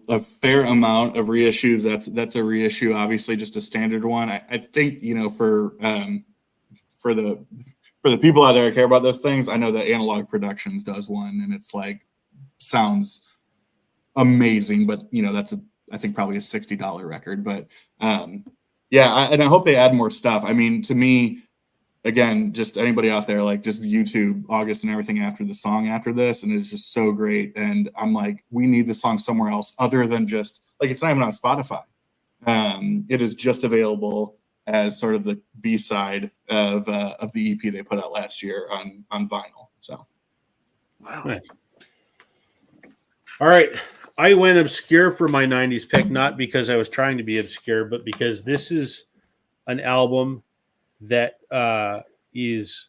a fair amount of reissues. That's a reissue, obviously, just a standard one. I think for the people out there who care about those things, I know that Analog Productions does one, and it's like sounds amazing, but that's I think probably a $60 record. But yeah, and I hope they add more stuff. I mean, to me, again, just anybody out there, like just YouTube August and everything after the song after this, and it's just so great. And I'm like, we need the song somewhere else other than just like it's not even on Spotify. It is just available as sort of the B-side of the EP they put out last year on vinyl. So, Wow. Nice. All right. I went obscure for my 90s pick, not because I was trying to be obscure, but because this is an album that is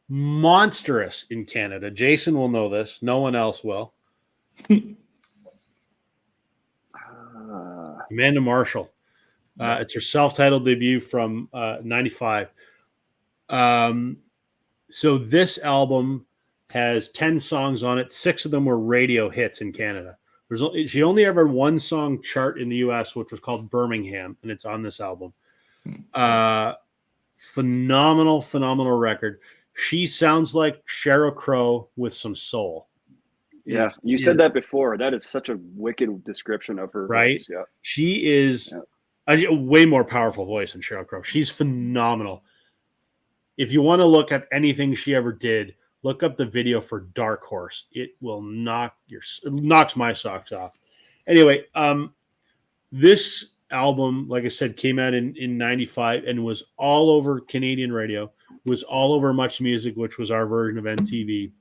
monstrous in Canada. Jason will know this. No one else will. Amanda Marshall. It's her self-titled debut from 95. So this album has 10 songs on it. 6 of them were radio hits in Canada. She only ever had one song chart in the US, which was called Birmingham, and it's on this album. Phenomenal record. She sounds like Sheryl Crow with some soul. Yeah, you said that before. That is such a wicked description of her Right? voice. Yeah. She is a way more powerful voice than Sheryl Crow. She's phenomenal. If you want to look at anything she ever did, look up the video for Dark Horse. It will knocks my socks off. Anyway, this album, like I said, came out in 95 and was all over Canadian radio, was all over Much Music, which was our version of MTV.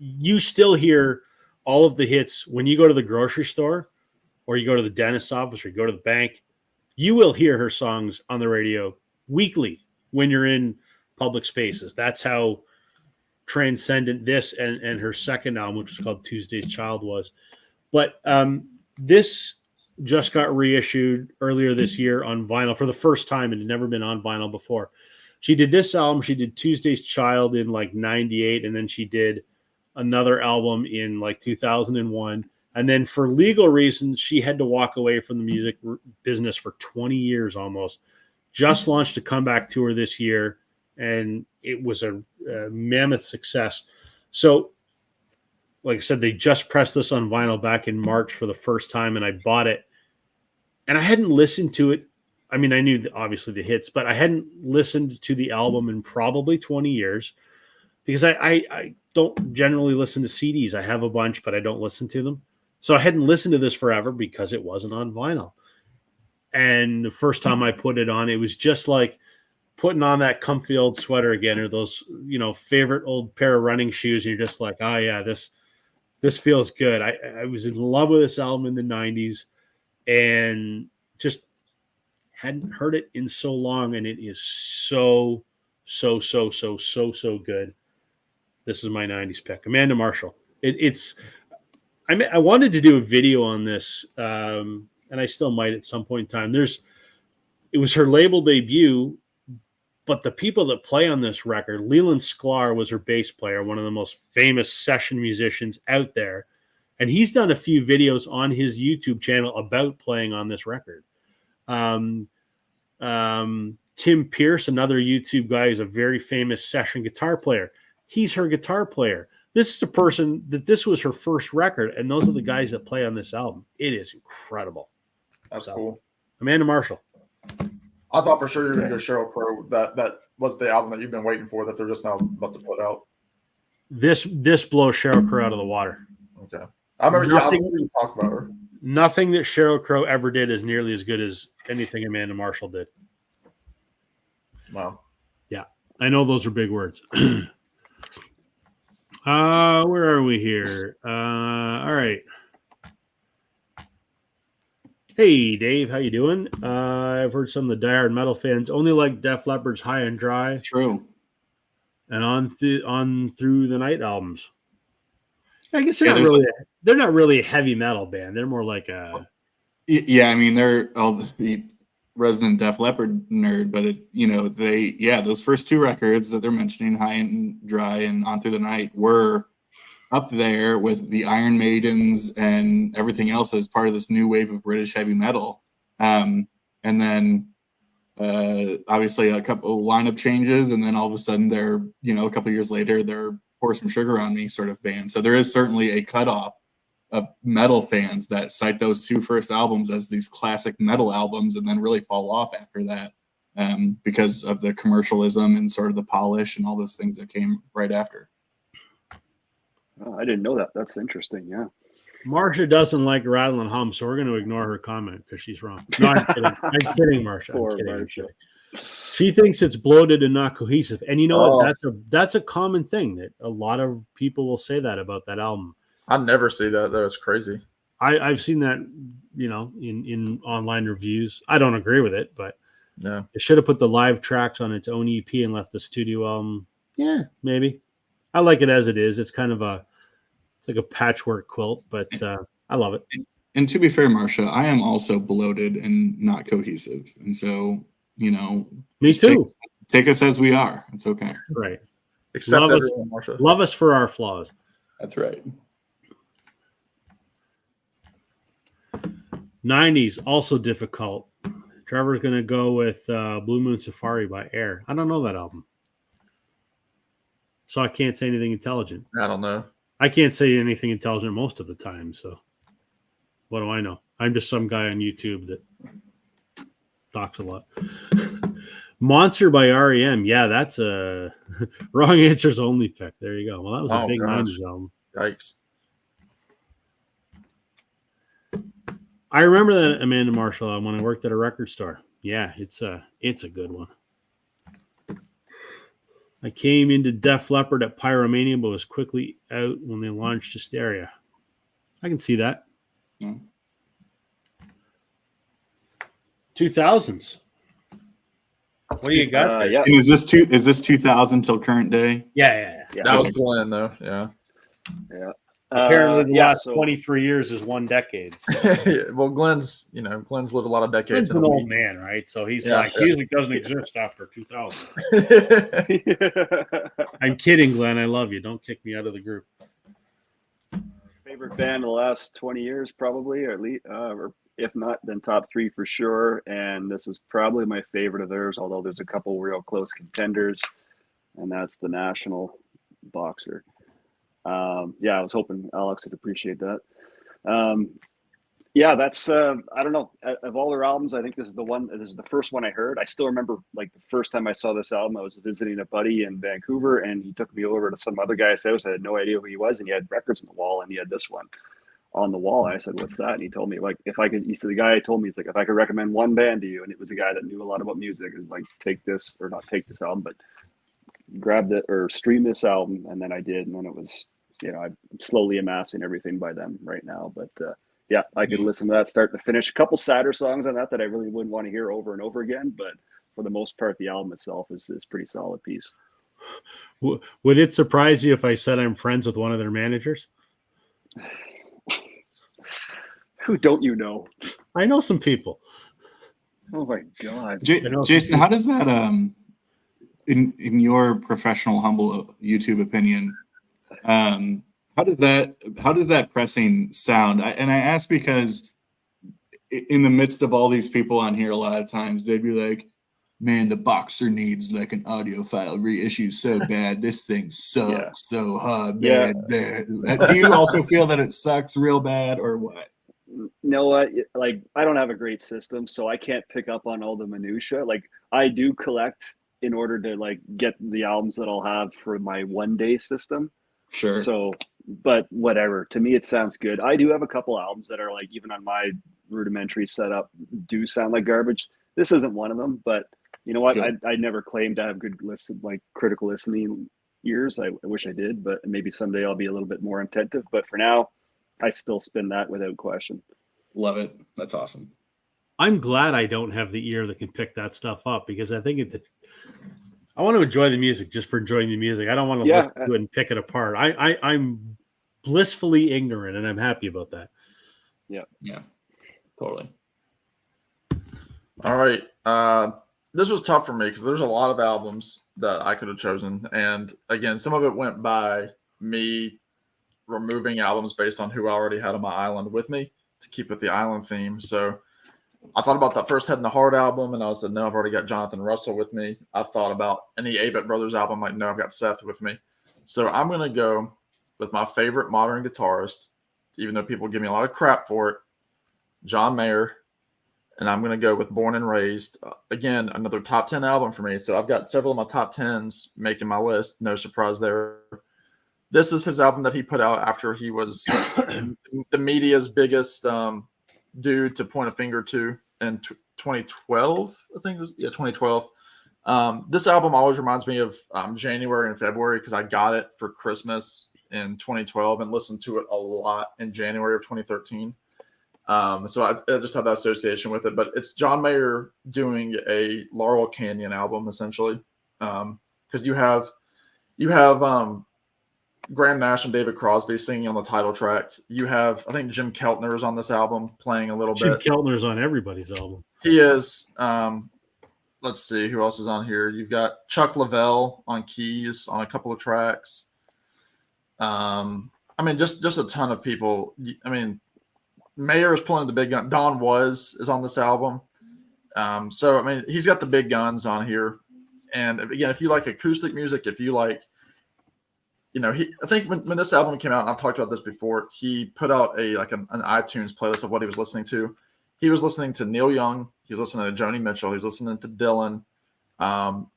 You still hear all of the hits when you go to the grocery store or you go to the dentist's office or you go to the bank. You will hear her songs on the radio weekly when you're in public spaces. That's how transcendent this and her second album, which was called Tuesday's Child, was. But this just got reissued earlier this year on vinyl for the first time. It had never been on vinyl before. She did this album. She did Tuesday's Child in like 98, and then she did another album in like 2001. And then for legal reasons, she had to walk away from the music business for 20 years almost. Just launched a comeback tour this year, and it was a mammoth success. So, like I said, they just pressed this on vinyl back in March for the first time, and I bought it. And I hadn't listened to it. I mean, I knew obviously the hits, but I hadn't listened to the album in probably 20 years because I don't generally listen to CDs. I have a bunch, but I don't listen to them. So I hadn't listened to this forever because it wasn't on vinyl. And the first time I put it on, it was just like putting on that comfy old sweater again, or those, favorite old pair of running shoes. And you're just like, oh yeah, this feels good. I was in love with this album in the 90s and just hadn't heard it in so long. And it is so good. This is my 90s pick. Amanda Marshall. I wanted to do a video on this, and I still might at some point in time. It was her label debut, but the people that play on this record, Leland Sklar was her bass player, one of the most famous session musicians out there. And he's done a few videos on his YouTube channel about playing on this record. Tim Pierce, another YouTube guy, is a very famous session guitar player. He's her guitar player. This is a person that this was her first record, and those are the guys that play on this album. It is incredible. That's cool. Amanda Marshall. I thought for sure you were going to go Sheryl Crow. That was the album that you've been waiting for that they're just now about to put out. This blows Sheryl Crow out of the water. Okay. I remember you talked about her. Nothing that Sheryl Crow ever did is nearly as good as anything Amanda Marshall did. Wow. Yeah. I know those are big words. Where are we here? All right. Hey, Dave, how you doing? I've heard some of the diehard metal fans only like Def Leppard's High and Dry true. And on Through the Night albums. I guess they're not really a heavy metal band. They're more like a... Yeah, I mean, they're the resident Def Leppard nerd, but those first 2 records that they're mentioning, High and Dry and On Through the Night, were up there with the Iron Maidens and everything else as part of this new wave of British heavy metal. And then obviously a couple lineup changes, and then all of a sudden they're, a couple years later, they're Pour Some Sugar on Me sort of band. So there is certainly a cutoff of metal fans that cite those two first albums as these classic metal albums and then really fall off after that because of the commercialism and sort of the polish and all those things that came right after. Oh, I didn't know that. That's interesting. Yeah. Marsha doesn't like Rattle and Hum, so we're going to ignore her comment because she's wrong. No, I'm kidding. I'm kidding, Marsha. Poor I'm kidding. Marsha. She thinks it's bloated and not cohesive. And you know what? Oh. That's a common thing that a lot of people will say that about that album. I never see that. That was crazy. I've seen that, in online reviews. I don't agree with it, but Yeah. it should have put the live tracks on its own EP and left the studio album. Yeah, maybe. I like it as it is. It's kind of it's like a patchwork quilt, but I love it. And to be fair, Marsha, I am also bloated and not cohesive. And so, Me too. Take us as we are. It's okay. Right. Except Love us. everyone, Marsha. Love us for our flaws. That's right. 90s, also difficult. Trevor's going to go with Blue Moon Safari by Air. I don't know that album. So I can't say anything intelligent. I don't know. I can't say anything intelligent most of the time. So what do I know? I'm just some guy on YouTube that talks a lot. Monster by REM. Yeah, that's a wrong answers only pick. There you go. Well, that was a big gosh. 90s album. Yikes. I remember that Amanda Marshall album when I worked at a record store. Yeah, it's a good one. I came into Def Leppard at Pyromania, but was quickly out when they launched Hysteria. I can see that. Yeah. 2000s. What do you got there? Yeah. And is this 2000 till current day? Yeah. Yeah. That was Glenn, though. Yeah. Apparently, the last so 23 years is one decade. So. Well, Glenn's lived a lot of decades. Glenn's an old man, right? So he's music doesn't exist after 2000. I'm kidding, Glenn. I love you. Don't kick me out of the group. Favorite band of the last 20 years, probably, or at least, or if not, then top three for sure. And this is probably my favorite of theirs, although there's a couple real close contenders, and that's the National Boxer. I was hoping Alex would appreciate that. That's I don't know. Of all their albums, I think this is the first one I heard. I still remember like the first time I saw this album, I was visiting a buddy in Vancouver and he took me over to some other guy's house. I had no idea who he was, and he had records on the wall, and he had this one on the wall. I said, "What's that?" And he told me, like, the guy told me, he's like, if I could recommend one band to you, and it was a guy that knew a lot about music, and like, take this, or not take this album, but grab it or stream this album. And then I did, and then it was, I'm slowly amassing everything by them right now. But I could listen to that start to finish. A couple sadder songs on that I really wouldn't want to hear over and over again, but for the most part, the album itself is pretty solid piece. Would it surprise you if I said I'm friends with one of their managers? Who don't you know? I know some people. Oh my God. Jason, how does that in your professional, humble YouTube opinion, how does that pressing sound? I ask because in the midst of all these people on here, a lot of times they'd be like, "Man, the Boxer needs like an audiophile reissue so bad. This thing sucks so hard, bad. Do you also feel that it sucks real bad, or what? No, like, I don't have a great system, so I can't pick up on all the minutia. Like, I do collect in order to like get the albums that I'll have for my one-day system. Sure. So, but whatever. To me, it sounds good. I do have a couple albums that are like, even on my rudimentary setup, do sound like garbage. This isn't one of them, but you know what? I never claimed to have good critical listening ears. I wish I did, but maybe someday I'll be a little bit more attentive. But for now, I still spin that without question. Love it. That's awesome. I'm glad I don't have the ear that can pick that stuff up, because I think I want to enjoy the music just for enjoying the music. I don't want to listen to it and pick it apart. I'm blissfully ignorant, and I'm happy about that. Yeah, totally. All right. This was tough for me because there's a lot of albums that I could have chosen. And again, some of it went by me removing albums based on who I already had on my island with me to keep with the island theme. So I thought about that first Head in the Heart album, and I said, no, I've already got Jonathan Russell with me. I thought about any Avett Brothers album, like, no, I've got Seth with me. So I'm going to go with my favorite modern guitarist, even though people give me a lot of crap for it, John Mayer, and I'm going to go with Born and Raised. Again, another top 10 album for me. So I've got several of my top 10s making my list. No surprise there. This is his album that he put out after he was the media's biggest dude to point a finger to in 2012. I think it was 2012. This album always reminds me of January and February because I got it for Christmas in 2012 and listened to it a lot in January of 2013. So I just have that association with it. But it's John Mayer doing a Laurel Canyon album essentially, because you have Graham Nash and David Crosby singing on the title track. You have, I think Jim Keltner is on this album playing a little Jim bit. Keltner's on everybody's album. He is. Let's see who else is on here. You've got Chuck Leavell on keys on a couple of tracks. I mean, just a ton of people. I mean, Mayer is pulling the big gun. Don Was is on this album. So, I mean, he's got the big guns on here. And again, if you like acoustic music, if you like, you know, I think when this album came out, and I've talked about this before, he put out an iTunes playlist of what he was listening to. He was listening to Neil Young. He was listening to Joni Mitchell. He was listening to Dylan.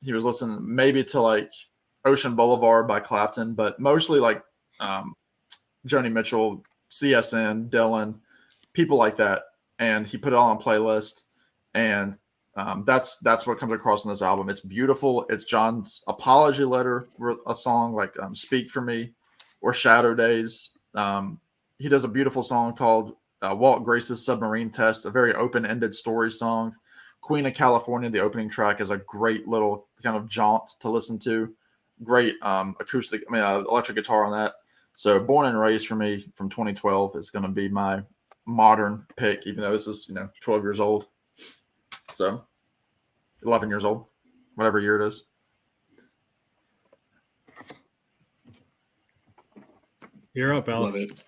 He was listening maybe to like Ocean Boulevard by Clapton, but mostly like Joni Mitchell, CSN, Dylan, people like that. And he put it all on a playlist. And that's what comes across in this album. It's beautiful. It's John's apology letter, a song like Speak for Me or Shadow Days. He does a beautiful song called Walt Grace's Submarine Test, a very open-ended story song. Queen of California, the opening track, is a great little kind of jaunt to listen to. Great acoustic, electric guitar on that. So Born and Raised for me from 2012 is going to be my modern pick, even though this is 12 years old. So 11 years old, whatever year it is. You're up, Alex.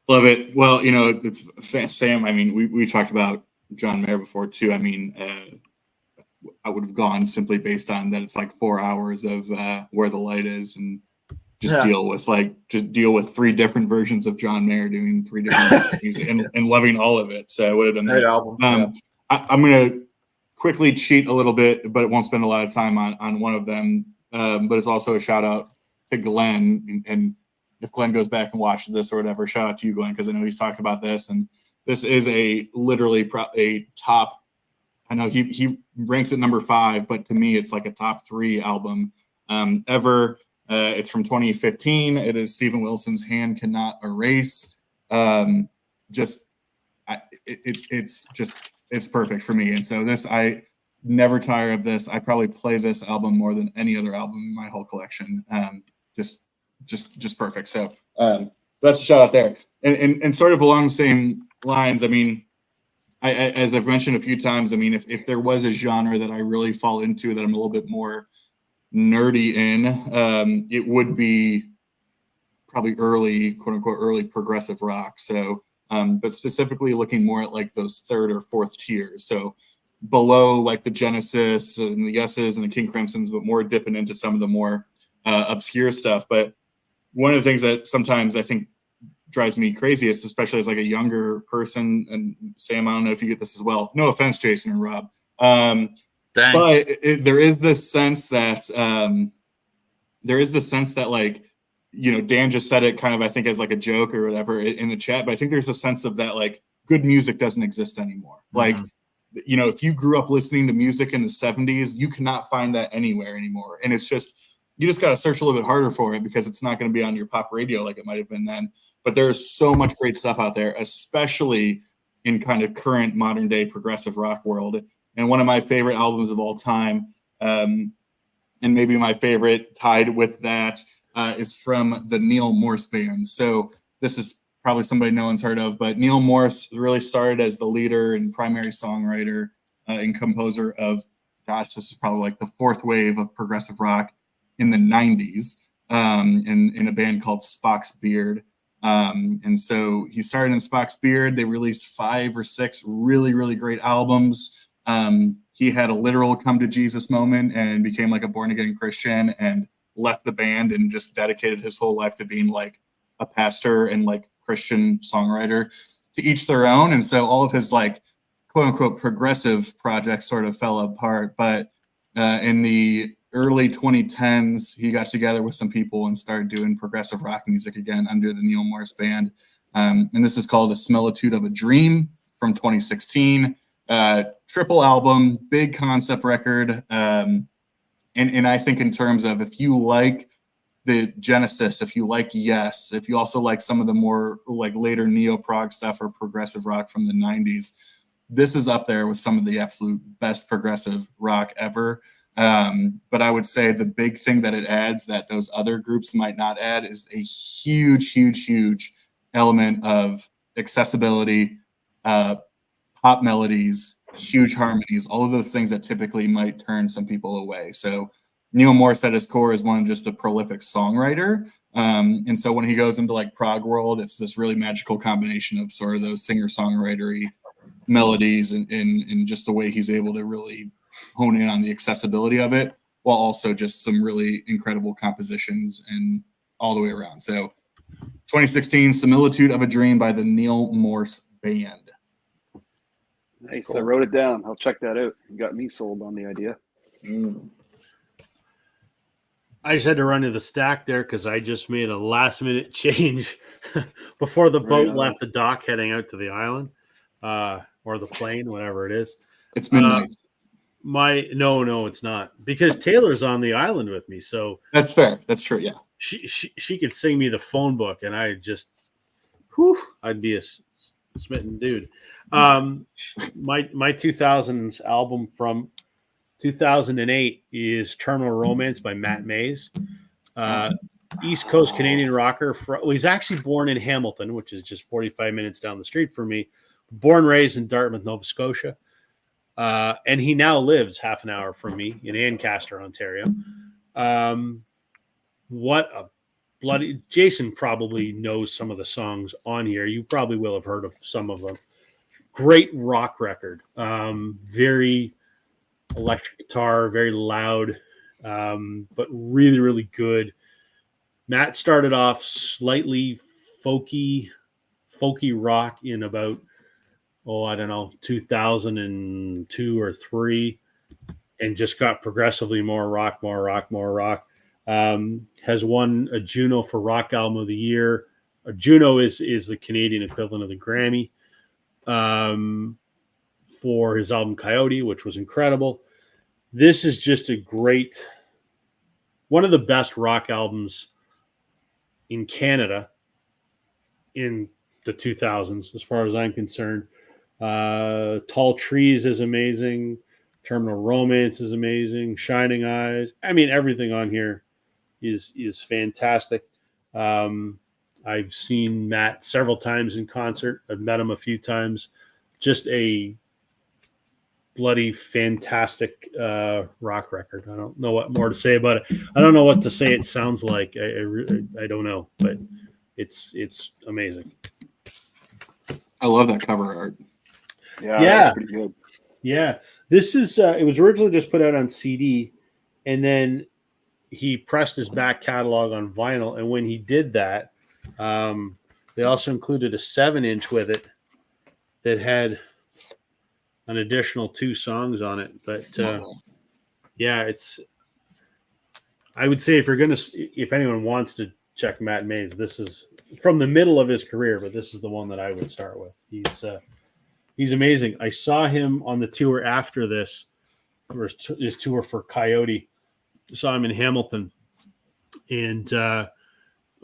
Love it. Well, it's Sam. I mean, we talked about John Mayer before too. I mean, I would have gone simply based on that. It's like 4 hours of Where the Light Is, and just deal with 3 different versions of John Mayer doing 3 different things and loving all of it. So I would have done that. Great album. I'm gonna quickly cheat a little bit, but it won't spend a lot of time on one of them. But it's also a shout out to Glenn, and if Glenn goes back and watches this or whatever, shout out to you, Glenn, because I know he's talked about this, and this is literally a top. I know he ranks at number 5, but to me, it's like a top 3 album ever. It's from 2015. It is Steven Wilson's Hand Cannot Erase. It's perfect for me. And so I never tire of this. I probably play this album more than any other album in my whole collection. Just perfect. So that's a shout out there. And sort of along the same lines, I mean, I as I've mentioned a few times, I mean, if there was a genre that I really fall into that I'm a little bit more nerdy in, it would be probably early, quote unquote, early progressive rock. So, but specifically looking more at like those 3rd or 4th tiers. So below like the Genesis and the Yeses and the King Crimsons, but more dipping into some of the more obscure stuff. But one of the things that sometimes I think drives me crazy is, especially as like a younger person, and Sam, I don't know if you get this as well. No offense, Jason and Rob. Dang. But there is this sense that like, Dan just said it kind of, I think, as like a joke or whatever in the chat, but I think there's a sense of that, like, good music doesn't exist anymore. Mm-hmm. Like, if you grew up listening to music in the 70s, you cannot find that anywhere anymore. And it's just, you just got to search a little bit harder for it, because it's not going to be on your pop radio like it might have been then. But there's so much great stuff out there, especially in kind of current modern day progressive rock world. And one of my favorite albums of all time, and maybe my favorite tied with that, is from the Neil Morse Band. So this is probably somebody no one's heard of, but Neil Morse really started as the leader and primary songwriter and composer of, this is probably like the 4th wave of progressive rock in the 90s, in a band called Spock's Beard. And so he started in Spock's Beard. They released 5 or 6 really, really great albums. He had a literal come to Jesus moment and became like a born again Christian, and left the band and just dedicated his whole life to being like a pastor and like Christian songwriter. To each their own, and so all of his like quote unquote progressive projects sort of fell apart. But in the early 2010s, he got together with some people and started doing progressive rock music again under the Neil Morris Band. And this is called A Smellitude of a Dream from 2016. Triple album, big concept record. And I think in terms of if you like the Genesis, if you like Yes, if you also like some of the more like later neo-prog stuff or progressive rock from the 90s, this is up there with some of the absolute best progressive rock ever. But I would say the big thing that it adds that those other groups might not add is a huge element of accessibility, pop melodies, huge harmonies, all of those things that typically might turn some people away. So Neil Morris at his core is just a prolific songwriter. And so when he goes into like prog world, it's this really magical combination of sort of those singer-songwritery melodies and just the way he's able to really hone in on the accessibility of it, while also just some really incredible compositions and all the way around. So 2016, Similitude of a Dream by the Neil Morse Band. Nice. I wrote it down. I'll check that out. You got me sold on the idea. I just had to run to the stack there because I just made a last minute change before the boat left the dock heading out to the island or the plane, whatever it is. It's midnight. No, it's not, because Taylor's on the island with me. So that's fair. That's true. Yeah. She could sing me the phone book and I'd be a smitten dude. My 2000s album from 2008 is Terminal Romance by Matt Mays. East Coast Canadian rocker. He's actually born in Hamilton, which is just 45 minutes down the street from me. Born, raised in Dartmouth, Nova Scotia. And he now lives half an hour from me in Ancaster, Ontario. What a bloody... Jason probably knows some of the songs on here. You probably will have heard of some of them. Great rock record. Very electric guitar, very loud, but really, really good. Matt started off slightly folky rock in about, 2002 or 3, and just got progressively more rock. Has won a Juno for Rock Album of the Year. A Juno is the Canadian equivalent of the Grammy for his album Coyote, which was incredible. This is just one of the best rock albums in Canada in the 2000s, as far as I'm concerned. Tall Trees is amazing. Terminal Romance is amazing. Shining Eyes. I mean, everything on here is fantastic. I've seen Matt several times in concert. I've met him a few times. Just a bloody fantastic rock record. I don't know what more to say about it. I don't know what to say it sounds like. I don't know, but it's amazing. I love that cover art. Yeah, that's pretty good. Yeah, this is it was originally just put out on CD, and then he pressed his back catalog on vinyl. And when he did that, they also included a 7-inch with it that had an additional 2 songs on it. But yeah, I would say if anyone wants to check Matt Mays, this is from the middle of his career, but this is the one that I would start with. He's amazing. I saw him on the tour after this, or his tour for Coyote. Saw him in Hamilton, and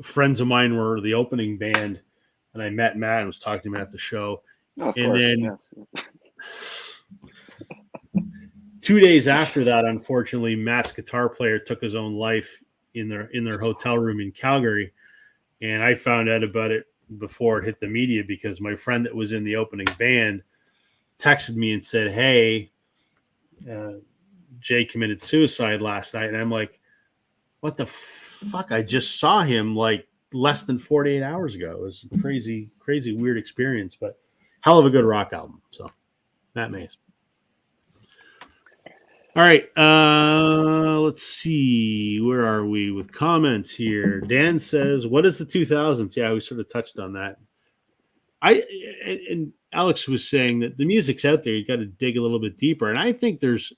friends of mine were the opening band, and I met Matt and was talking to him at the show. Of and course, then yes. 2 days after that, unfortunately, Matt's guitar player took his own life in their hotel room in Calgary, and I found out about it before it hit the media because my friend that was in the opening band texted me and said, "Hey, Jay committed suicide last night," and I'm like, "What the fuck? I just saw him like less than 48 hours ago." It was a crazy, weird experience, but hell of a good rock album. So, Matt Mays. All right, let's see. Where are we with comments here? Dan says, "What is the 2000s?" Yeah, we sort of touched on that. and Alex was saying that the music's out there. You got to dig a little bit deeper, and I think there's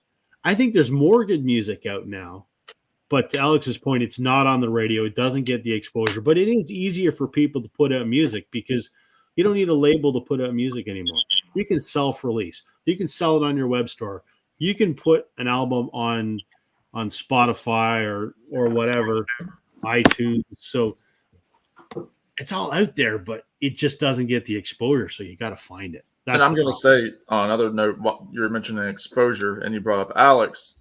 more good music out now. But to Alex's point, it's not on the radio. It doesn't get the exposure, but it is easier for people to put out music because you don't need a label to put out music anymore. You can self-release. You can sell it on your web store. You can put an album on Spotify or whatever, iTunes. So it's all out there, but it just doesn't get the exposure. So you got to find it. And I'm going to say on another note, what you're mentioning exposure, and you brought up Alex.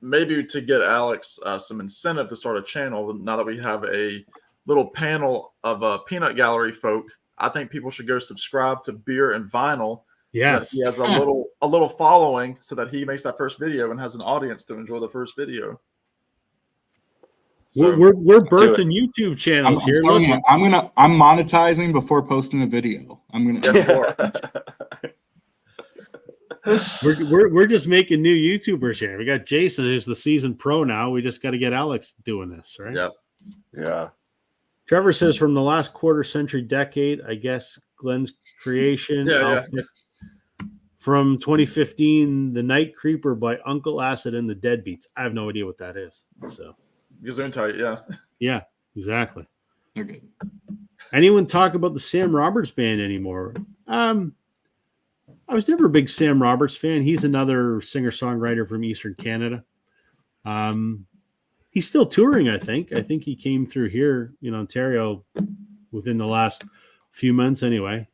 Maybe to get Alex some incentive to start a channel. Now that we have a little panel of peanut gallery folk, I think people should go subscribe to Beer and Vinyl. Yes, so he has a little following, so that he makes that first video and has an audience to enjoy the first video. So, we're birthing YouTube channels I'm here. telling you, I'm monetizing before posting the video. I'm gonna. We're just making new YouTubers here. We got Jason, who's the seasoned pro now. We just got to get Alex doing this, right? Yep. Yeah. Trevor says from the last quarter century decade, I guess Glenn's creation. Yeah. From 2015, The Night Creeper by Uncle Acid and the Deadbeats. I have no idea what that is. So Gesundheit, yeah. yeah, exactly. They're good. Anyone talk about the Sam Roberts band anymore? I was never a big Sam Roberts fan. He's another singer-songwriter from Eastern Canada. He's still touring, I think. I think he came through here in Ontario within the last few months anyway.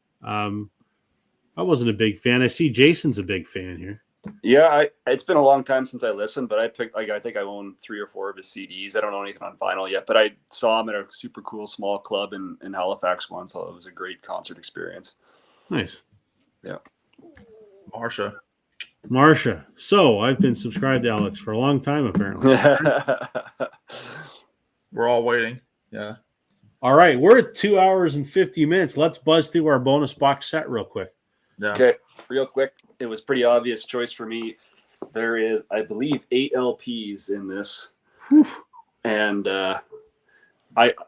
I wasn't a big fan. I see Jason's a big fan here. Yeah, it's been a long time since I listened, but I think I own 3 or 4 of his CDs. I don't know anything on vinyl yet, but I saw him at a super cool small club in Halifax once, so it was a great concert experience. Nice. Yeah. Marsha. So I've been subscribed to Alex for a long time, apparently. We're all waiting. Yeah. All right. We're at 2 hours and 50 minutes. Let's buzz through our bonus box set real quick. Yeah. Okay, real quick. It was pretty obvious choice for me. There is, I believe, 8 LPs in this. Whew. And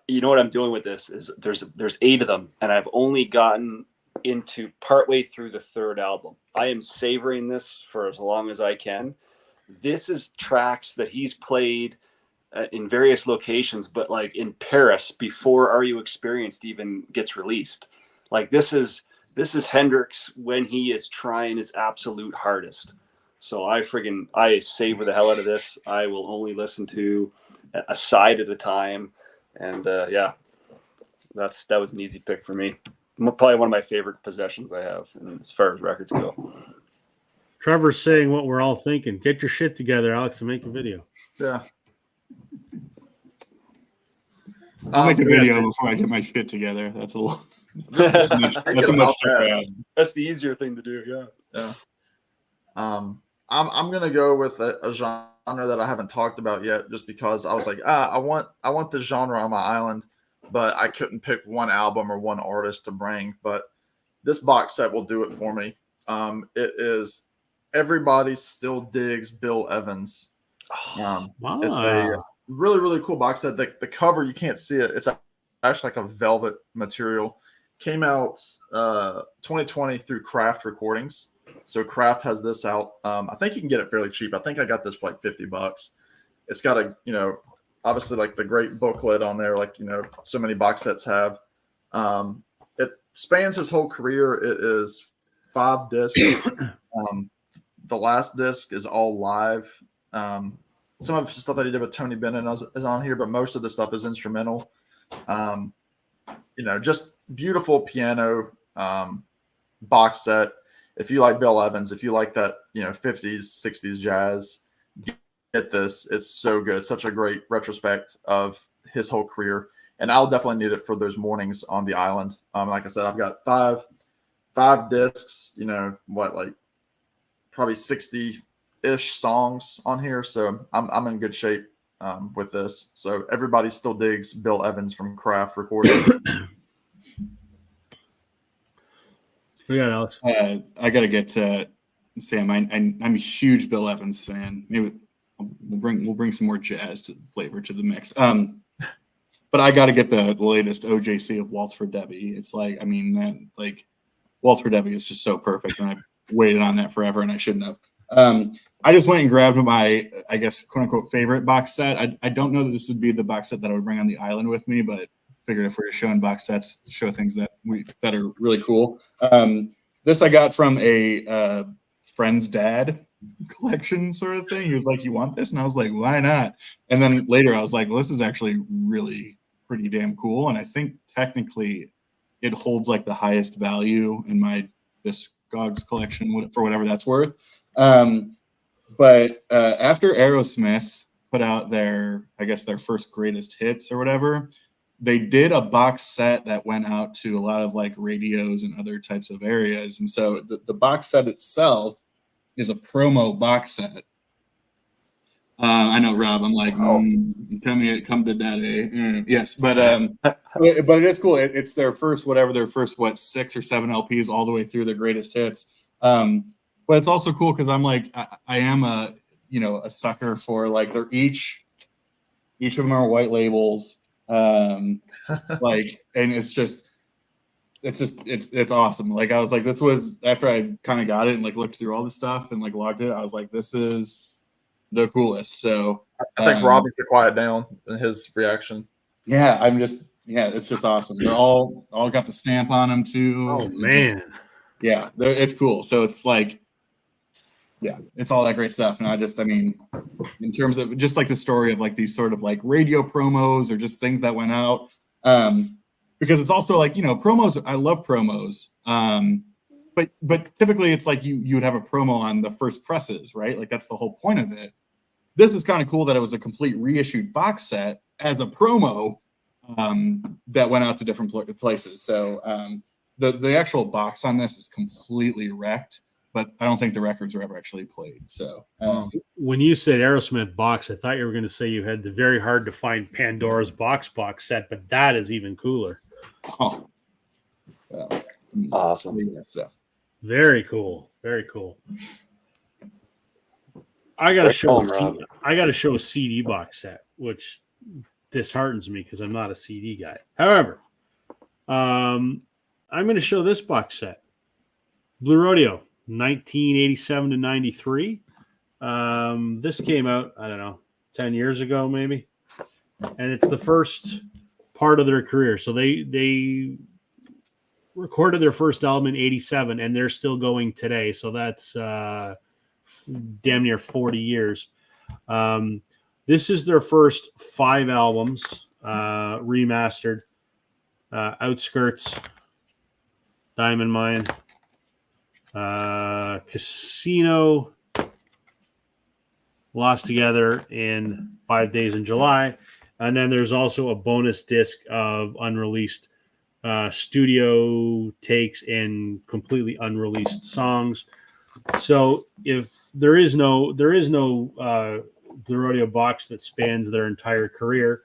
you know what I'm doing with this is there's 8 of them, and I've only gotten into partway through the 3rd album. I am savoring this for as long as I can. This is tracks that he's played in various locations, but like in Paris before Are You Experienced even gets released. Like this is Hendrix when he is trying his absolute hardest. So I savor the hell out of this. I will only listen to a side at a time. And that was an easy pick for me. Probably one of my favorite possessions I have as far as records go. Trevor's saying what we're all thinking. Get your shit together, Alex, and make a video. Yeah. I'll make a video before I get my shit together. That's a lot. That's a much That's the easier thing to do. Yeah. I'm gonna go with a genre that I haven't talked about yet, just because I was like, I want the genre on my island, but I couldn't pick one album or one artist to bring. But this box set will do it for me. It is Everybody Still Digs Bill Evans. Wow. It's a really, really cool box set. The cover, you can't see it. It's actually like a velvet material. Came out 2020 through Craft Recordings. So Craft has this out. I think you can get it fairly cheap. I think I got this for like $50. It's got obviously like the great booklet on there, like, so many box sets have. It spans his whole career. It is 5 discs. The last disc is all live. Some of the stuff that he did with Tony Bennett is on here, but most of the stuff is instrumental. Just beautiful piano box set. If you like Bill Evans, if you like that, 50s, 60s jazz, get this. It's so good. It's such a great retrospect of his whole career. And I'll definitely need it for those mornings on the island. Like I said, I've got five discs, probably 60-ish songs on here. So I'm in good shape with this. So Everybody Still Digs Bill Evans from Craft Recordings. We got Alex. I gotta get to Sam. I'm a huge Bill Evans fan. Maybe we'll bring some more jazz flavor to the mix. but I got to get the latest OJC of Waltz for Debbie. It's like, I mean, that like Waltz for Debbie is just so perfect, and I waited on that forever, and I shouldn't have. I just went and grabbed my, I guess, quote unquote favorite box set. I don't know that this would be the box set that I would bring on the island with me, but figured if we're showing box sets, show things that are really cool. This I got from a friend's dad collection sort of thing. He was like, "You want this?" And I was like, "Why not?" And then later I was like, "Well, this is actually really pretty damn cool." And I think technically it holds like the highest value in my Discogs collection for whatever that's worth. But after Aerosmith put out their first greatest hits or whatever, they did a box set that went out to a lot of like radios and other types of areas. And so the box set itself is a promo box set. I know, Rob, I'm like, tell me it come to daddy. Yes, but it is cool. It's their first, 6 or 7 LPs all the way through the greatest hits. But it's also cool because I'm like, I am a sucker for like they're each of them are white labels. Like, and it's awesome. Like I was like, this was after I kind of got it and like looked through all the stuff and like logged it. I was like, this is the coolest. So I think Rob needs to quiet down in his reaction. Yeah, it's just awesome. They're all got the stamp on them too. Oh man, it's cool. So it's like, yeah, it's all that great stuff. And I mean, in terms of just like the story of like these sort of like radio promos or just things that went out, because it's also like, promos. I love promos, but typically it's like you would have a promo on the first presses, right? Like that's the whole point of it. This is kind of cool that it was a complete reissued box set as a promo that went out to different places. So the actual box on this is completely wrecked, but I don't think the records were ever actually played. So when you said Aerosmith box, I thought you were going to say you had the very hard to find Pandora's box set, but that is even cooler. Oh, well, Awesome. Yeah, so. Very cool. Very cool. I got to show. I got to show a CD box set, which disheartens me because I'm not a CD guy. However, I'm going to show this box set, Blue Rodeo, 1987 to 93. This came out, I don't know, 10 years ago maybe, and it's the first part of their career. So they recorded their first album in 87, and they're still going today. So that's damn near 40 years. This is their first 5 albums, remastered. Outskirts, Diamond Mine, Casino, Lost Together in 5 Days in July. And then there's also a bonus disc of unreleased studio takes and completely unreleased songs. So if there is no Blue Rodeo box that spans their entire career,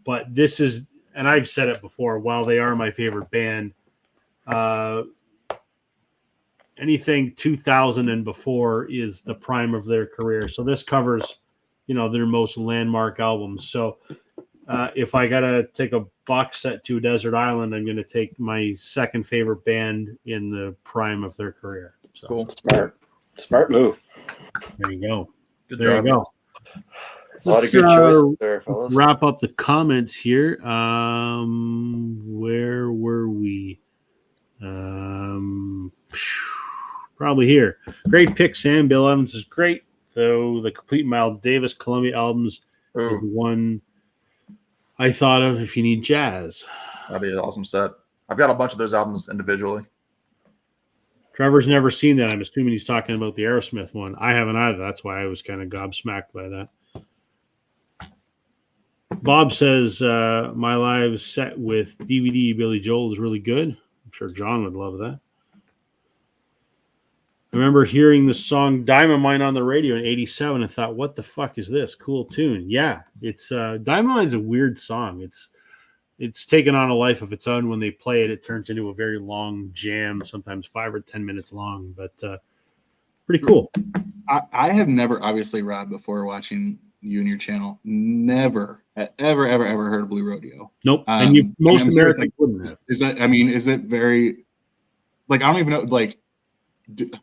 but this is, and I've said it before, while they are my favorite band, anything 2000 and before is the prime of their career. So this covers, their most landmark albums. So if I gotta take a box set to a desert island, I'm gonna take my second favorite band in the prime of their career. So Cool. Smart move. there you go. Good There job. you go. A lot of Let's, good choices there, fellas. wrap up the comments here. Where were we? Probably here. Great pick, Sam. Bill Evans is great. So the complete Miles Davis Columbia albums is one I thought of if you need jazz. That'd be an awesome set. I've got a bunch of those albums individually. Trevor's never seen that. I'm assuming he's talking about the Aerosmith one. I haven't either. That's why I was kind of gobsmacked by that. Bob says, my live set with DVD Billy Joel is really good. I'm sure John would love that. I remember hearing the song Diamond Mine on the radio in 87 and thought, what the fuck is this? Cool tune. Yeah, it's Diamond Mine's a weird song. It's taken on a life of its own. When they play it, it turns into a very long jam, sometimes 5 or 10 minutes long, but pretty cool. I have never, obviously, Rob, before watching you and your channel. Never, ever, ever, ever heard of Blue Rodeo. Nope. And most I'm curious, Americans wouldn't have. Is that? I mean, is it very? Like, I don't even know. Like,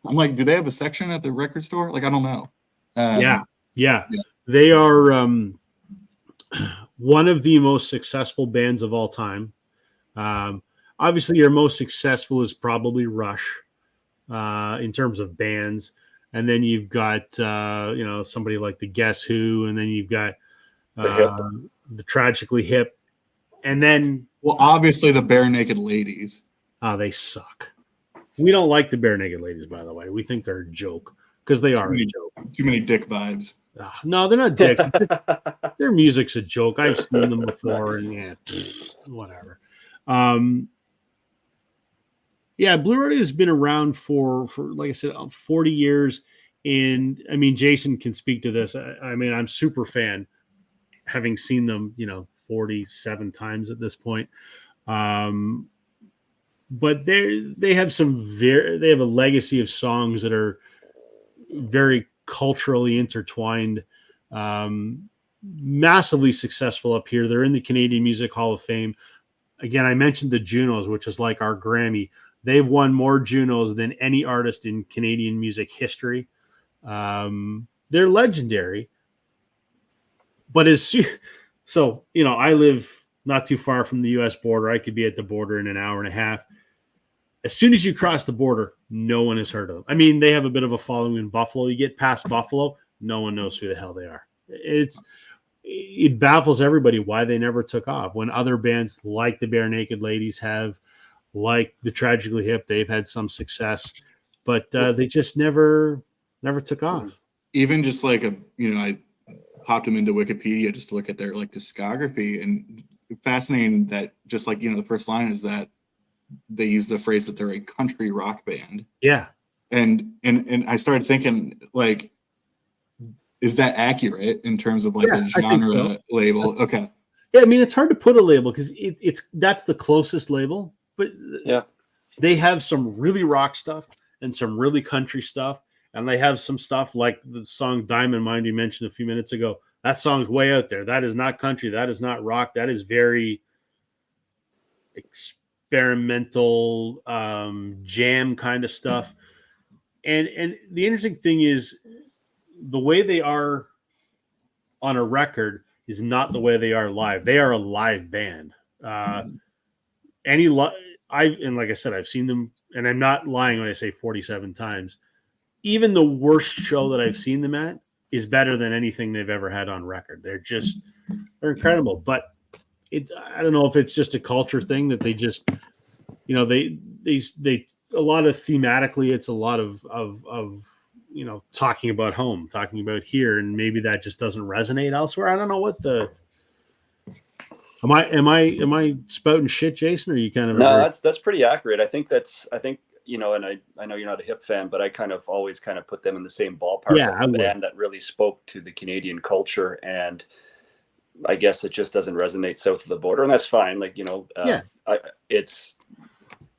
I'm like, do they have a section at the record store? Like, I don't know. Yeah. yeah. They are one of the most successful bands of all time. Obviously, your most successful is probably Rush in terms of bands. And then you've got, somebody like the Guess Who. And then you've got the Tragically Hip. And then... Well, obviously the Bare Naked Ladies. They suck. We don't like the Bare Naked Ladies, by the way. We think they're a joke because they are a joke. Too many dick vibes. No, they're not dicks. Their music's a joke. I've seen them before, and whatever. Blue Rodeo has been around for like I said, 40 years. And I mean, Jason can speak to this. I mean, I'm super fan, having seen them, 47 times at this point. But they have they have a legacy of songs that are very culturally intertwined, massively successful up here. They're in the Canadian Music Hall of Fame. Again, I mentioned the Junos, which is like our Grammy. They've won more Junos than any artist in Canadian music history. They're legendary. But I live not too far from the U.S. border. I could be at the border in an hour and a half. As soon as you cross the border, no one has heard of them. I mean, they have a bit of a following in Buffalo. You get past Buffalo, no one knows who the hell they are. It baffles everybody why they never took off when other bands like the Bare Naked Ladies have, like the Tragically Hip, they've had some success, but they just never took off. Even just like I popped them into Wikipedia just to look at their like discography, and fascinating that just like, the first line is that they use the phrase that they're a country rock band. Yeah. And I started thinking, like, is that accurate in terms of like a genre label? Okay. Yeah, I mean, it's hard to put a label because that's the closest label, but they have some really rock stuff and some really country stuff, and they have some stuff like the song Diamond Mine you mentioned a few minutes ago. That song's way out there. That is not country. That is not rock. That is very experimental jam kind of stuff. And the interesting thing is the way they are on a record is not the way they are live. They are a live band. And like I said, I've seen them, and I'm not lying when I say 47 times. Even the worst show that I've seen them at is better than anything they've ever had on record. They're incredible. But I don't know if it's just a culture thing that they just, they a lot of thematically, it's a lot of talking about home, talking about here, and maybe that just doesn't resonate elsewhere. I don't know what am I spouting shit, Jason? Or are you kind of that's pretty accurate. I think and I know you're not a Hip fan, but I kind of always kind of put them in the same ballpark as a band that really spoke to the Canadian culture, and I guess it just doesn't resonate south of the border, and that's fine. Like,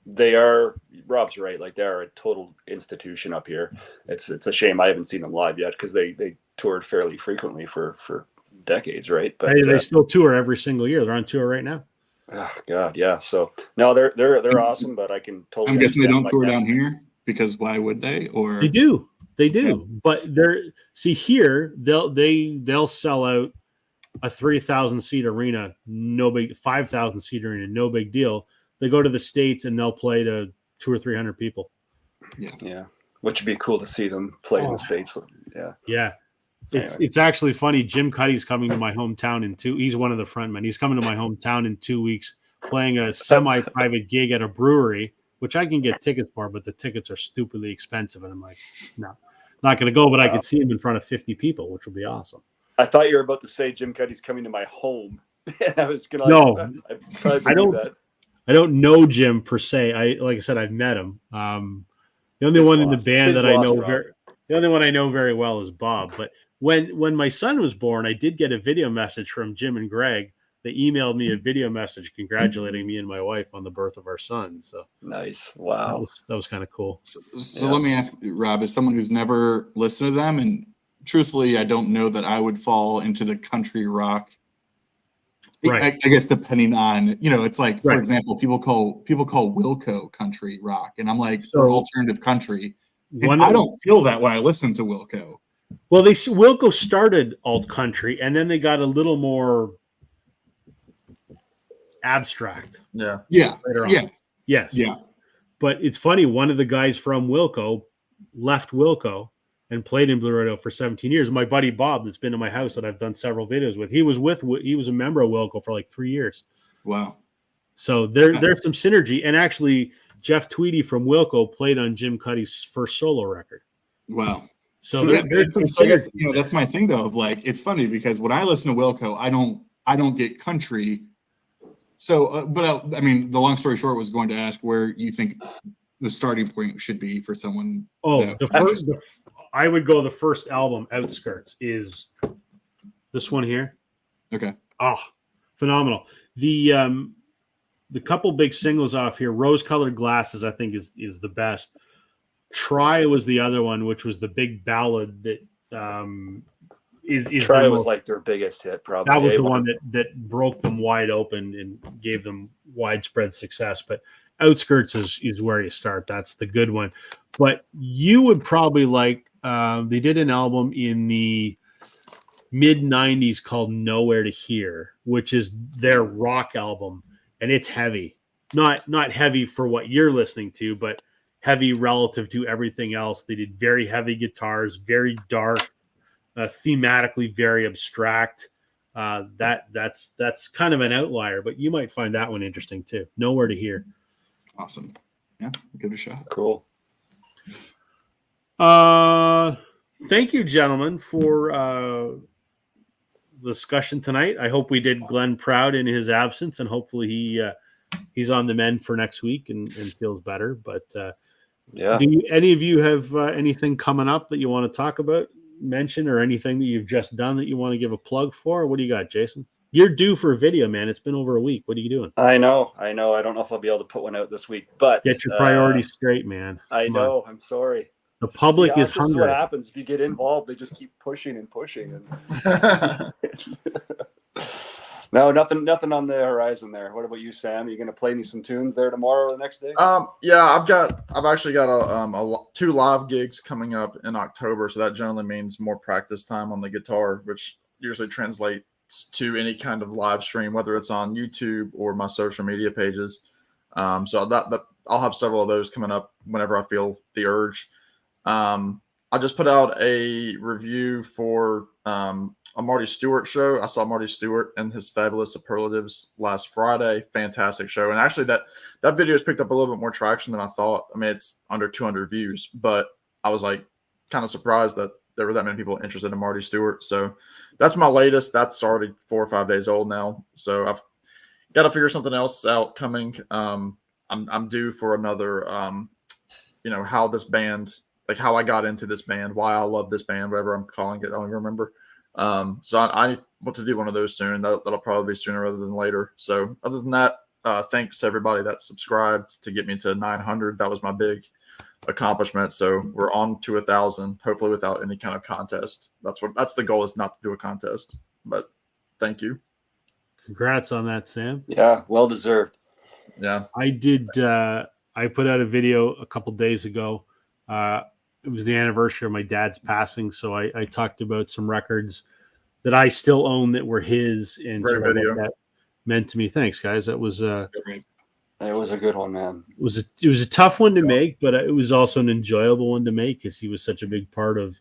they are, Rob's right. Like, they are a total institution up here. It's a shame I haven't seen them live yet because they toured fairly frequently for decades, right? But they still tour every single year. They're on tour right now. Oh God, yeah. So no, they're awesome, but I can totally. I'm guessing they don't tour down here because why would they? Or they do, yeah. But here they'll sell out a 3,000 seat arena, no big 5,000 seat arena, no big deal. They go to the States and they'll play to 200 or 300 people. Yeah, which would be cool to see them play in the States. Yeah. It's actually funny. Jim Cuddy's coming to my hometown he's one of the frontmen. He's coming to my hometown in 2 weeks, playing a semi-private gig at a brewery, which I can get tickets for, but the tickets are stupidly expensive. And I'm like, no, not going to go, but I could see him in front of 50 people, which would be awesome. I thought you were about to say Jim Cuddy's coming to my home. I was going to. No, I don't know Jim per se. Like I said, I've met him. The only one in the band that I know the only one I know very well is Bob. But when my son was born, I did get a video message from Jim and Greg. They emailed me a video message congratulating me and my wife on the birth of our son. So nice. Wow. That was kind of cool. So let me ask you, Rob, as someone who's never listened to them, and truthfully, I don't know that I would fall into the country rock. Right. I guess depending on, it's like, for Right. example, people call Wilco country rock, and I'm like, So- or alternative country. And One I of- don't feel that when I listen to Wilco. Well, Wilco started alt country, and then they got a little more abstract Yeah. Yeah, later on. yeah, Yes. yeah. But it's funny. One of the guys from Wilco left Wilco and played in Blue Radio for 17 years. My buddy Bob, that's been in my house that I've done several videos with. He was a member of Wilco for like 3 years. Wow. So there's some synergy. And actually, Jeff Tweedy from Wilco played on Jim Cuddy's first solo record. Wow. So Yeah, there's some it's like, synergy. that's my thing though. Of like, it's funny because when I listen to Wilco, I don't get country. So, but I mean, the long story short was going to ask where you think the starting point should be for someone. Oh, that- I would go the first album, Outskirts, is this one here. Okay. Oh, phenomenal. The couple big singles off here, Rose Colored Glasses, I think is the best. Try was the other one, which was the big ballad that is Try the was most- like their biggest hit, probably. that was the one that broke them wide open and gave them widespread success. But Outskirts is where you start. That's the good one. But you would probably like they did an album in the mid 90s called Nowhere to Hear, which is their rock album, and it's heavy. Not heavy for what you're listening to, but heavy relative to everything else. They did very heavy guitars, very dark, thematically very abstract. That's kind of an outlier, but you might find that one interesting too. Nowhere to Hear. Awesome. Yeah, give it a shot. Cool. Thank you, gentlemen, for the discussion tonight. I hope we did Glenn proud in his absence, and hopefully he's on the mend for next week and feels better. But Yeah. do any of you have anything coming up that you want to talk about, mention, or anything that you've just done that you want to give a plug for? What do you got, Jason? You're due for a video, man. It's been over a week. What are you doing? I know. I don't know if I'll be able to put one out this week, but Get your priorities straight, man. I Come on. know. I'm sorry. The public See, is this what hungry. happens if you get involved. They just keep pushing and pushing. And no, nothing on the horizon there. What about you, Sam? Are you going to play me some tunes there tomorrow or the next day? Yeah, I've actually got 2 live gigs coming up in October, so that generally means more practice time on the guitar, which usually translates to any kind of live stream, whether it's on YouTube or my social media pages. So that I'll have several of those coming up whenever I feel the urge. I just put out a review for a Marty Stewart show. I saw Marty Stewart and his Fabulous Superlatives last Friday. Fantastic show. And actually that video has picked up a little bit more traction than I thought. I mean, it's under 200 views, but I was like kind of surprised that there were that many people interested in Marty Stewart. So that's my latest. That's already 4 or 5 days old now. So I've got to figure something else out coming. I'm due for another, how this band, like how I got into this band, why I love this band, whatever I'm calling it. I don't even remember. So I want to do one of those soon. That'll probably be sooner rather than later. So other than that, thanks to everybody that subscribed to get me to 900. That was my big accomplishment. So we're on to 1,000, hopefully without any kind of contest. That's the goal, is not to do a contest. But thank you. Congrats on that, Sam. Yeah, well deserved. Yeah. I did. I put out a video a couple days ago. It was the anniversary of my dad's passing, so I talked about some records that I still own that were his, and Great sort of video. what that meant to me. Thanks, guys. That was Great. It was a good one, man. it was a tough one to make, but it was also an enjoyable one to make because he was such a big part of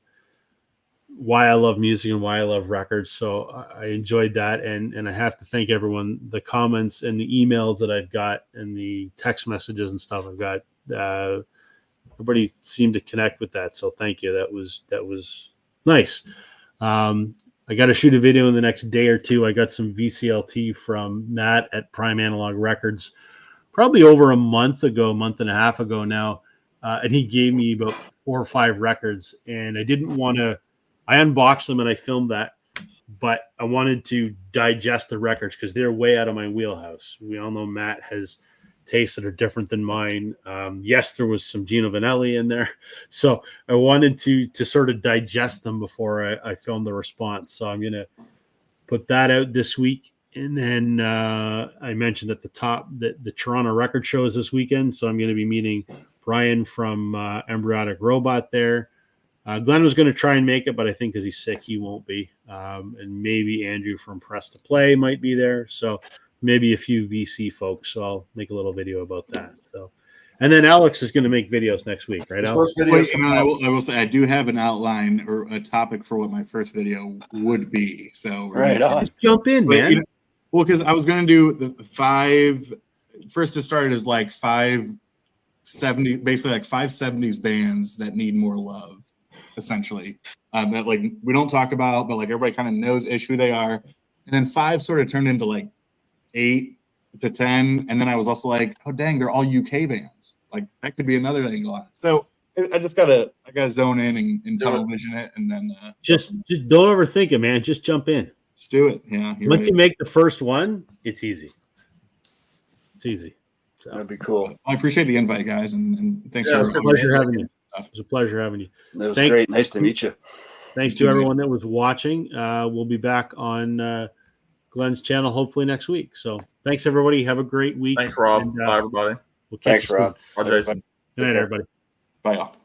why I love music and why I love records. So I enjoyed that, and I have to thank everyone. The comments and the emails that I've got and the text messages and stuff I've got. Everybody seemed to connect with that, so thank you. That was nice. I got to shoot a video in the next day or two. I got some VCLT from Matt at Prime Analog Records, probably over a month and a half ago now, and he gave me about 4 or 5 records, and I didn't want to. I unboxed them and I filmed that, but I wanted to digest the records because they're way out of my wheelhouse. We all know Matt has tastes that are different than mine. Yes, there was some Gino Vanelli in there, so I wanted to sort of digest them before I filmed the response. So I'm gonna put that out this week. And then I mentioned at the top that the Toronto Record Show is this weekend, so I'm going to be meeting Brian from Embryonic Robot there. Glenn was going to try and make it, but I think because he's sick, he won't be. And maybe Andrew from Press to Play might be there. So maybe a few VC folks. So I'll make a little video about that. So, and then Alex is going to make videos next week, right, His Alex? first video Wait, is I will say I do have an outline or a topic for what my first video would be. So Right on. Just jump in, But, man. you know, well, because I was going to do the 5. First, it started as like 570, basically like 570s bands that need more love, essentially. That like we don't talk about, but like everybody kind of knows who they are. And then 5 sort of turned into like 8 to 10, and then I was also like, oh dang, they're all UK bands. Like that could be another angle on it. So I gotta zone in and tunnel vision it, and then Just don't overthink it, man. Just jump in. let's do it. Yeah, you're Once right. you make the first one, it's easy. It's easy. So That'd be cool. I appreciate the invite, guys, and thanks Yeah, for it's a pleasure having you. It was a pleasure having you. That was Thank- great. Nice to meet you. Thanks to everyone that was watching. We'll be back on Glenn's channel hopefully next week. So thanks everybody. Have a great week. Thanks, Rob. And, Bye, everybody. We'll catch Thanks, you soon. Rob. Bye, Jason. Good night, everybody. Bye, y'all.